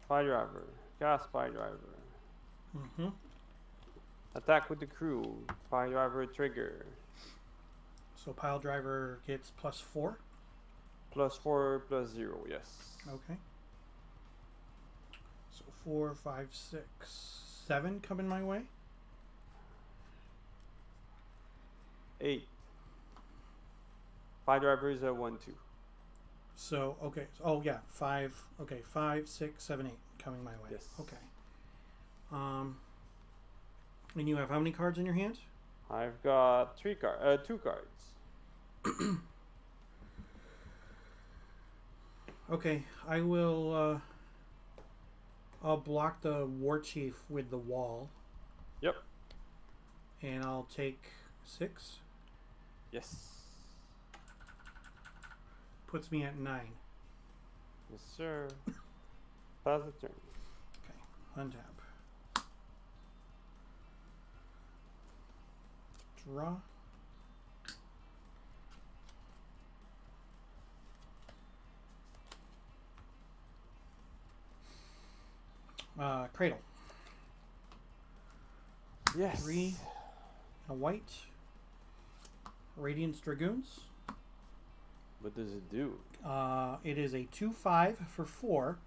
Spy driver. Cast spy driver. Mm-hmm. Attack with the crew. Spy driver trigger. So Pile Driver gets +4. +4, +0, yes. Okay. So 4, 5, 6, 7 coming my way. 8. Spy driver is a 1-2. So okay. Oh yeah, 5. Okay, 5, 6, 7, 8 coming my way. Yes. Okay. And you have how many cards in your hand? I've got 2 cards. Okay, I will. I'll block the War Chief with the wall. Yep. And I'll take 6. Yes. Puts me at 9. Yes, sir. Pass the turn. Okay, untap. Draw. Cradle. Yes. 3. A white. Radiance Dragoons. What does it do? It is a 2/5 for 4.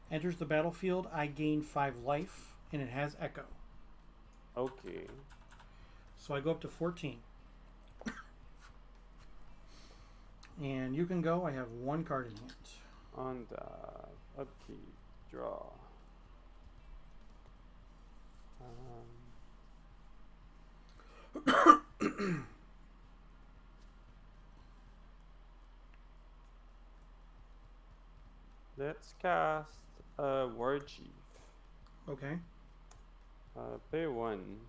Enters the battlefield. I gain 5 life, and it has Echo. Okay. So I go up to 14. And you can go. I have 1 card in hand. Upkeep. Draw. Let's cast War Chief. Okay. Pay 1.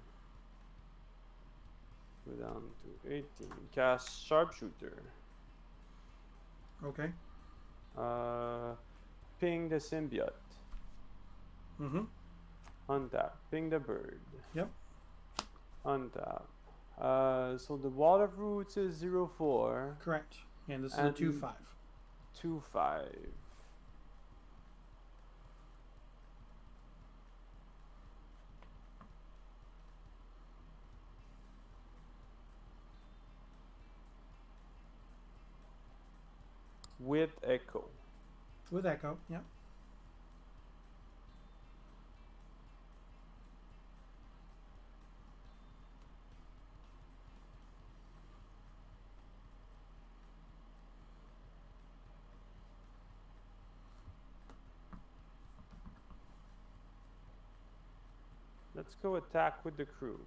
Go down to 18. Cast Sharpshooter. Okay. Ping the symbiote. Mm-hmm. Untap. Ping the bird. Yep. Untap. So the water roots is 0/4. Correct. And this is And a 2/5. 2/5. With echo. With echo. Yep. Let's go attack with the crew.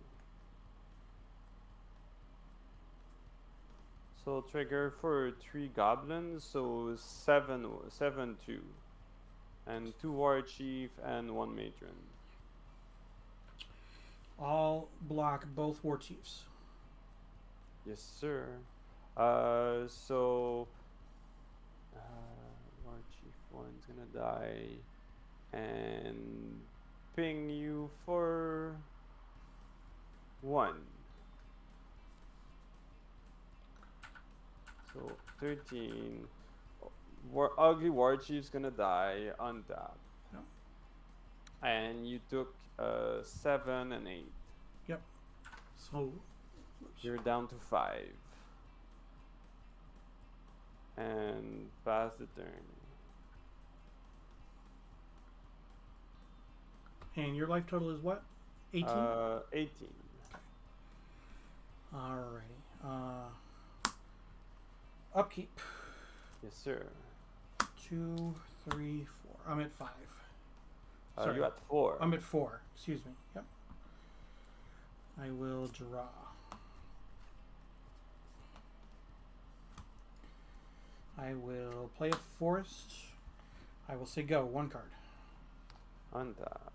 So trigger for 3 goblins, so 7/2. And 2 war chief and 1 matron. I'll block both war chiefs. Yes, sir. So war chief 1's gonna die. And ping you for 1. So 13. Ugly War Chief's gonna die untap. Yep. And you took 7 and 8. Yep. So You're down to 5. And pass the turn. and your life total is what? 18? 18. Alrighty. Upkeep. Yes, sir. 2, 3, 4. I'm at 5. You at 4. I'm at 4. Excuse me. Yep. I will draw. I will play a forest. I will say go. 1 card. Untap.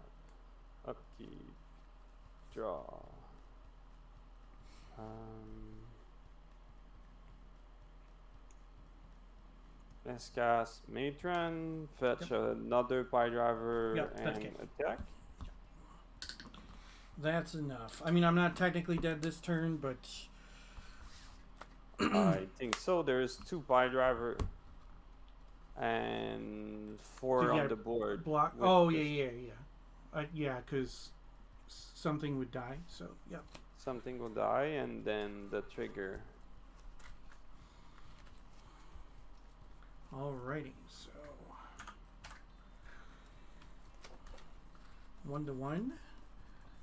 Upkeep. Draw. Let's cast Matron, fetch another pie driver, Yep, that's and okay. attack. That's enough. I mean, I'm not technically dead this turn, but I think so. There's 2 pie driver and 4 So, yeah, on the board. block. with Oh, this- yeah. Yeah, because something would die. So, yep. Something will die, and then the trigger. Alrighty, so 1-1,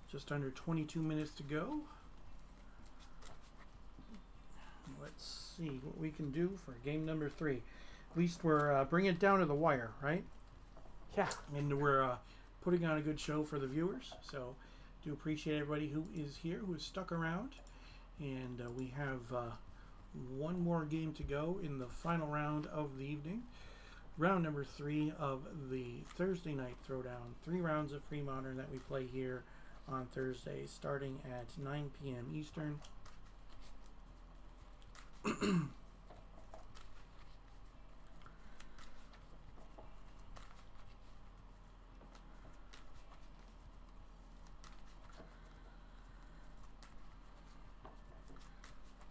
just under 22 minutes to go. Let's see what we can do for game number 3. At least we're bringing it down to the wire, right? Yeah. And we're putting on a good show for the viewers. So do appreciate everybody who is here, who is stuck around. And we have one more game to go in the final round of the evening. Round number 3 of the Thursday night Throwdown. 3 rounds of Premodern that we play here on Thursday, starting at 9 p.m. Eastern.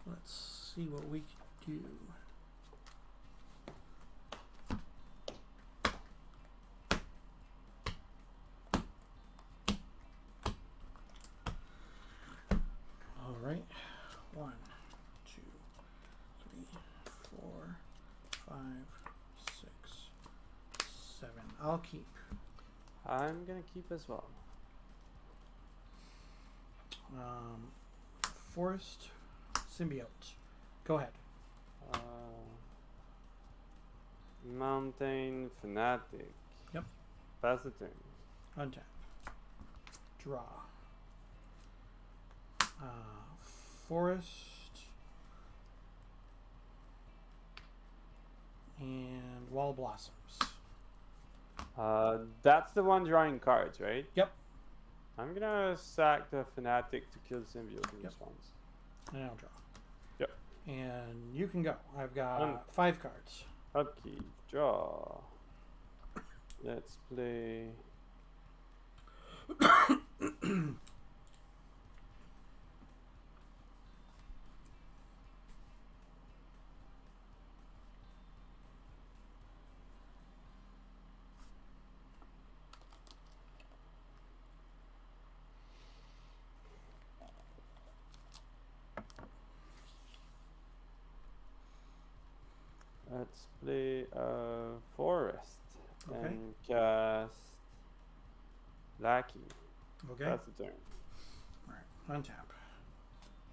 Let's see what we can do. All right. 1, 2, 3, 4, 5, 6, 7. I'll keep. I'm gonna keep as well. Forest symbiote. Go ahead. Mountain Fanatic. Yep. Pass the turn. Untap. Draw. Forest. And Wall of Blossoms. That's the one drawing cards, right? Yep. I'm gonna sack the Fanatic to kill the symbiote in Yep. response. And I'll draw. Yep. And you can go. I've got 5 cards. Upkeep, draw. Let's play. Let's play Forest Okay. and cast Lackey. Okay. That's the turn. Alright. Untap.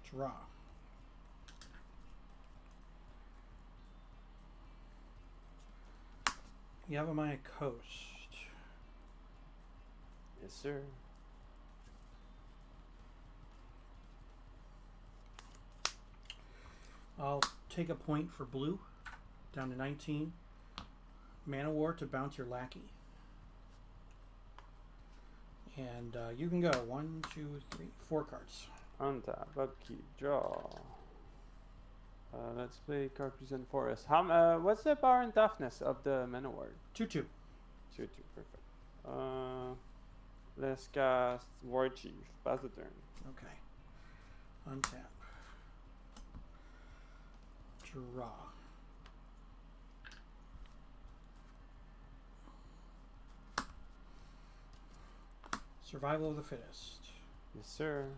Draw. Yavimaya Coast. Yes, sir. I'll take a point for blue. Down to 19. Mana War to bounce your lackey. And you can go. 1, 2, 3, 4 cards. Untap, upkeep, draw. Let's play Carpathian Forest. How? What's the power and toughness of the Mana Ward? 2/2. 2/2, perfect. Let's cast War Chief. Pass the turn. Okay. Untap. Draw. Survival of the Fittest. Yes, sir.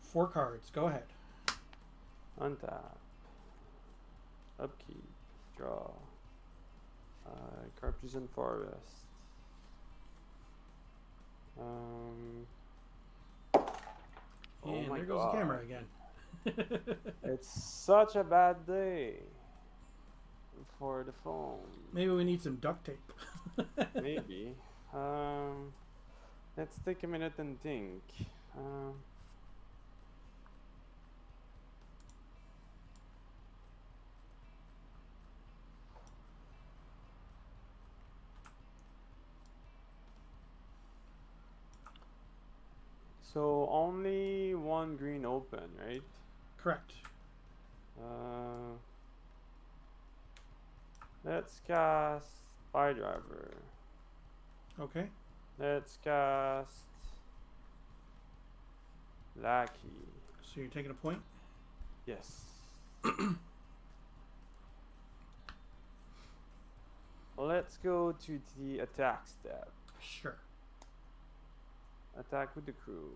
Four cards. Go ahead. Untap. Upkeep. Draw. Carpathian Forest. And my there goes God. the camera again. It's such a bad day for the phone. Maybe we need some duct tape. Maybe. Let's take a minute and think. So only one green open, right? Correct. Let's cast Fire Driver. Okay. Let's cast Lackey. So you're taking a point? Yes. Let's go to the attack step. Sure. Attack with the crew.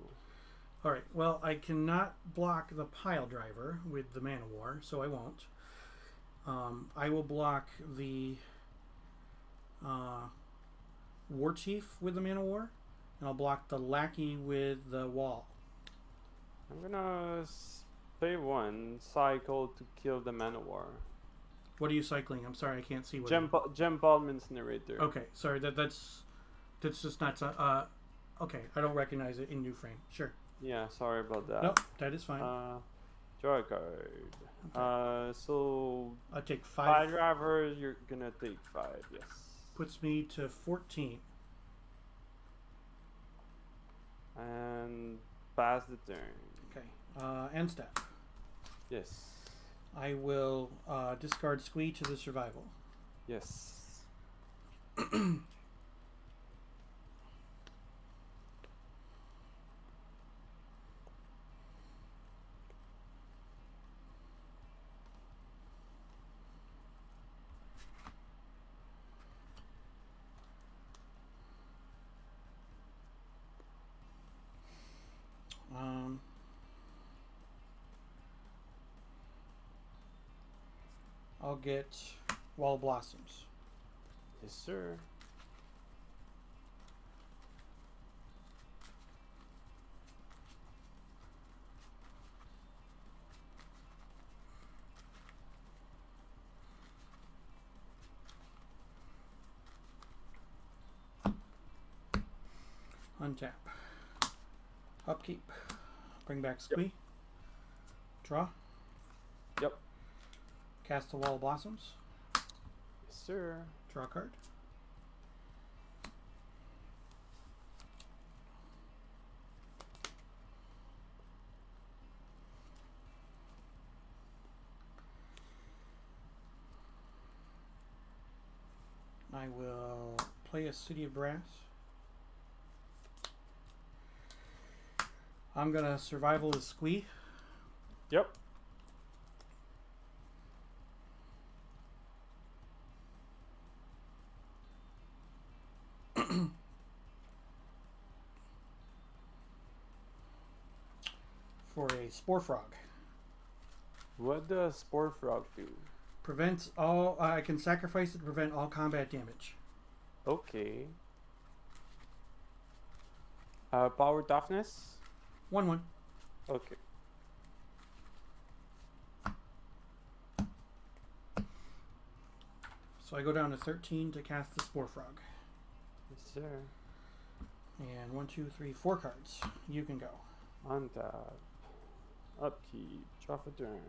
Alright, well, I cannot block the pile driver with the Mana War, so I won't. I will block the War Chief with the Mana War, and I'll block the Lackey with the Wall. I'm gonna pay one cycle to kill the Mana War. What are you cycling? I'm sorry, I can't see what. Gem Baldwin's narrator. Okay, sorry, that's just not. Okay, I don't recognize it in new frame. Sure. Yeah, sorry about that. No, that is fine. Draw a card. Okay. So I'll take 5. Fire Driver, you're gonna take 5. Yes. Puts me to 14. And pass the turn. Okay. End step. Yes. I will discard Squee to the survival. Yes. I'll get Wall of Blossoms. Yes, sir. Untap. Upkeep. Bring back Squee. Draw. Yep. Cast a Wall of Blossoms. Yes, sir. Draw a card. I will play a City of Brass. I'm gonna survival the Squee. Yep. For a Spore Frog. What does Spore Frog do? Prevents all. I can sacrifice it to prevent all combat damage. Okay. Power toughness? 1/1. Okay. So I go down to 13 to cast the Spore Frog. Yes, sir. And 1, 2, 3, 4 cards. You can go. Untap. Upkeep. Draw for turn.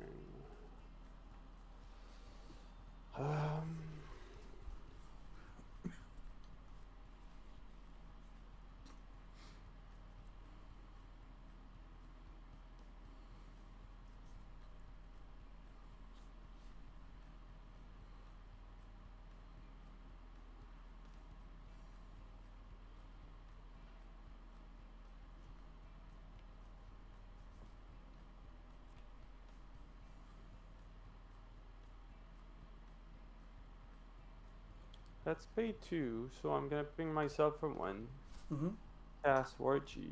Let's pay 2, so I'm gonna ping myself for 1. Mm-hmm. Cast War Chief.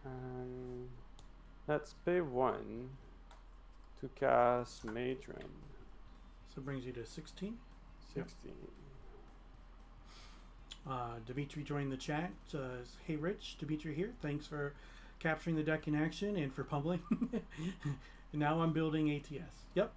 And let's pay 1 to cast Matron. So it brings you to 16. 16. Dimitri joined the chat. Says, hey Rich, Dimitri here. Thanks for capturing the deck in action and for pummeling. And now I'm building ATS. Yep.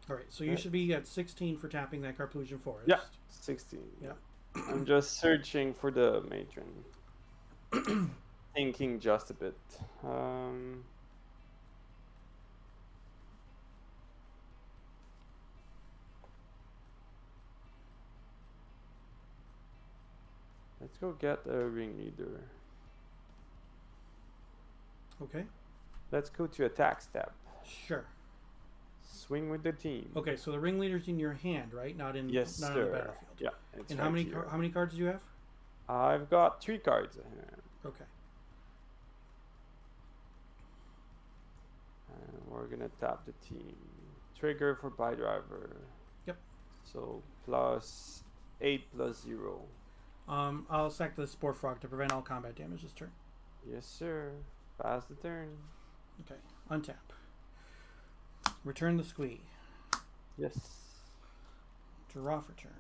All right, so you should be at 16 for tapping that Carplusian Forest. Yeah, 16. Yeah. I'm just searching for the Matron. Thinking just a bit. Let's go get a ringleader. Okay. Let's go to attack step. Sure. Swing with the team. Okay, so the ringleader's in your hand, right? Not in Yes, not sir. on the battlefield. Yeah. It's And right how many here. how many cards do you have? I've got 3 cards in hand. Okay. And we're gonna tap the team. Trigger for by driver. Yep. So plus 8 plus 0. I'll sack the Spore Frog to prevent all combat damage this turn. Yes, sir. Pass the turn. Okay. Untap. Return the Squee. Yes. Draw for turn.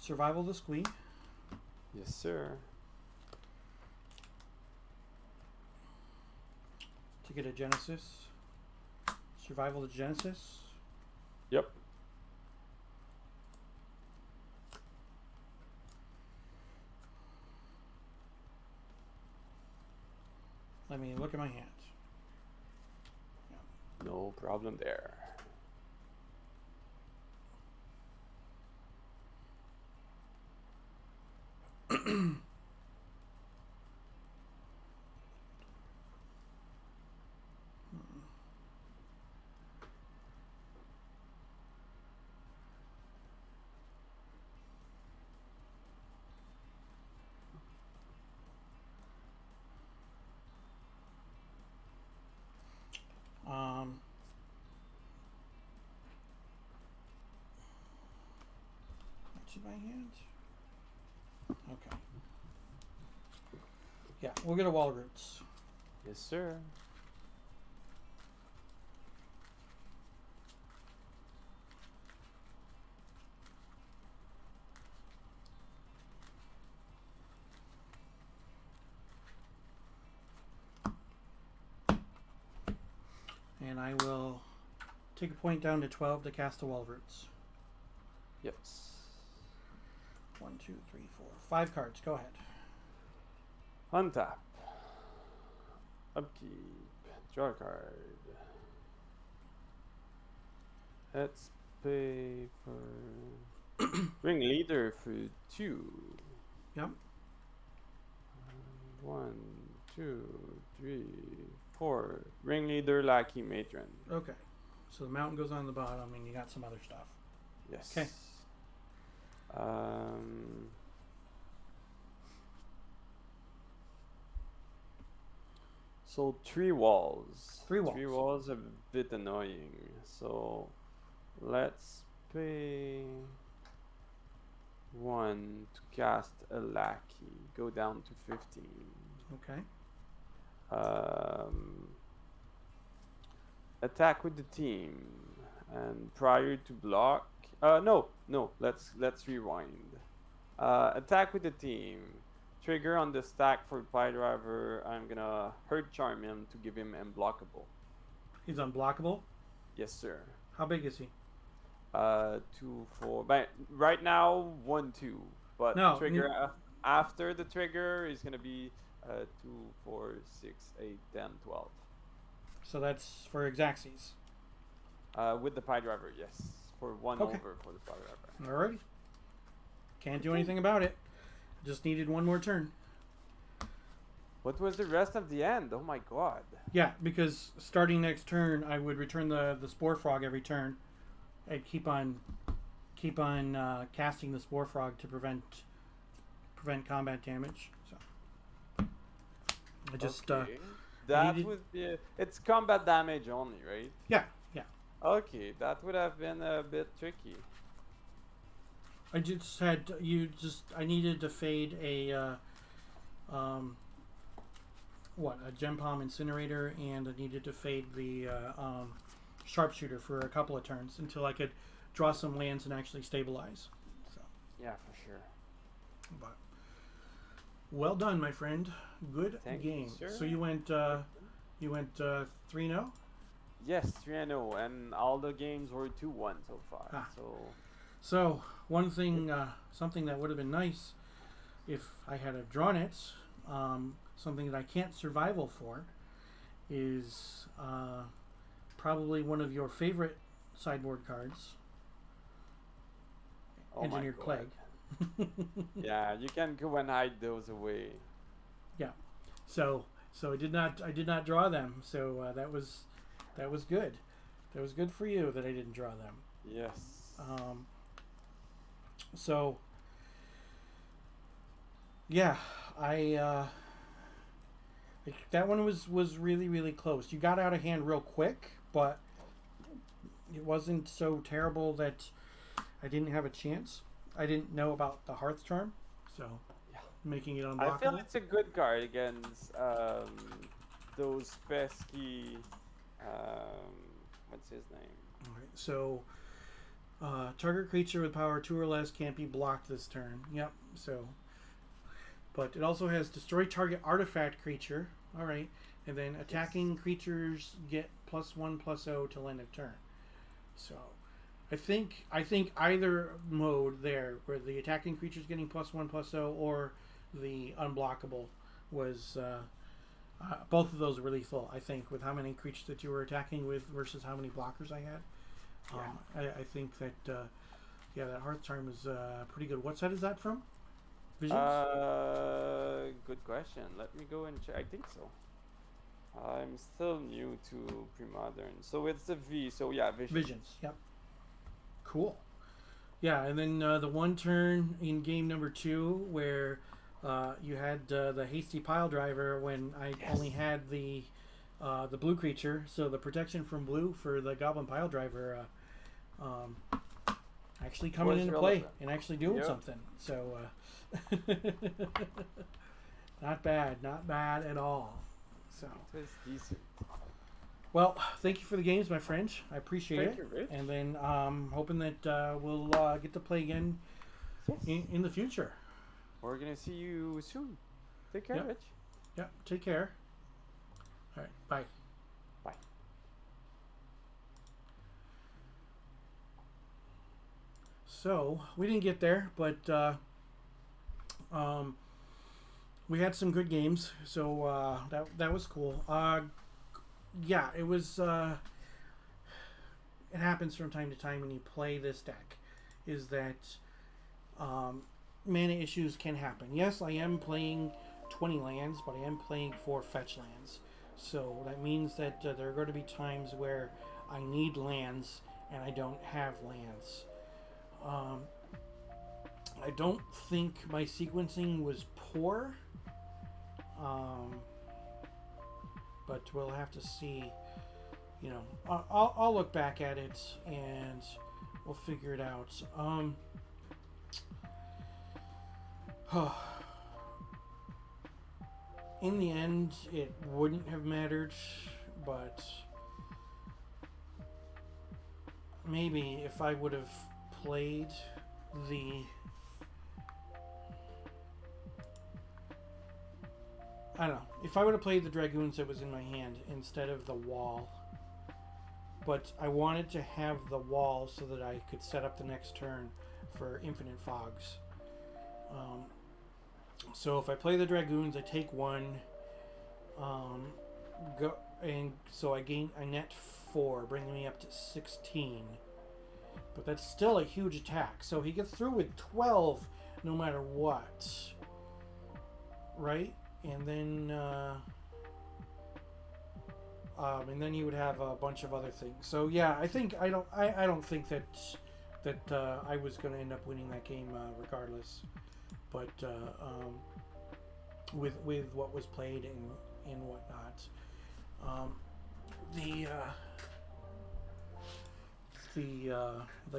Survival the Squee. Yes, sir. To get a Genesis. Survival the Genesis. Yep. Let me look at my hands. No problem there. What's in my hands? Okay. Yeah, we'll get a wall roots. Yes, sir. And I will take a point down to 12 to cast a wall roots. Yes. 1, 2, 3, 4, 5 cards. Go ahead. Untap. Upkeep. Draw a card. Let's pay for Ringleader for 2. Yep. 1, 2, 3, 4. Ringleader, Lackey, Matron. Okay. So the mountain goes on the bottom, and you got some other stuff. Yes. Okay. So 3 walls. 3 walls. 3 walls are a bit annoying. So let's pay 1 to cast a Lackey. Go down to 15. Okay. Attack with the team, and prior to block. No. Let's rewind. Attack with the team. Trigger on the stack for Pie Driver. I'm gonna hurt charm him to give him unblockable. He's unblockable? Yes, sir. How big is he? 2, 4. But right now 1, 2. But No, trigger after the trigger is gonna be 2, 4, 6, 8, 10, 12. So that's for Xaxes. With the Pie Driver, yes. For 1 Okay. over for the Pie Driver. Alrighty. Can't do anything about it. Just needed one more turn. What was the rest of the end? Oh my god. Yeah, because starting next turn, I would return the Spore Frog every turn. I'd keep on casting the Spore Frog to prevent combat damage. So I just okay. That needed... would be. It's combat damage only, right? yeah. Okay, that would have been a bit tricky. I just had I needed to fade a Gem Palm Incinerator, and I needed to fade the Sharpshooter for a couple of turns until I could draw some lands and actually stabilize. So Yeah, for sure. but well done, my friend. Good Thank game. you, sir. So you went 3-0? Yes, 3-0, and all the games were 2-1 so far. Ah. So So one thing, something that would have been nice if I had have drawn it, something that I can't survival for, is probably one of your favorite sideboard cards, oh my Engineered God. Plague. Yeah, you can go and hide those away. Yeah. So I did not draw them. So that was good. That was good for you that I didn't draw them. Yes. So yeah, that one was really, really close. You got out of hand real quick, but it wasn't so terrible that I didn't have a chance. I didn't know about the Hearth Charm, so Yeah. making it I unblockable. feel it's a good card against those pesky. What's his name? All right, so target creature with power 2 or less can't be blocked this turn. Yep. So, but it also has destroy target artifact creature. All right, and then attacking creatures get +1/+0 till end of turn. So, I think either mode there, where the attacking creature is getting +1/+0 or the unblockable, was both of those were lethal. I think with how many creatures that you were attacking with versus how many blockers I had. I think that that Hearth Charm is pretty good. What set is that from? Visions? Good question. Let me go and check. I think so. I'm still new to Premodern, so it's the V. So yeah, Visions. Yep. Cool. Yeah, and then the one turn in game number 2 where you had the Hasty Pile Driver when I only had the blue creature, so the protection from blue for the Goblin Pile Driver actually coming Was into play relevant. and actually doing Yep. something. So not bad at all. So It was decent. well, thank you for the games, my friend. I appreciate Thank it. you, Rich. And then hoping that we'll get to play again Yes. in the future. We're gonna see you soon. Take care, Yep. Rich. Yep. Take care. All right. Bye. Bye. So we didn't get there, but we had some good games. So that was cool. Yeah, it was. It happens from time to time when you play this deck, is that mana issues can happen. Yes, I am playing 20 lands, but I am playing 4 fetch lands. So that means that there are going to be times where I need lands and I don't have lands. I don't think my sequencing was poor, but we'll have to see. You know, I'll look back at it and we'll figure it out. In the end, it wouldn't have mattered, but maybe if I would have played the I don't know. If I would have played the Dragoons that was in my hand instead of the wall, but I wanted to have the wall so that I could set up the next turn for Infinite Fogs. So if I play the Dragoons, I take 1, go, and so I net 4, bringing me up to 16. But that's still a huge attack. So he gets through with 12 no matter what. Right? And then you would have a bunch of other things. So yeah, I don't think that I was going to end up winning that game regardless. But with what was played and whatnot, the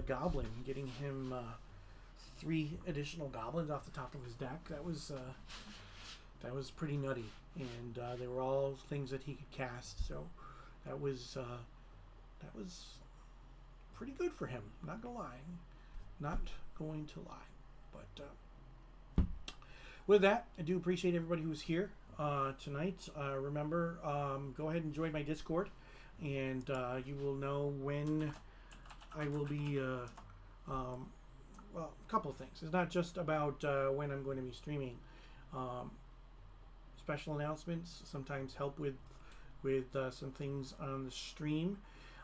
goblin, getting him 3 additional goblins off the top of his deck, that was pretty nutty, and they were all things that he could cast. So that was pretty good for him. Not gonna lie, but. With that, I do appreciate everybody who's here tonight. Remember, go ahead and join my Discord, and you will know when I will be, well, a couple of things. It's not just about when I'm going to be streaming. Special announcements sometimes help with some things on the stream.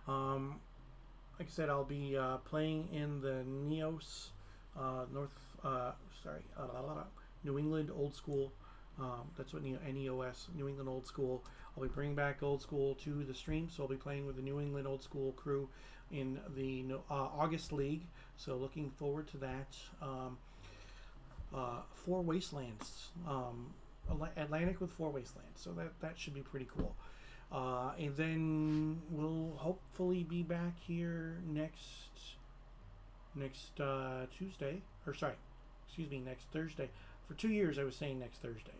Like I said, I'll be playing in the NEOS New England Old School. That's what NEOS, New England Old School. I'll be bringing back Old School to the stream, so I'll be playing with the New England Old School crew in the August League. So looking forward to that. 4 Wastelands, Atlantic with 4 Wastelands. So that should be pretty cool. And then we'll hopefully be back here next Tuesday, or sorry, excuse me, next Thursday. For 2 years I was saying next Thursday,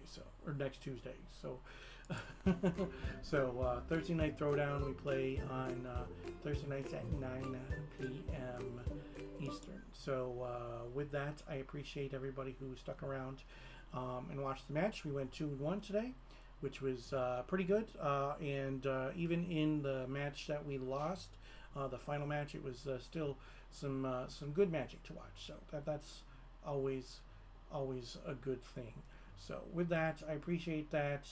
or next Tuesday. So Thursday night Throwdown, we play on Thursday nights at 9 p.m. Eastern. So with that, I appreciate everybody who stuck around and watched the match. We went 2-1 today, which was pretty good. And even in the match that we lost, the final match, it was still some good Magic to watch. So that's always a good thing. So with that, I appreciate that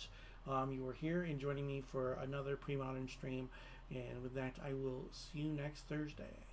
you were here and joining me for another Premodern stream. And with that, I will see you next Thursday.